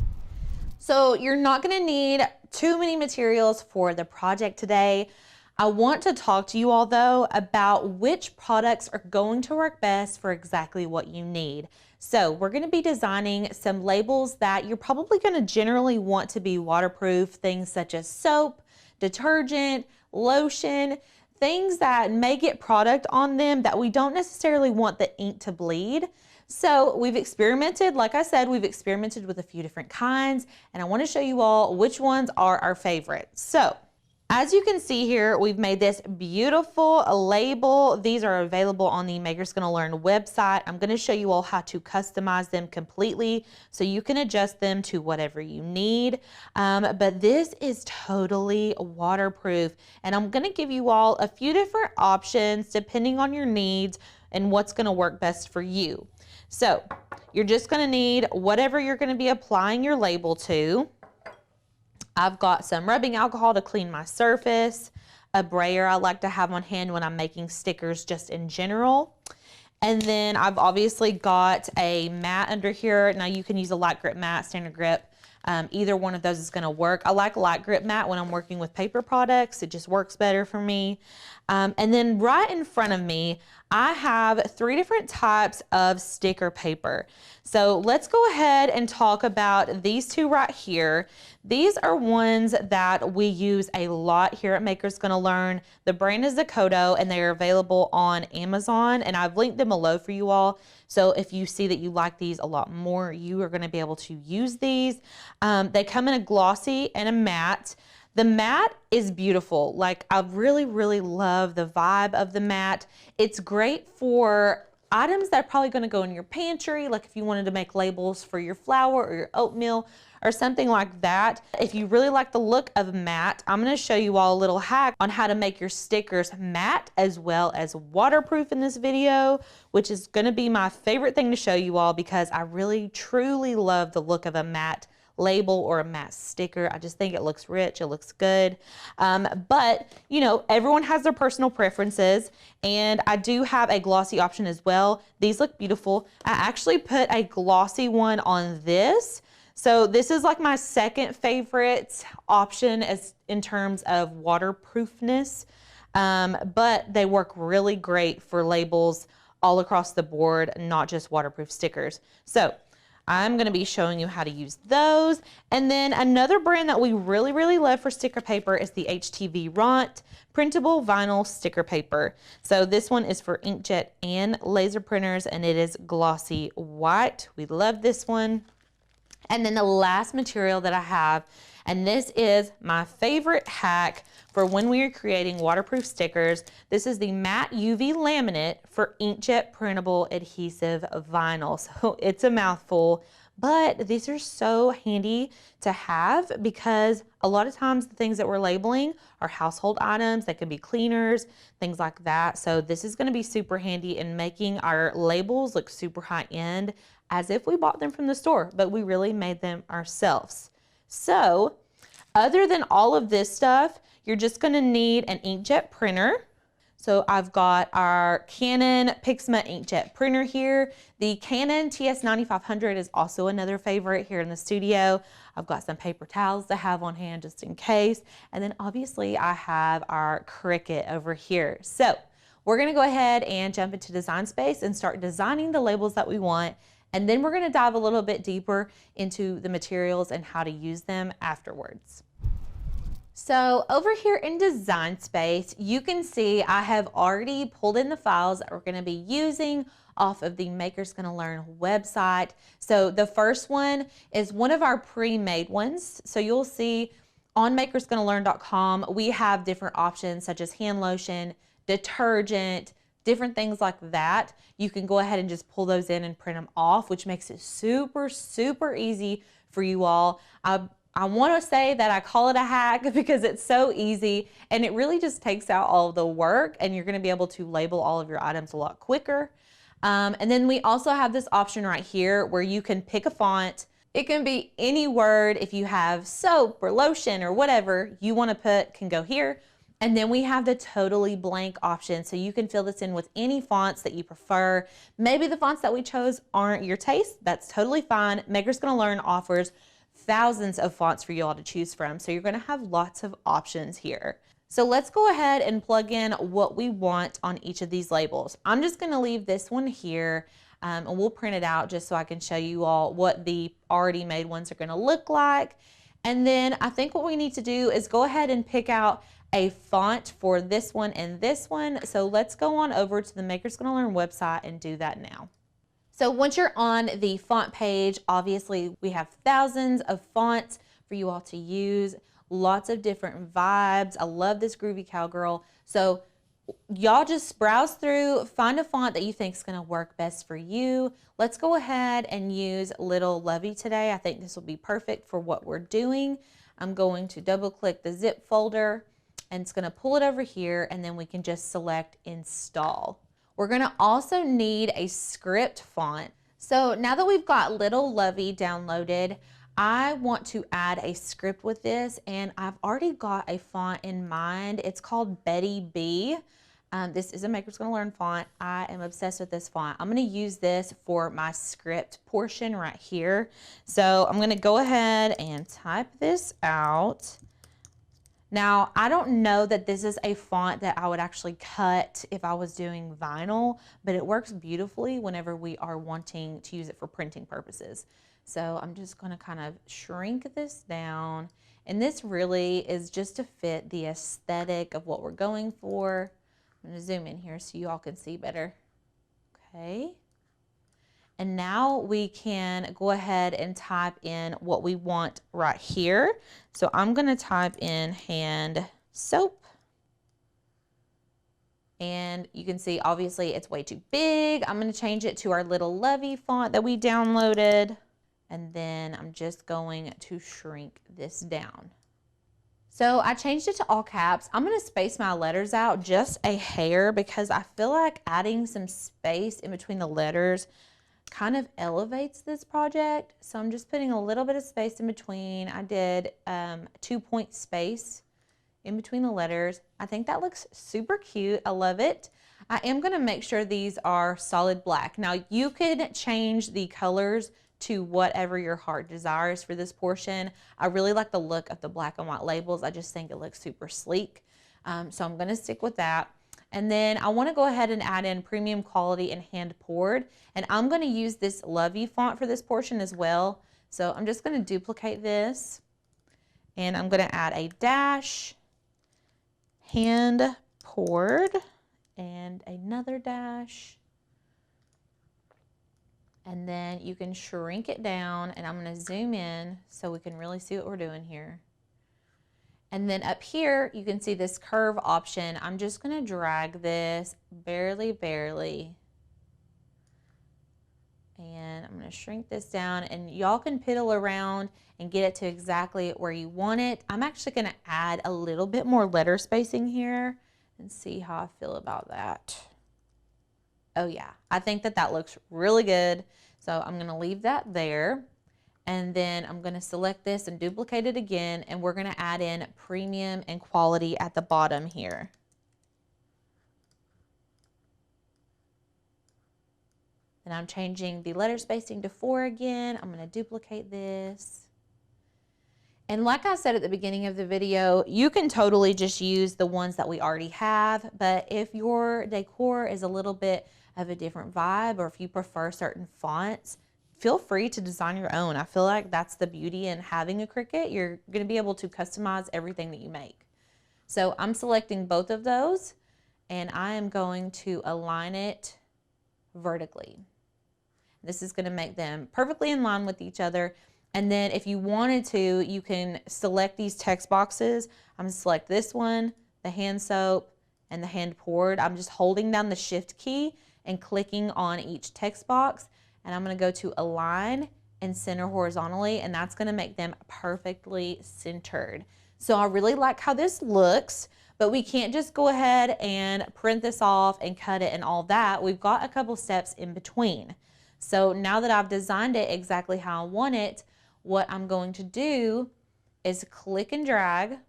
So you're not gonna need too many materials for the project today. I want to talk to you all though about which products are going to work best for exactly what you need. So we're going to be designing some labels that you're probably going to generally want to be waterproof, things such as soap, detergent, lotion, things that may get product on them that we don't necessarily want the ink to bleed. So we've experimented, like I said, we've experimented with a few different kinds, and I want to show you all which ones are our favorite. So as you can see here, we've made this beautiful label. These are available on the Makers Gonna Learn website. I'm gonna show you all how to customize them completely so you can adjust them to whatever you need. But this is totally waterproof, and I'm gonna give you all a few different options depending on your needs and what's gonna work best for you. So you're just gonna need whatever you're gonna be applying your label to. I've got some rubbing alcohol to clean my surface, a brayer I like to have on hand when I'm making stickers just in general. And then I've obviously got a mat under here. Now you can use a light grip mat, standard grip. Either one of those is gonna work. I like light grip mat when I'm working with paper products. It just works better for me. And then right in front of me, I have 3 different types of sticker paper. So let's go ahead and talk about these 2 right here. These are ones that we use a lot here at Makers Gonna Learn. The brand is Zakoto, and they are available on Amazon, and I've linked them below for you all. So if you see that you like these a lot more, you are gonna be able to use these. They come in a glossy and a matte. The matte is beautiful. Like, I really, really love the vibe of the matte. It's great for items that are probably gonna go in your pantry, like if you wanted to make labels for your flour or your oatmeal or something like that. If you really like the look of matte, I'm gonna show you all a little hack on how to make your stickers matte as well as waterproof in this video, which is gonna be my favorite thing to show you all because I really, truly love the look of a matte label or a matte sticker. I just think it looks rich, it looks good. But you know, everyone has their personal preferences, and I do have a glossy option as well. These look beautiful. I actually put a glossy one on this. So this is like my second favorite option as in terms of waterproofness, but they work really great for labels all across the board, not just waterproof stickers. So I'm gonna be showing you how to use those. And then another brand that we really, really love for sticker paper is the HTV Ront printable vinyl sticker paper. So this one is for inkjet and laser printers, and it is glossy white. We love this one. And then the last material that I have, and this is my favorite hack for when we are creating waterproof stickers. This is the matte UV laminate for inkjet printable adhesive vinyl. So it's a mouthful, but these are so handy to have because a lot of times the things that we're labeling are household items. That could be cleaners, things like that. So this is going to be super handy in making our labels look super high end, as if we bought them from the store, but we really made them ourselves. So other than all of this stuff, you're just gonna need an inkjet printer. So I've got our Canon Pixma inkjet printer here. The Canon TS9500 is also another favorite here in the studio. I've got some paper towels to have on hand just in case. And then obviously I have our Cricut over here. So we're gonna go ahead and jump into Design Space and start designing the labels that we want. And then we're gonna dive a little bit deeper into the materials and how to use them afterwards. So over here in Design Space, you can see I have already pulled in the files that we're going to be using off of the Makers Gonna Learn website. So the first one is one of our pre-made ones. So you'll see on makersgonnalearn.com, we have different options such as hand lotion, detergent, different things like that. You can go ahead and just pull those in and print them off, which makes it super, super easy for you all. I want to say that I call it a hack because it's so easy and it really just takes out all of the work, and you're going to be able to label all of your items a lot quicker. And then we also have this option right here where you can pick a font. It can be any word. If you have soap or lotion or whatever you want to put can go here. And then we have the totally blank option. So you can fill this in with any fonts that you prefer. Maybe the fonts that we chose aren't your taste. That's totally fine. Makers Gonna Learn offers thousands of fonts for you all to choose from. So you're gonna have lots of options here. So let's go ahead and plug in what we want on each of these labels. I'm just gonna leave this one here and we'll print it out just so I can show you all what the already made ones are gonna look like. And then I think what we need to do is go ahead and pick out a font for this one and this one. So let's go on over to the Makers Gonna Learn website and do that now. So once you're on the font page, obviously we have thousands of fonts for you all to use, lots of different vibes. I love this Groovy Cowgirl. So y'all just browse through, find a font that you think is gonna work best for you. Let's go ahead and use Little Lovey today. I think this will be perfect for what we're doing. I'm going to double click the zip folder and it's gonna pull it over here, and then we can just select install. We're gonna also need a script font. So now that we've got Little Lovey downloaded, I want to add a script with this, and I've already got a font in mind. It's called Betty B. This is a Makers Gonna Learn font. I am obsessed with this font. I'm gonna use this for my script portion right here. So I'm gonna go ahead and type this out. Now, I don't know that this is a font that I would actually cut if I was doing vinyl, but it works beautifully whenever we are wanting to use it for printing purposes. So I'm just gonna kind of shrink this down. And this really is just to fit the aesthetic of what we're going for. I'm gonna zoom in here so you all can see better. Okay. And now we can go ahead and type in what we want right here. So I'm gonna type in hand soap. And you can see, obviously it's way too big. I'm gonna change it to our Little Lovey font that we downloaded. And then I'm just going to shrink this down. So I changed it to all caps. I'm gonna space my letters out just a hair because I feel like adding some space in between the letters kind of elevates this project. So I'm just putting a little bit of space in between. I did 2-point space in between the letters. I think that looks super cute. I love it. I am gonna make sure these are solid black. Now you could change the colors to whatever your heart desires for this portion. I really like the look of the black and white labels. I just think it looks super sleek. So I'm gonna stick with that. And then I want to go ahead and add in premium quality and hand poured. And I'm going to use this Lovey font for this portion as well. So I'm just going to duplicate this. And I'm going to add a dash, hand poured, and another dash. And then you can shrink it down. And I'm going to zoom in so we can really see what we're doing here. And then up here, you can see this curve option. I'm just gonna drag this barely. And I'm gonna shrink this down, and y'all can piddle around and get it to exactly where you want it. I'm actually gonna add a little bit more letter spacing here and see how I feel about that. Oh yeah, I think that that looks really good. So I'm gonna leave that there. And then I'm gonna select this and duplicate it again, and we're gonna add in premium and quality at the bottom here. Then I'm changing the letter spacing to 4 again. I'm going to duplicate this. And like I said at the beginning of the video, you can totally just use the ones that we already have. But if your decor is a little bit of a different vibe, or if you prefer certain fonts, feel free to design your own. I feel like that's the beauty in having a Cricut. You're going to be able to customize everything that you make. So I'm selecting both of those, and I am going to align it vertically. This is going to make them perfectly in line with each other. And then if you wanted to, you can select these text boxes. I'm going to select this one, the hand soap, and the hand poured. I'm just holding down the shift key and clicking on each text box. And I'm going to go to align and center horizontally, and that's going to make them perfectly centered. So I really like how this looks, but we can't just go ahead and print this off and cut it and all that. We've got a couple steps in between. So now that I've designed it exactly how I want it, what I'm going to do is click and drag,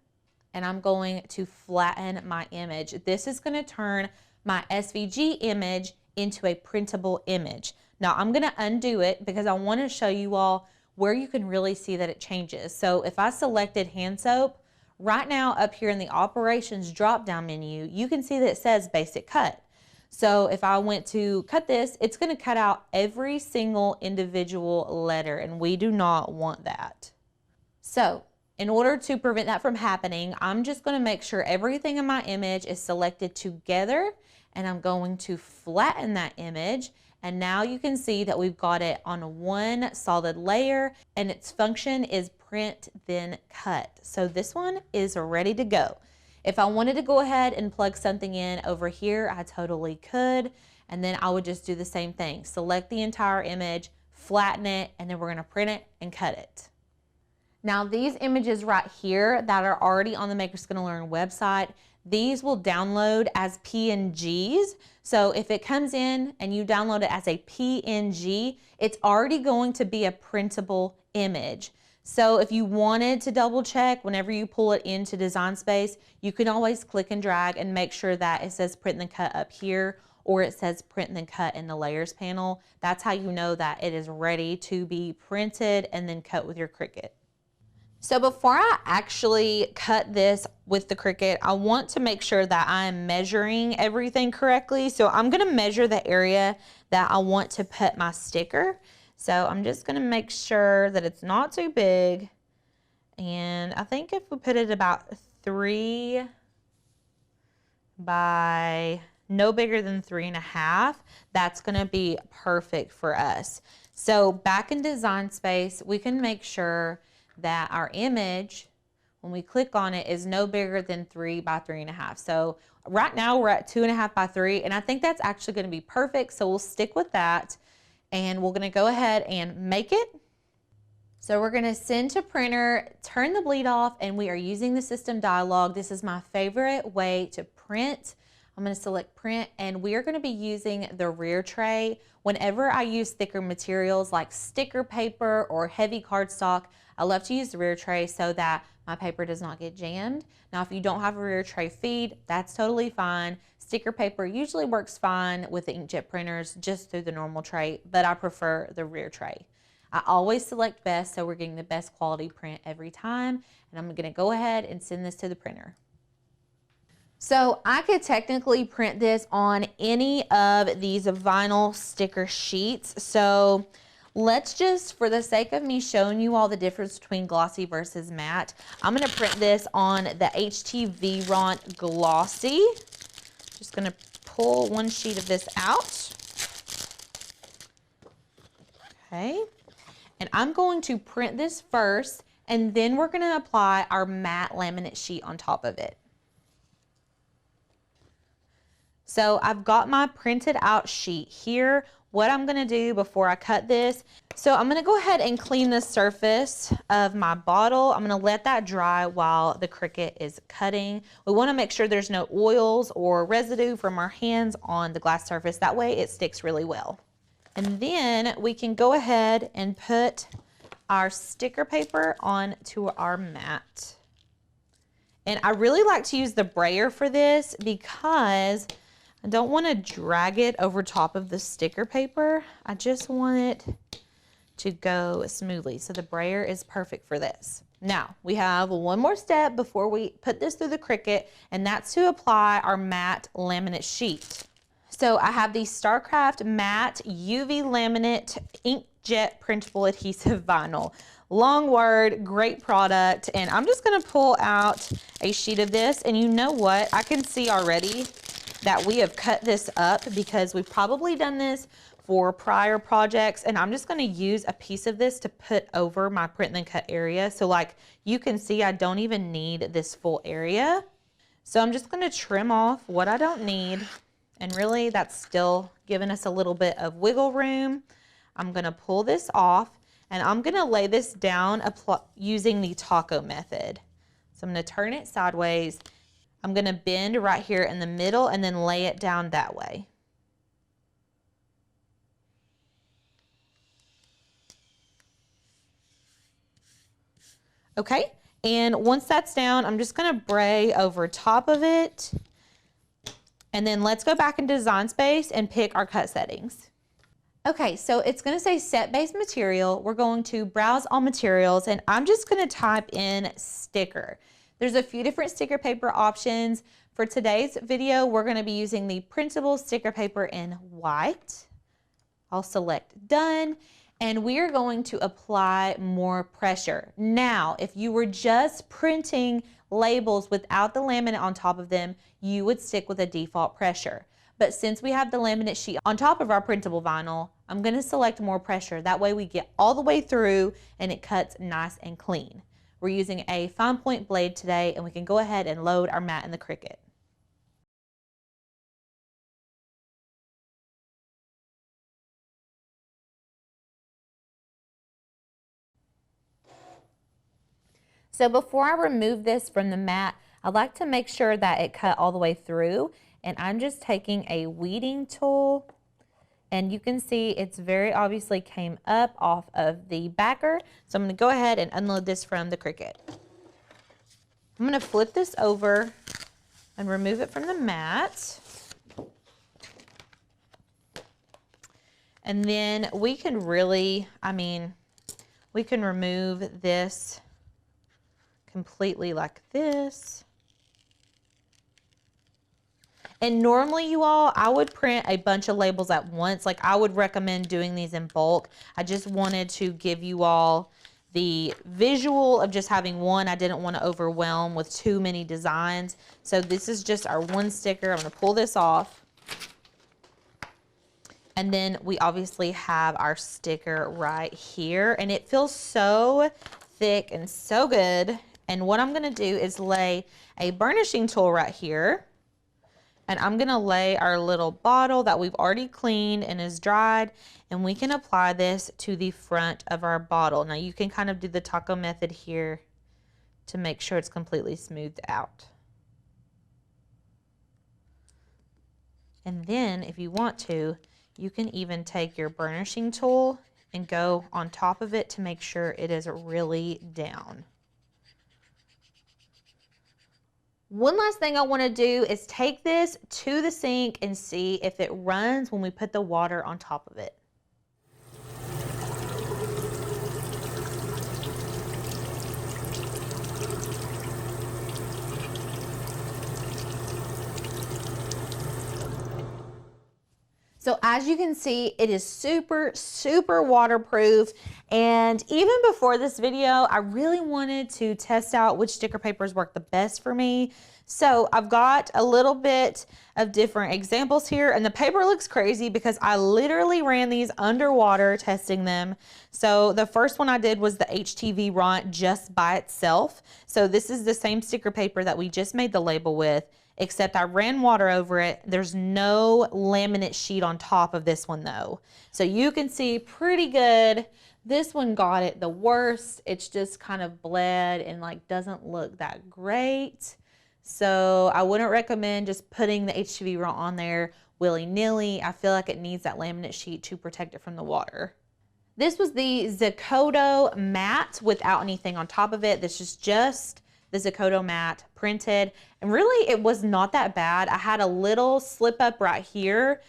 and I'm going to flatten my image. This is going to turn my SVG image into a printable image. Now I'm going to undo it because I want to show you all where you can really see that it changes. So if I selected hand soap, right now up here in the operations drop down menu, you can see that it says basic cut. So if I went to cut this, it's going to cut out every single individual letter, and we do not want that. So in order to prevent that from happening, I'm just going to make sure everything in my image is selected together, and I'm going to flatten that image. And now you can see that we've got it on one solid layer, and its function is print then cut. So this one is ready to go. If I wanted to go ahead and plug something in over here, I totally could. And then I would just do the same thing. Select the entire image, flatten it, and then we're gonna print it and cut it. Now these images right here that are already on the Makers Gonna Learn website, these will download as PNGs. So if it comes in and you download it as a PNG, it's already going to be a printable image. So if you wanted to double check whenever you pull it into Design Space, you can always click and drag and make sure that it says print and then cut up here, or it says print and then cut in the layers panel. That's how you know that it is ready to be printed and then cut with your Cricut. So before I actually cut this with the Cricut, I want to make sure that I'm measuring everything correctly. So I'm gonna measure the area that I want to put my sticker. So I'm just gonna make sure that it's not too big. And I think if we put it about 3 by no bigger than 3.5, that's gonna be perfect for us. So back in Design Space, we can make sure that our image, when we click on it, is no bigger than 3 by 3.5. So right now we're at 2.5 by 3, and I think that's actually gonna be perfect. So we'll stick with that, and we're gonna go ahead and make it. So we're gonna send to printer, turn the bleed off, and we are using the system dialog. This is my favorite way to print. I'm gonna select print, and we are gonna be using the rear tray. Whenever I use thicker materials like sticker paper or heavy cardstock, I love to use the rear tray so that my paper does not get jammed. Now, if you don't have a rear tray feed, that's totally fine. Sticker paper usually works fine with the inkjet printers just through the normal tray, but I prefer the rear tray. I always select best, so we're getting the best quality print every time. And I'm gonna go ahead and send this to the printer. So I could technically print this on any of these vinyl sticker sheets. So let's just, for the sake of me showing you all the difference between glossy versus matte, I'm gonna print this on the HT Vront Glossy. Just gonna pull one sheet of this out. Okay, and I'm going to print this first, and then we're gonna apply our matte laminate sheet on top of it. So I've got my printed out sheet here. What I'm gonna do before I cut this, so I'm gonna go ahead and clean the surface of my bottle. I'm gonna let that dry while the Cricut is cutting. We wanna make sure there's no oils or residue from our hands on the glass surface. That way it sticks really well. And then we can go ahead and put our sticker paper onto our mat. And I really like to use the brayer for this because I don't want to drag it over top of the sticker paper. I just want it to go smoothly. So the brayer is perfect for this. Now, we have one more step before we put this through the Cricut, and that's to apply our matte laminate sheet. So I have the StarCraft Matte UV Laminate Inkjet Printable Adhesive Vinyl. Long word, great product, and I'm just gonna pull out a sheet of this, and you know what? I can see already that we have cut this up because we've probably done this for prior projects, and I'm just gonna use a piece of this to put over my print and then cut area. So like you can see, I don't even need this full area. So I'm just gonna trim off what I don't need, and really that's still giving us a little bit of wiggle room. I'm gonna pull this off, and I'm gonna lay this down using the taco method. So I'm gonna turn it sideways. I'm gonna bend right here in the middle and then lay it down that way. Okay, and once that's down, I'm just gonna bray over top of it. And then let's go back in Design Space and pick our cut settings. Okay, so it's gonna say set base material. We're going to browse all materials, and I'm just gonna type in sticker. There's a few different sticker paper options. For today's video, we're gonna be using the printable sticker paper in white. I'll select done. And we are going to apply more pressure. Now, if you were just printing labels without the laminate on top of them, you would stick with a default pressure. But since we have the laminate sheet on top of our printable vinyl, I'm gonna select more pressure. That way we get all the way through and it cuts nice and clean. We're using a fine point blade today, and we can go ahead and load our mat in the Cricut. So before I remove this from the mat, I'd like to make sure that it cut all the way through, and I'm just taking a weeding tool, and you can see it's very obviously came up off of the backer. So I'm gonna go ahead and unload this from the Cricut. I'm gonna flip this over and remove it from the mat. And then we can really, we can remove this completely like this. And normally, you all, I would print a bunch of labels at once. Like, I would recommend doing these in bulk. I just wanted to give you all the visual of just having one. I didn't want to overwhelm with too many designs. So this is just our one sticker. I'm going to pull this off. And then we obviously have our sticker right here. And it feels so thick and so good. And what I'm gonna do is lay a burnishing tool right here. And I'm gonna lay our little bottle that we've already cleaned and is dried. And we can apply this to the front of our bottle. Now you can kind of do the taco method here to make sure it's completely smoothed out. And then if you want to, you can even take your burnishing tool and go on top of it to make sure it is really down. One last thing I want to do is take this to the sink and see if it runs when we put the water on top of it. So as you can see, it is super, super waterproof. And even before this video, I really wanted to test out which sticker papers work the best for me. So I've got a little bit of different examples here, and the paper looks crazy because I literally ran these underwater testing them. So the first one I did was the HTV Ront just by itself. So this is the same sticker paper that we just made the label with, except I ran water over it. There's no laminate sheet on top of this one though. So you can see pretty good. This one got it the worst. It's just kind of bled and like doesn't look that great. So I wouldn't recommend just putting the HTV Ront on there willy-nilly. I feel like it needs that laminate sheet to protect it from the water. This was the Zakodo matte without anything on top of it. This is just the Zakoto mat printed, and really it was not that bad. I had a little slip up right here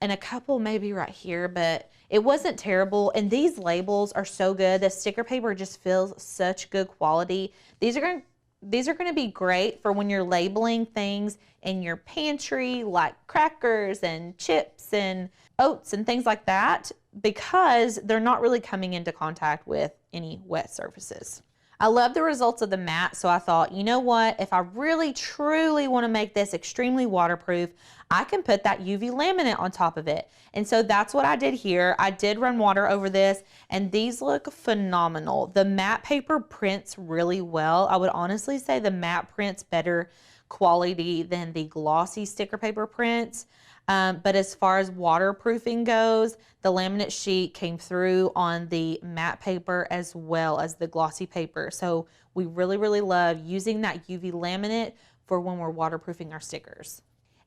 and a couple maybe right here, but it wasn't terrible. And these labels are so good. The sticker paper just feels such good quality. These are going to be great for when you're labeling things in your pantry, like crackers and chips and oats and things like that, because they're not really coming into contact with any wet surfaces. I love the results of the mat, so I thought, you know what, if I really truly want to make this extremely waterproof, I can put that UV laminate on top of it. And so that's what I did here. I did run water over this, and these look phenomenal. The matte paper prints really well. I would honestly say the matte prints better quality than the glossy sticker paper prints. But as far as waterproofing goes, the laminate sheet came through on the matte paper as well as the glossy paper. So we really, really love using that UV laminate for when we're waterproofing our stickers.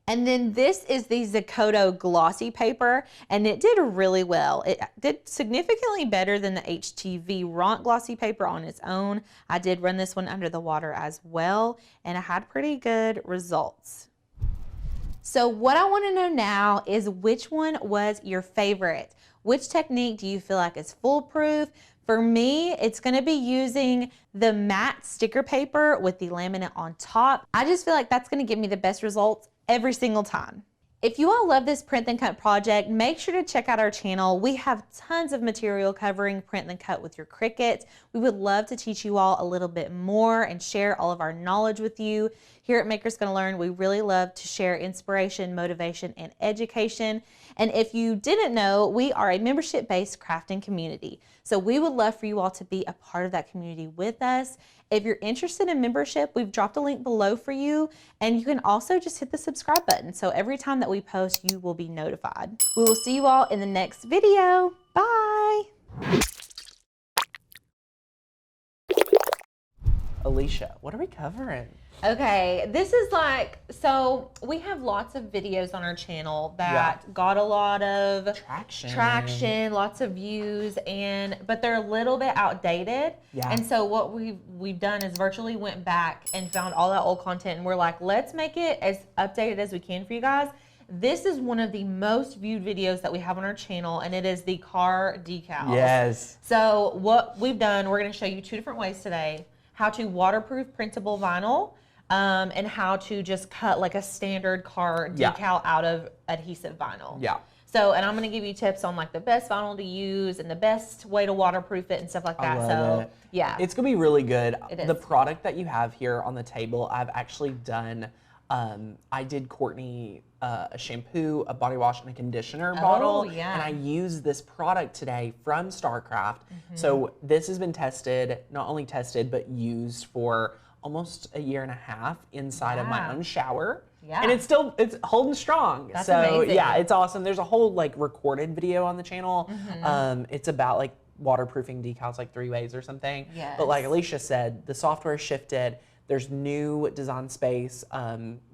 And then this is the Zakoto glossy paper, and it did really well. It did significantly better than the HTV Ront glossy paper on its own. I did run this one under the water as well, and I had pretty good results. So what I want to know now is, which one was your favorite? Which technique do you feel like is foolproof? For me, it's going to be using the matte sticker paper with the laminate on top. I just feel like that's going to give me the best results every single time. If you all love this print then cut project, make sure to check out our channel. We have tons of material covering print then cut with your Cricut. We would love to teach you all a little bit more and share all of our knowledge with you. Here at Makers Gonna Learn, we really love to share inspiration, motivation, and education. And if you didn't know, we are a membership-based crafting community. So we would love for you all to be a part of that community with us. If you're interested in membership, we've dropped a link below for you, and you can also just hit the subscribe button. So every time that we post, you will be notified. We will see you all in the next video. Bye. Alicia, what are we covering? Okay, this is like, so we have lots of videos on our channel that got a lot of traction, lots of views, but they're a little bit outdated. Yeah. And so what we've done is virtually went back and found all that old content, and we're like, let's make it as updated as we can for you guys. This is one of the most viewed videos that we have on our channel, and it is the car decals. Yes. So what we've done, we're going to show you 2 different ways today: how to waterproof printable vinyl, and how to just cut like a standard car decal out of adhesive vinyl. Yeah. So, and I'm going to give you tips on like the best vinyl to use and the best way to waterproof it and stuff like that. So, yeah. It's going to be really good. It is. The product that you have here on the table, I've actually done, I did Courtney a shampoo, a body wash, and a conditioner bottle. Yeah. And I used this product today from StarCraft. So this has been tested, not only tested, but used for almost a year and a half inside of my own shower. Yeah. And it's holding strong. That's so amazing. yeah, it's awesome. There's a whole like recorded video on the channel. It's about like waterproofing decals like 3 ways or something. Yes. But like Alicia said, the software shifted. There's new design space,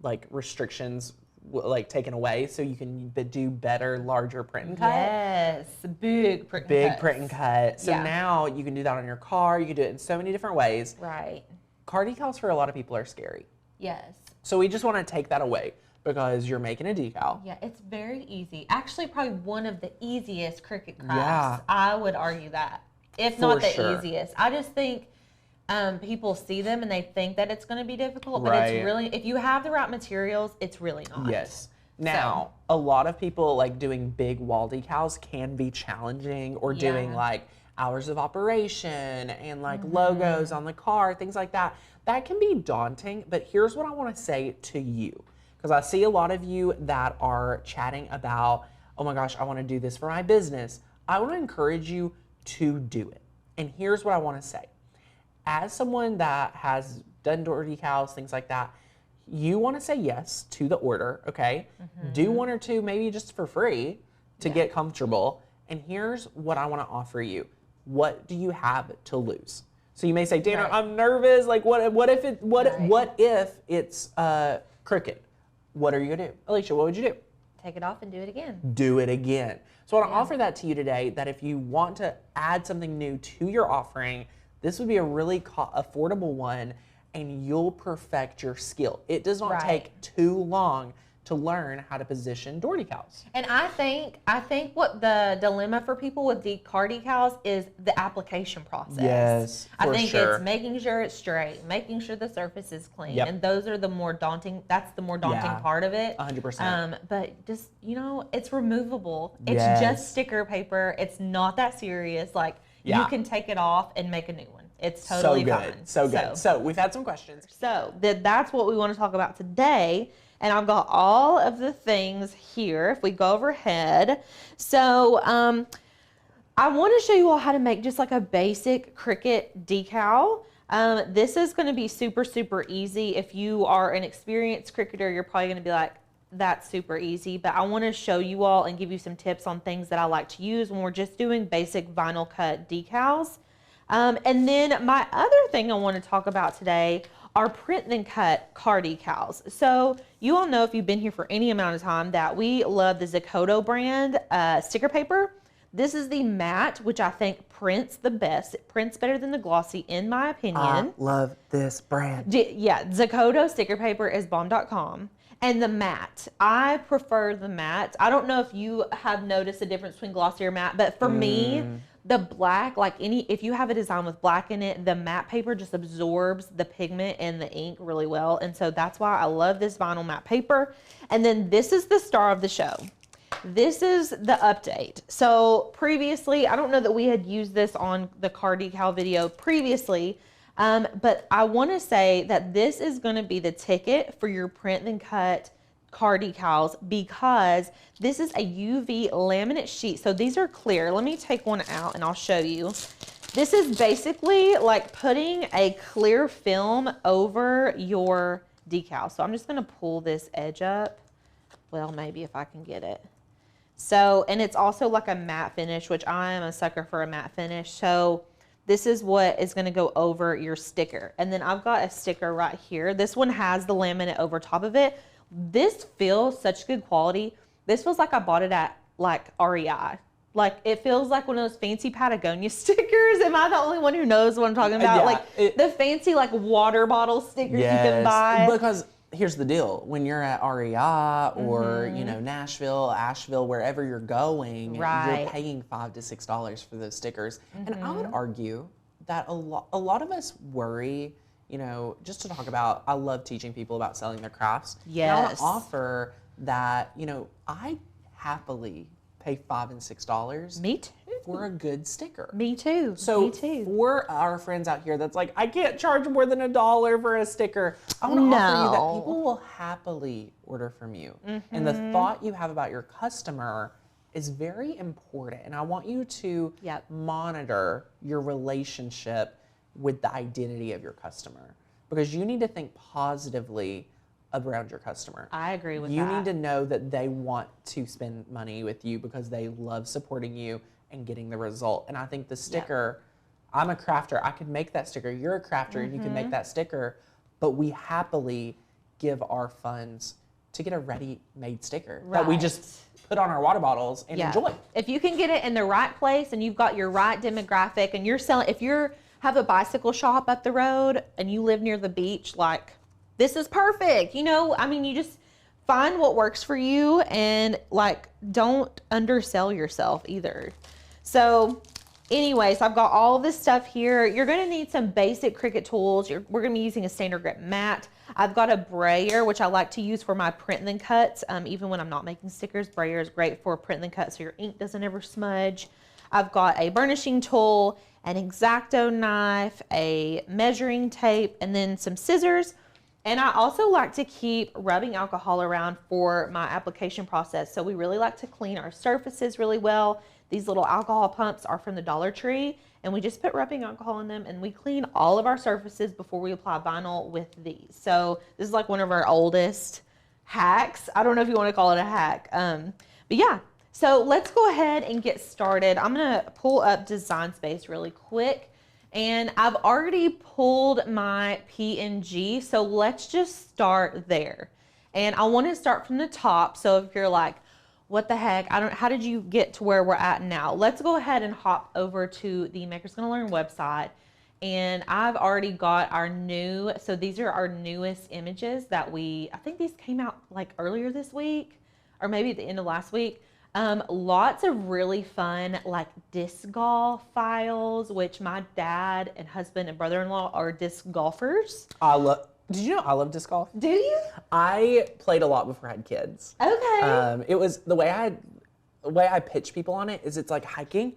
like restrictions like taken away, so you can do better, larger print and cut. Yes, big print and cut. So now you can do that on your car. You can do it in so many different ways. Right. Car decals for a lot of people are scary. Yes. So we just want to take that away because you're making a decal. Yeah, it's very easy. Actually, probably one of the easiest Cricut crafts. I would argue that, if not the easiest. I just think people see them and they think that it's going to be difficult, but it's really, if you have the right materials, it's really not. Yes. Now, a lot of people like doing big wall decals can be challenging, or doing like hours of operation and like logos on the car, things like that. That can be daunting, but here's what I want to say to you, because I see a lot of you that are chatting about, oh my gosh, I want to do this for my business. I want to encourage you to do it. And here's what I want to say. As someone that has done door decals, things like that, you want to say yes to the order, okay? Do 1 or 2, maybe just for free to get comfortable. And here's what I want to offer you. What do you have to lose? So you may say, Dana, I'm nervous. Like, what if it's Cricut? What are you gonna do? Alicia, what would you do? Take it off and do it again. Do it again. So I want to offer that to you today, that if you want to add something new to your offering, this would be a really affordable one. and you'll perfect your skill. It does not Right. take too long to learn how to position door decals. And I think what the dilemma for people with car decals is the application process. Yes, I for think sure. it's making sure it's straight, making sure the surface is clean, Yep. and those are the more daunting. That's the more daunting Yeah, part of it. 100%. But just it's removable. It's Yes. just sticker paper. It's not that serious. Like you Yeah. can take it off and make a new one. It's totally so good, fine. so good. So we've had some questions. So that's what we want to talk about today. And I've got all of the things here. If we go overhead. So I want to show you all how to make just like a basic Cricut decal. This is going to be super, super easy. If you are an experienced Cricketer, you're probably going to be like, that's super easy. But I want to show you all and give you some tips on things that I like to use when we're just doing basic vinyl cut decals. And then my other thing I want to talk about today are print then cut car decals. So you all know, if you've been here for any amount of time, that we love the Zakoto brand sticker paper. This is the matte, which I think prints the best. It prints better than the glossy, in my opinion. I love this brand. Yeah, Zakoto sticker paper is bomb.com. And the matte, I prefer the matte. I don't know if you have noticed the difference between glossy or matte, but for me, the black, if you have a design with black in it, the matte paper just absorbs the pigment and the ink really well. And so that's why I love this vinyl matte paper. And then this is the star of the show. This is the update. So previously, I don't know that we had used this on the car decal video previously, but I want to say that this is going to be the ticket for your print then cut car decals, because this is a UV laminate sheet. So these are clear. Let me take one out and I'll show you. This is basically like putting a clear film over your decal. So I'm just going to pull this edge up. Well, maybe if I can get it. So, and it's also like a matte finish, which I am a sucker for a matte finish. So this is what is going to go over your sticker. And then I've got a sticker right here. This one has the laminate over top of it. This feels such good quality. This feels like I bought it at like REI. Like it feels like one of those fancy Patagonia stickers. Am I the only one who knows what I'm talking about? Yeah, the fancy like water bottle stickers you can buy. Because here's the deal. When you're at REI or, Nashville, Asheville, wherever you're going, Right. you're paying $5 to $6 for those stickers. And I would argue that a lot of us worry, just to talk about, I love teaching people about selling their crafts. And I want Yes. to offer that, I happily pay $5 and $6 Me too. for a good sticker. Me too. So Me too. for our friends out here that's like, I can't charge more than $1 for a sticker, I want to offer you that No. people will happily order from you. And the thought you have about your customer is very important. And I want you to Yep. monitor your relationship with the identity of your customer, because you need to think positively around your customer. I agree with You that. need to know that they want to spend money with you because they love supporting you and getting the result. And I think the sticker, I'm a crafter, I could make that sticker. You're a crafter and you can make that sticker, but we happily give our funds to get a ready-made sticker that we Right. just put on our water bottles and enjoy. If you can get it in the right place and you've got your right demographic and you're selling, if you're have a bicycle shop up the road and you live near the beach, like this is perfect. You just find what works for you and like don't undersell yourself either. So anyways, I've got all this stuff here. You're going to need some basic Cricut tools. We're going to be using a standard grip mat. I've got a brayer, which I like to use for my print then cuts. Even when I'm not making stickers, brayer is great for print then cut so your ink doesn't ever smudge. I've got a burnishing tool, an X-Acto knife, a measuring tape, and then some scissors. And I also like to keep rubbing alcohol around for my application process. So we really like to clean our surfaces really well. These little alcohol pumps are from the Dollar Tree, and we just put rubbing alcohol in them and we clean all of our surfaces before we apply vinyl with these. So this is like one of our oldest hacks. I don't know if you want to call it a hack. But yeah, so let's go ahead and get started. I'm gonna pull up Design Space really quick. And I've already pulled my PNG, so let's just start there. And I want to start from the top. So if you're like, what the heck, how did you get to where we're at now? Let's go ahead and hop over to the Makers Gonna Learn website. and I've already got our new, so these are our newest images that I think these came out like earlier this week or maybe at the end of last week. Lots of really fun like disc golf files, which my dad and husband and brother-in-law are disc golfers. Did you know I love disc golf? Do you? I played a lot before I had kids. Okay. It was the way I pitch people on it is it's like hiking.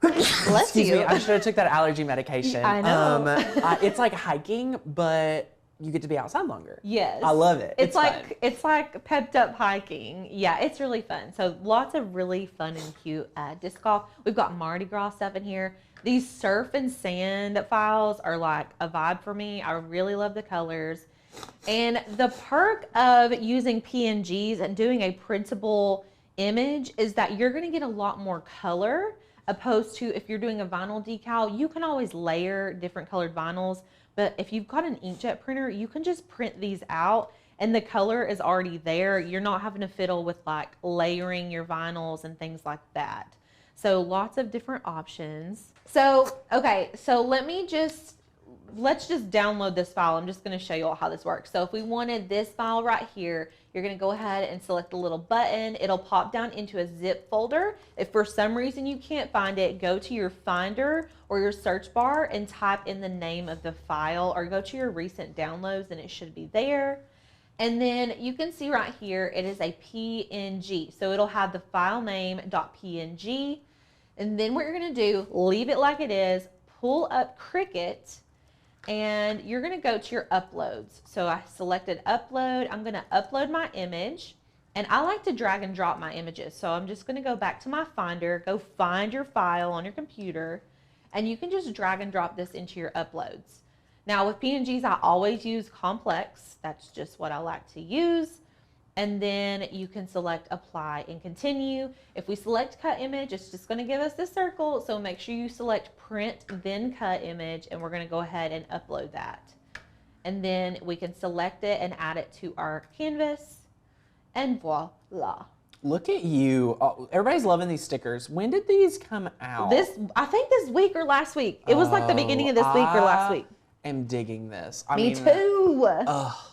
Bless Excuse you. me, I should have took that allergy medication. I know. It's like hiking, but you get to be outside longer. Yes. I love it. It's like fun. it's like pepped up hiking. Yeah, it's really fun. So lots of really fun and cute disc golf. We've got Mardi Gras stuff in here. These surf and sand files are like a vibe for me. I really love the colors. And the perk of using PNGs and doing a printable image is that you're going to get a lot more color, opposed to if you're doing a vinyl decal, you can always layer different colored vinyls. But if you've got an inkjet printer, you can just print these out and the color is already there. You're not having to fiddle with like layering your vinyls and things like that. So lots of different options. So, okay, so let's just download this file. I'm just gonna show you all how this works. So if we wanted this file right here, you're gonna go ahead and select the little button. It'll pop down into a zip folder. If for some reason you can't find it, go to your Finder or your search bar and type in the name of the file, or go to your recent downloads and it should be there. And then you can see right here, it is a PNG. So it'll have the file name .png. And then what you're gonna do, leave it like it is, pull up Cricut, and you're gonna go to your uploads. So I selected upload. I'm gonna upload my image, and I like to drag and drop my images. So I'm just gonna go back to my Finder, go find your file on your computer, and you can just drag and drop this into your uploads. Now with PNGs, I always use complex. That's just what I like to use. And then you can select apply and continue. If we select cut image, it's just gonna give us this circle. So make sure you select print, then cut image, and we're gonna go ahead and upload that. And then we can select it and add it to our canvas, and voila. Look at you. Oh, everybody's loving these stickers. When did these come out? I think this week or last week. It was like the beginning of this week or last week. I'm digging this. Me too.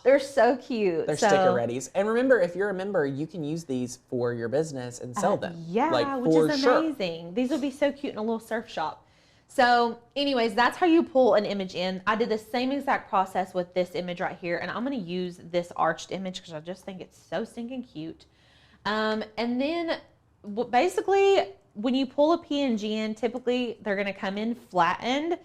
They're so cute. They're sticker readies. And remember, if you're a member, you can use these for your business and sell them. Yeah, like, which is amazing. These would be so cute in a little surf shop. So anyways, that's how you pull an image in. I did the same exact process with this image right here, and I'm gonna use this arched image because I just think it's so stinking cute. And then basically, when you pull a PNG in, typically they're gonna come in flattened.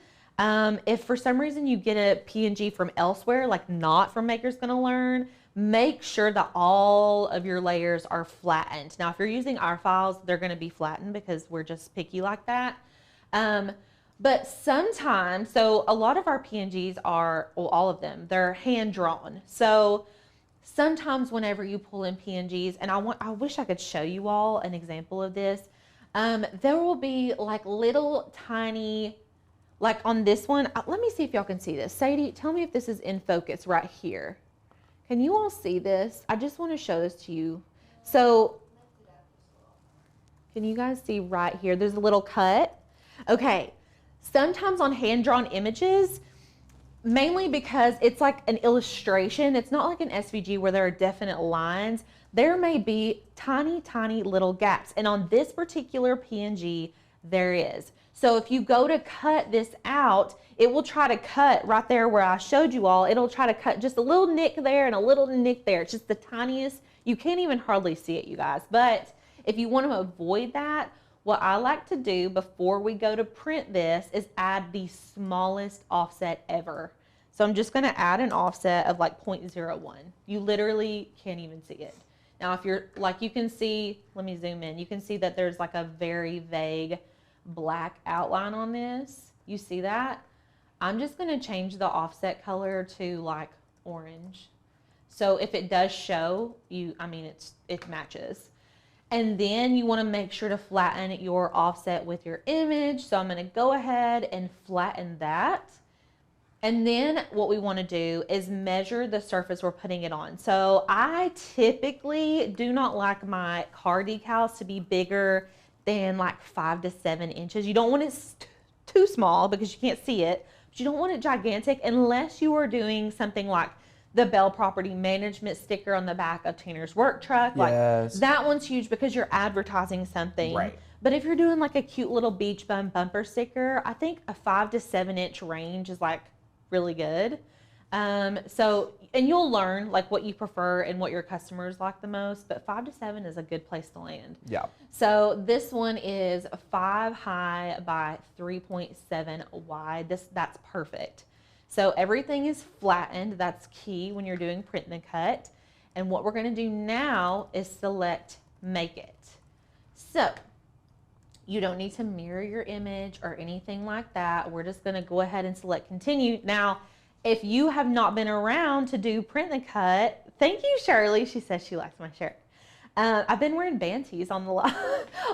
If for some reason you get a PNG from elsewhere, like not from Maker's Gonna Learn, make sure that all of your layers are flattened. Now, if you're using our files, they're gonna be flattened because we're just picky like that. But sometimes, so a lot of our PNGs are, well, all of them, they're hand drawn. So sometimes whenever you pull in PNGs, and I wish I could show you all an example of this, there will be like little tiny, like on this one, let me see if y'all can see this. Sadie, tell me if this is in focus right here. Can you all see this? I just want to show this to you. So, can you guys see right here? There's a little cut. Okay, sometimes on hand-drawn images, mainly because it's like an illustration, it's not like an SVG where there are definite lines, there may be tiny, tiny little gaps. And on this particular PNG, there is. So if you go to cut this out, it will try to cut right there where I showed you all. It'll try to cut just a little nick there and a little nick there. It's just the tiniest. You can't even hardly see it, you guys. But if you want to avoid that, what I like to do before we go to print this is add the smallest offset ever. So I'm just going to add an offset of like 0.01. You literally can't even see it. Now, if you're like, you can see, let me zoom in. You can see that there's like a very vague black outline on this. You see that? I'm just going to change the offset color to like orange. So if it does show, it matches. And then you want to make sure to flatten your offset with your image. So I'm going to go ahead and flatten that. And then what we want to do is measure the surface we're putting it on. So I typically do not like my car decals to be bigger than like 5 to 7 inches. You don't want it too small because you can't see it, but you don't want it gigantic unless you are doing something like the Bell Property Management sticker on the back of Tanner's work truck. Like that one's huge because you're advertising something. Right. But if you're doing like a cute little beach bum bumper sticker, I think a 5 to 7 inch range is like really good. So, and you'll learn like what you prefer and what your customers like the most, but 5 to 7 is a good place to land. Yeah. So this one is 5 high by 3.7 wide. That's perfect. So everything is flattened. That's key when you're doing print and cut. And what we're going to do now is select Make It. So you don't need to mirror your image or anything like that. We're just going to go ahead and select Continue. Now, if you have not been around to do print and cut, thank you, Shirley. She says she likes my shirt. I've been wearing banties on the lives.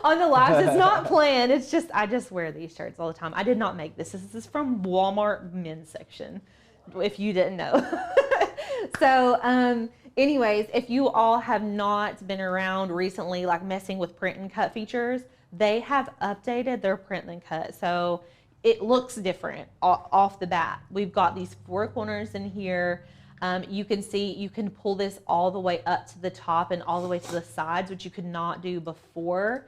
It's not planned. It's just, I just wear these shirts all the time. I did not make this. This is from Walmart men's section, if you didn't know. So, anyways, if you all have not been around recently, like messing with print and cut features, they have updated their print and cut. So it looks different off the bat. We've got these 4 corners in here. You can see, you can pull this all the way up to the top and all the way to the sides, which you could not do before.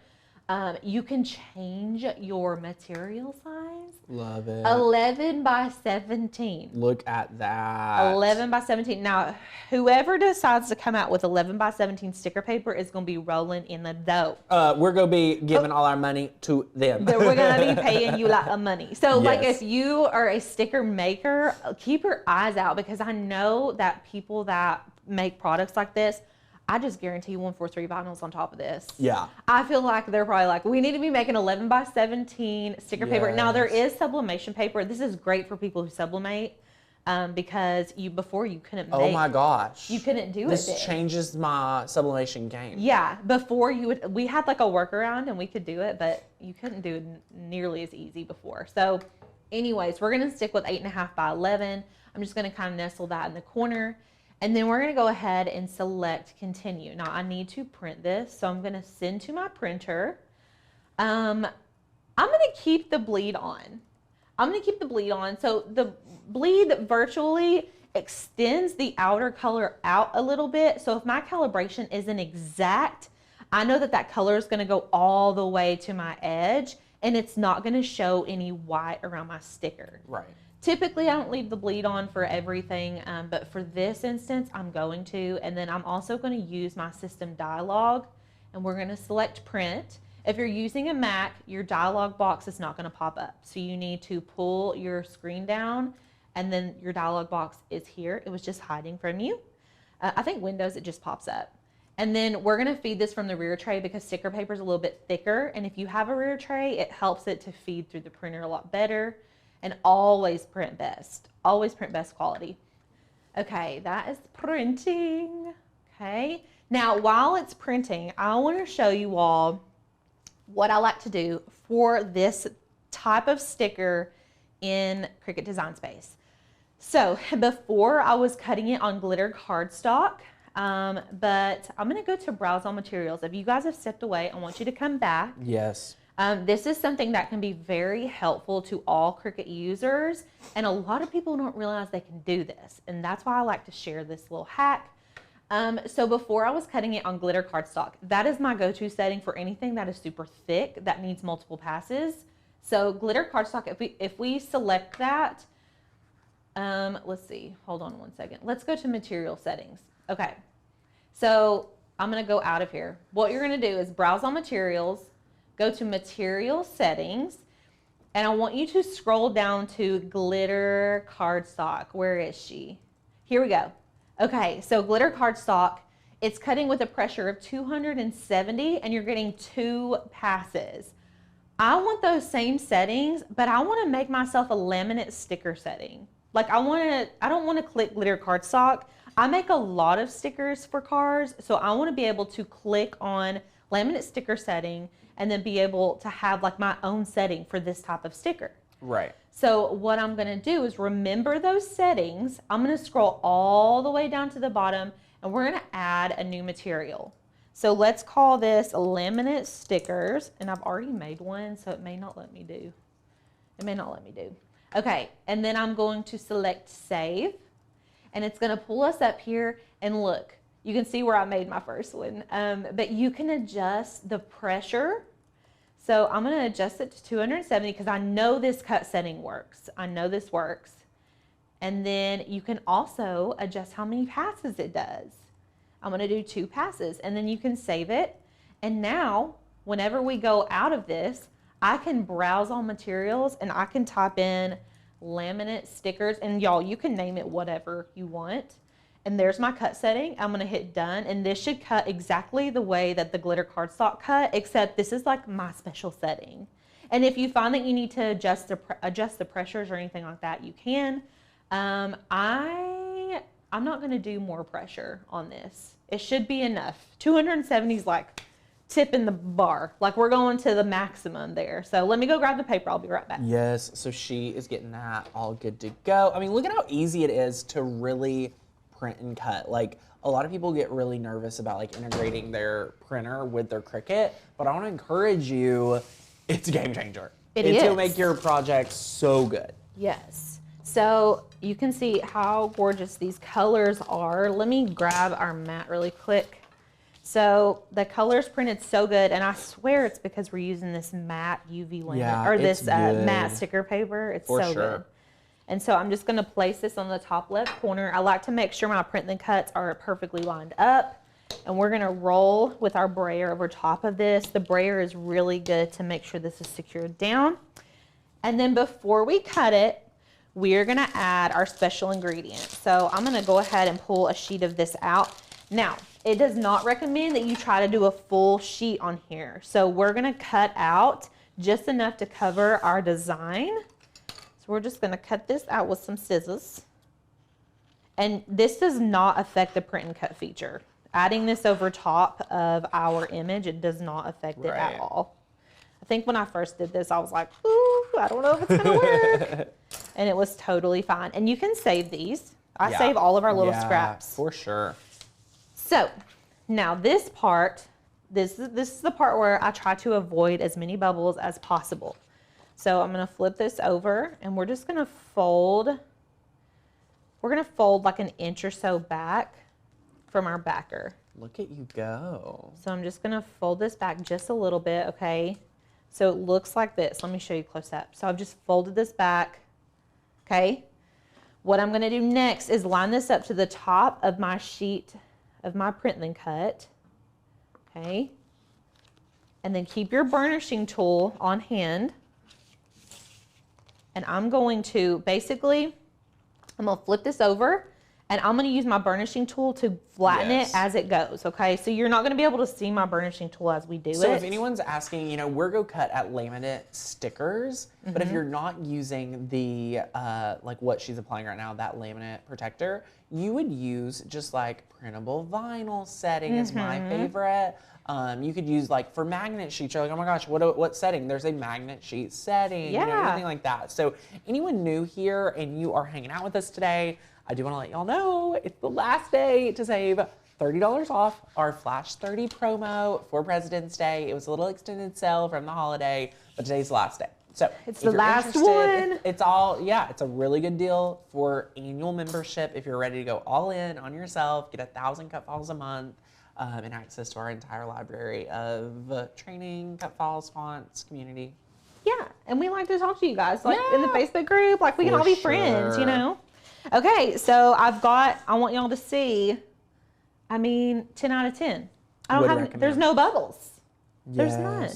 You can change your material size. Love it. 11 by 17. Look at that. 11 by 17. Now, whoever decides to come out with 11 by 17 sticker paper is going to be rolling in the dough. We're going to be giving all our money to them. We're going to be paying you a lot of money. So, like, Yes. if you are a sticker maker, keep your eyes out, because I know that people that make products like this, I just guarantee 143 vinyls on top of this. Yeah. I feel like they're probably like, we need to be making 11 by 17 sticker paper. Now, there Yes. is sublimation paper. This is great for people who sublimate, because before you couldn't make. Oh my gosh. You couldn't do this it. This changes my sublimation game. Yeah, before we had like a workaround and we could do it, but you couldn't do it nearly as easy before. So anyways, we're going to stick with 8.5 by 11. I'm just going to kind of nestle that in the corner. And then we're going to go ahead and select Continue. Now, I need to print this, so I'm going to send to my printer. I'm going to keep the bleed on. So the bleed virtually extends the outer color out a little bit. So if my calibration isn't exact, I know that that color is going to go all the way to my edge, and it's not going to show any white around my sticker. Right. Typically, I don't leave the bleed on for everything, but for this instance, I'm going to. And then I'm also going to use my system dialog, and we're going to select Print. If you're using a Mac, your dialog box is not going to pop up. So you need to pull your screen down, and then your dialog box is here. It was just hiding from you. I think Windows, it just pops up. And then we're going to feed this from the rear tray because sticker paper is a little bit thicker. And if you have a rear tray, it helps it to feed through the printer a lot better. And always print best. Always print best quality. Okay, that is printing. Okay. Now, while it's printing, I want to show you all what I like to do for this type of sticker in Cricut Design Space. So before I was cutting it on glitter cardstock, but I'm going to go to Browse All Materials. If you guys have stepped away, I want you to come back. Yes. This is something that can be very helpful to all Cricut users, and a lot of people don't realize they can do this, and that's why I like to share this little hack. So before I was cutting it on glitter cardstock, that is my go-to setting for anything that is super thick that needs multiple passes. So glitter cardstock, if we select that, let's see, hold on one second. Let's go to material settings. Okay, so I'm gonna go out of here. What you're gonna do is browse on materials, go to material settings, and I want you to scroll down to glitter cardstock. Where is she? Here we go. Okay, so glitter cardstock, it's cutting with a pressure of 270 and you're getting 2 passes. I want those same settings, but I want to make myself a laminate sticker setting. Like I don't want to click glitter cardstock. I make a lot of stickers for cars, so I want to be able to click on laminate sticker setting and then be able to have like my own setting for this type of sticker. Right. So what I'm going to do is remember those settings. I'm going to scroll all the way down to the bottom, and we're going to add a new material. So let's call this laminate stickers, and I've already made one, so it may not let me do. Okay, and then I'm going to select save, and it's gonna pull us up here, and look, you can see where I made my first one, but you can adjust the pressure. So I'm gonna adjust it to 270 because I know this cut setting works. I know this works. And then you can also adjust how many passes it does. I'm gonna do 2 passes, and then you can save it. And now, whenever we go out of this, I can browse on materials and I can type in laminate stickers, and y'all, you can name it whatever you want. And there's my cut setting. I'm gonna hit done, and this should cut exactly the way that the glitter cardstock cut, except this is like my special setting. And if you find that you need to adjust the pressures or anything like that, you can. I'm not gonna do more pressure on this. It should be enough. 270 is like tipping the bar. Like we're going to the maximum there. So let me go grab the paper. I'll be right back. Yes, so she is getting that all good to go. I mean, look at how easy it is to really print and cut. Like a lot of people get really nervous about like integrating their printer with their Cricut, but I want to encourage you, it's a game changer. It's gonna make your project so good. Yes. So you can see how gorgeous these colors are. Let me grab our mat really quick. So the colors printed so good, and I swear it's because we're using this matte UV laminate, or this matte sticker paper. It's so good. And so I'm just gonna place this on the top left corner. I like to make sure my print and cuts are perfectly lined up. And we're gonna roll with our brayer over top of this. The brayer is really good to make sure this is secured down. And then before we cut it, we're gonna add our special ingredient. So I'm gonna go ahead and pull a sheet of this out. Now, it does not recommend that you try to do a full sheet on here. So we're gonna cut out just enough to cover our design. So we're just gonna cut this out with some scissors. And this does not affect the print and cut feature. Adding this over top of our image, it does not affect it at all. I think when I first did this, I was like, ooh, I don't know if it's gonna work. And it was totally fine. And you can save these. I save all of our little scraps. For sure. So now this part, this is the part where I try to avoid as many bubbles as possible. So I'm gonna flip this over, and we're just gonna fold. We're gonna fold like an inch or so back from our backer. Look at you go. So I'm just gonna fold this back just a little bit, okay? So it looks like this. Let me show you close up. So I've just folded this back, okay? What I'm gonna do next is line this up to the top of my sheet of my print and cut, okay? And then keep your burnishing tool on hand. And I'm going to basically, I'm gonna flip this over, and I'm gonna use my burnishing tool to flatten it as it goes, okay? So you're not gonna be able to see my burnishing tool as we do it. So if anyone's asking, you know, we're Go Cut at laminate stickers, but if you're not using the, like what she's applying right now, that laminate protector, you would use just like printable vinyl setting is my favorite. You could use like for magnet sheets, you're like, oh my gosh, what setting? There's a magnet sheet setting, you know, anything like that. So anyone new here and you are hanging out with us today, I do want to let y'all know it's the last day to save $30 off our Flash 30 promo for President's Day. It was a little extended sale from the holiday, but today's the last day. So it's the last one. It's all, it's a really good deal for annual membership. If you're ready to go all in on yourself, get 1,000 cut files a month, and access to our entire library of training, cut files, fonts, community. Yeah, and we like to talk to you guys, like in the Facebook group, like we can all be friends, you know? Okay, so I want y'all to see, I mean, 10 out of 10. There's no bubbles. There's none.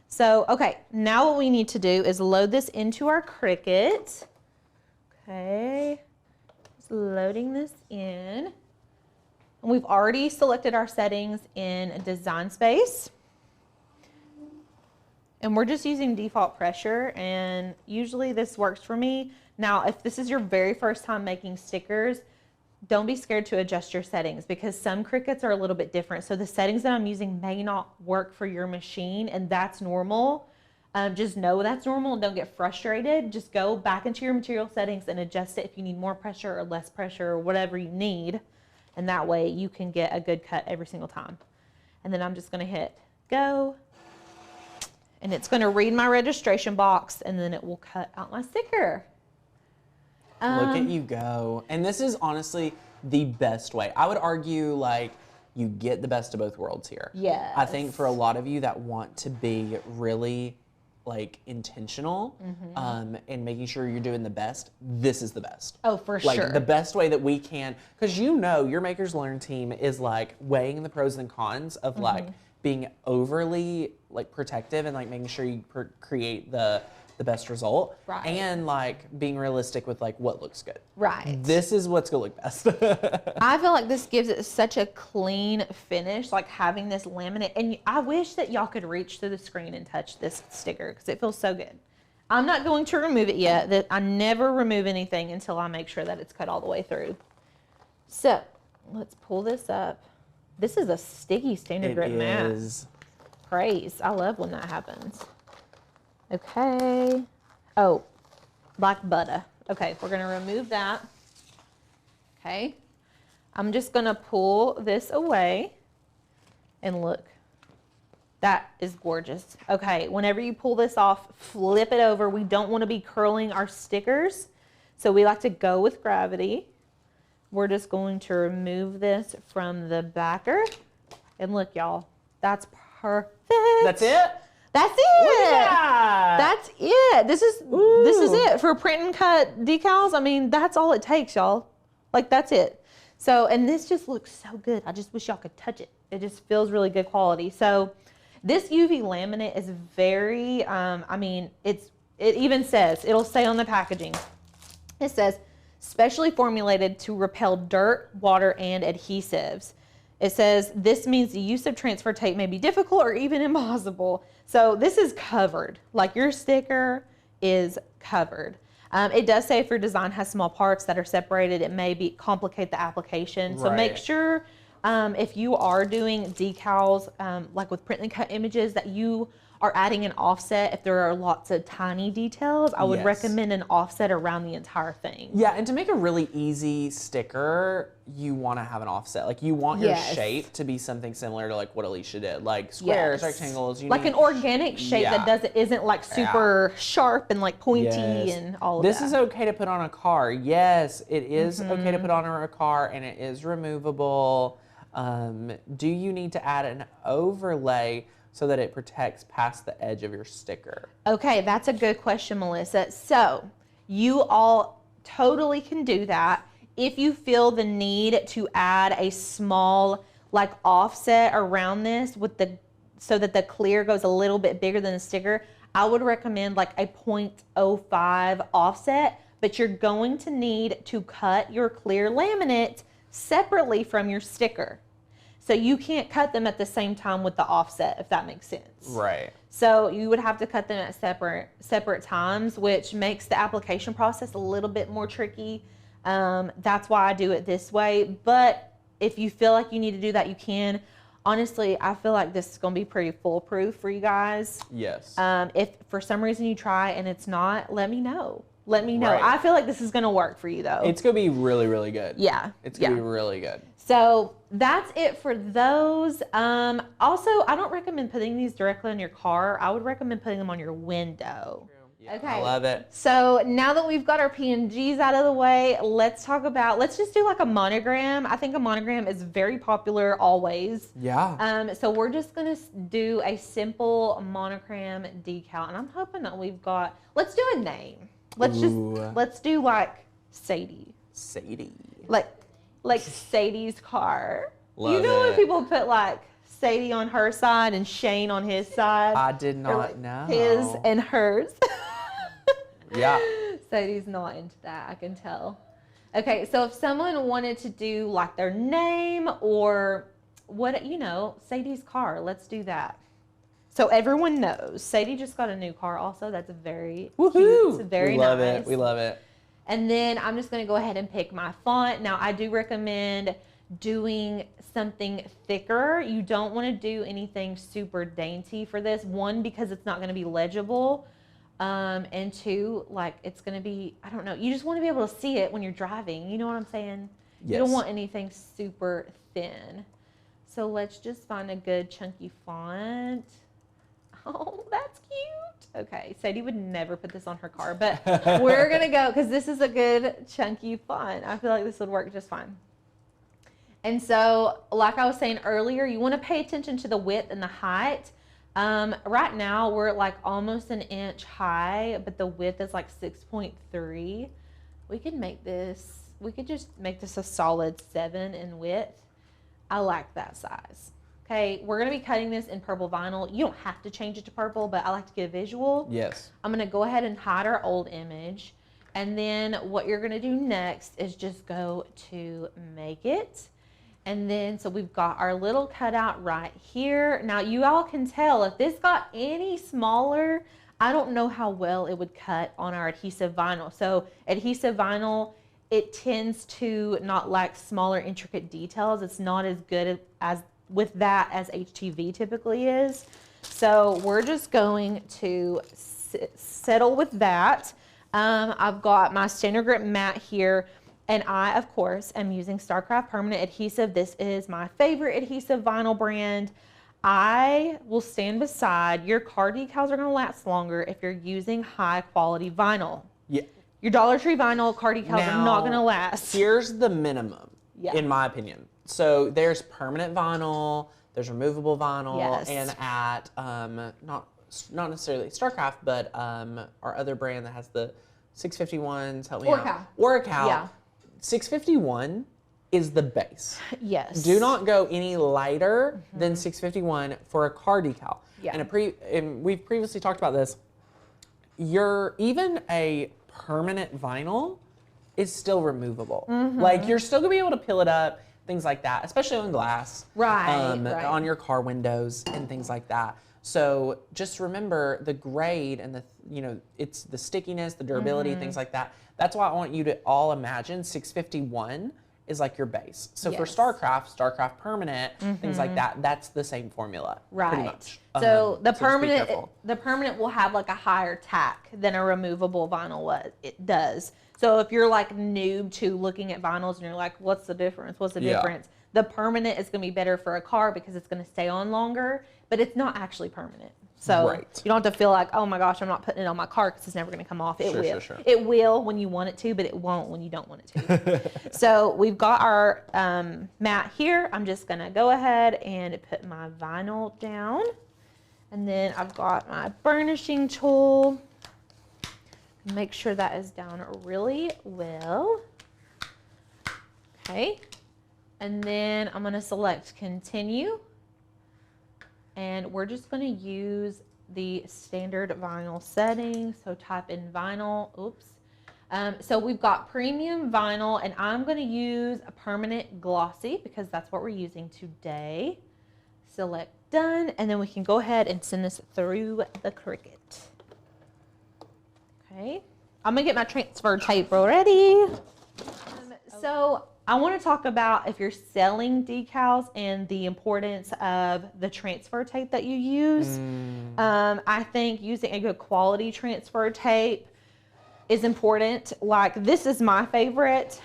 So, okay, now what we need to do is load this into our Cricut. Okay, just loading this in. And we've already selected our settings in Design Space. And we're just using default pressure, and usually this works for me. Now, if this is your very first time making stickers, don't be scared to adjust your settings because some Cricuts are a little bit different. So the settings that I'm using may not work for your machine, and that's normal. Just know that's normal and don't get frustrated. Just go back into your material settings and adjust it if you need more pressure or less pressure or whatever you need. And that way you can get a good cut every single time. And then I'm just gonna hit go. And it's gonna read my registration box, and then it will cut out my sticker. Look at you go. And this is honestly the best way. I would argue like you get the best of both worlds here. Yes. I think for a lot of you that want to be really like intentional and making sure you're doing the best, this is the best. Oh, for like, sure. the best way that we can, because you know your Makers Learn team is like weighing the pros and cons of like being overly like protective and like making sure you create the best result, Right. and like being realistic with like what looks good. Right. This is what's gonna look best. I feel like this gives it such a clean finish, like having this laminate. And I wish that y'all could reach through the screen and touch this sticker because it feels so good. I'm not going to remove it yet. That I never remove anything until I make sure that it's cut all the way through. So let's pull this up. This is a sticky standard grit mat. It is. Praise. I love when that happens. Okay. Oh, like butter. Okay, we're gonna remove that. Okay. I'm just gonna pull this away and look. That is gorgeous. Okay, whenever you pull this off, flip it over. We don't want to be curling our stickers, so we like to go with gravity. We're just going to remove this from the backer. And look, y'all, that's perfect. That's it? That's Look it. at that. That's it. This is it for print and cut decals. I mean, that's all it takes, y'all. Like, that's it. So, and this just looks so good. I just wish y'all could touch it. It just feels really good quality. So, this UV laminate is very, I mean, it even says, it'll say on the packaging, it says, specially formulated to repel dirt, water, and adhesives. It says, this means the use of transfer tape may be difficult or even impossible. So this is covered. Like, your sticker is covered. It does say if your design has small parts that are separated, it may complicate the application. So make sure if you are doing decals, like with print and cut images, that you are adding an offset. If there are lots of tiny details, I would recommend an offset around the entire thing. Yeah, and to make a really easy sticker, you want to have an offset. Like, you want your shape to be something similar to like what Alicia did, like squares, rectangles. Like an organic shape that isn't like super sharp and like pointy and all of that. This is okay to put on a car. Yes, it is okay to put on a car, and it is removable. Do you need to add an overlay so that it protects past the edge of your sticker? Okay, that's a good question, Melissa. So you all totally can do that. If you feel the need to add a small like offset around this so that the clear goes a little bit bigger than the sticker, I would recommend like a 0.05 offset, but you're going to need to cut your clear laminate separately from your sticker. So you can't cut them at the same time with the offset, if that makes sense. Right. So you would have to cut them at separate times, which makes the application process a little bit more tricky. That's why I do it this way. But if you feel like you need to do that, you can. Honestly, I feel like this is going to be pretty foolproof for you guys. Yes. If for some reason you try and it's not, let me know. Let me know. Right. I feel like this is going to work for you, though. It's going to be really, really good. Yeah. It's going to be really good. So that's it for those. Also, I don't recommend putting these directly on your car. I would recommend putting them on your window. Yeah, Okay. I love it. So now that we've got our PNGs out of the way, let's just do like a monogram. I think a monogram is very popular always. Yeah. So we're just gonna do a simple monogram decal, and I'm hoping that let's do a name. Let's do like Sadie. Sadie. Like Sadie's car. Love you know it. when people put like Sadie on her side and Shane on his side? I did not like know. His and hers. Yeah. Sadie's not into that, I can tell. Okay, so if someone wanted to do like their name or Sadie's car, let's do that. So everyone knows, Sadie just got a new car also. That's very cute. It's very we love nice. it. We love it. And then I'm just gonna go ahead and pick my font. Now I do recommend doing something thicker. You don't wanna do anything super dainty for this. One, because it's not gonna be legible. And two, like it's gonna be, I don't know, you just wanna be able to see it when you're driving. You know what I'm saying? Yes. You don't want anything super thin. So let's just find a good chunky font. Oh, that's cute. Okay, Sadie would never put this on her car, but we're gonna go because this is a good chunky font. I feel like this would work just fine. And so, like I was saying earlier, you want to pay attention to the width and the height. Right now, we're like almost an inch high, but the width is like 6.3. We could make this, we could just make this a solid 7 in width. I like that size. Okay, we're going to be cutting this in purple vinyl. You don't have to change it to purple, but I like to get a visual. Yes. I'm going to go ahead and hide our old image. And then what you're going to do next is just go to make it. And then, so we've got our little cutout right here. Now, you all can tell if this got any smaller, I don't know how well it would cut on our adhesive vinyl. So adhesive vinyl, it tends to not like smaller, intricate details. It's not as good as with that as HTV typically is. So we're just going to settle with that. I've got my standard grip mat here. And I, of course, am using StarCraft Permanent Adhesive. This is my favorite adhesive vinyl brand. I will stand beside. Your car decals are going to last longer if you're using high quality vinyl. Yeah. Your Dollar Tree vinyl car decals are not going to last. Here's the minimum, Yeah. in my opinion. So there's permanent vinyl, there's removable vinyl, Yes. and at not necessarily StarCraft, but our other brand that has the 651s. Help me out. Oracal. Yeah. 651 is the base. Yes. Do not go any lighter than 651 for a car decal. Yeah. And we've previously talked about this. Even a permanent vinyl is still removable. Like you're still gonna be able to peel it up, things like that, especially on glass. Right, right. On your car windows and things like that. So just remember the grade and it's the stickiness, the durability, things like that. That's why I want you to all imagine 651 is like your base. So for Yes. StarCraft Permanent, things like that, that's the same formula. Right. Pretty much. So the just be permanent, careful. the permanent will have like a higher tack than a removable vinyl it does. So if you're like noob to looking at vinyls and you're like, what's the difference? What's the Yeah. difference? The permanent is going to be better for a car because it's going to stay on longer, but it's not actually permanent. So Right. you don't have to feel like, oh my gosh, I'm not putting it on my car because it's never going to come off. It will. Sure. It will when you want it to, but it won't when you don't want it to. So we've got our mat here. I'm just going to go ahead and put my vinyl down. And then I've got my burnishing tool. Make sure that is down really well. Okay. And then I'm going to select continue. And we're just going to use the standard vinyl setting. So type in vinyl. Oops. So we've got premium vinyl, and I'm going to use a permanent glossy because that's what we're using today. Select done, and then we can go ahead and send this through the Cricut. Okay. I'm going to get my transfer tape ready. So I want to talk about if you're selling decals and the importance of the transfer tape that you use. I think using a good quality transfer tape is important. Like this is my favorite.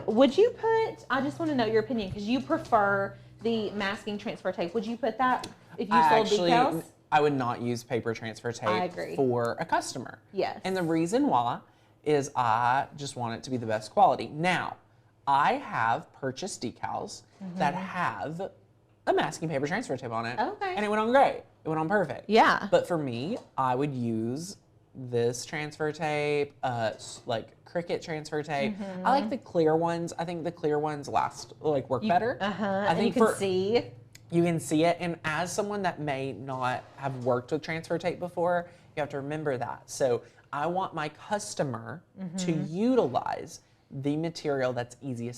Would you put, I just want to know your opinion because you prefer the masking transfer tape. Would you put that if you sold decals? I would not use paper transfer tape for a customer. Yes. And the reason why is I just want it to be the best quality. Now, I have purchased decals that have a masking paper transfer tape on it. Okay. And it went on great. It went on perfect. Yeah. But for me, I would use this transfer tape, like Cricut transfer tape. I like the clear ones. I think the clear ones work better. I think you can see. You can see it, and as someone that may not have worked with transfer tape before, you have to remember that. So I want my customer to utilize the material that's easiest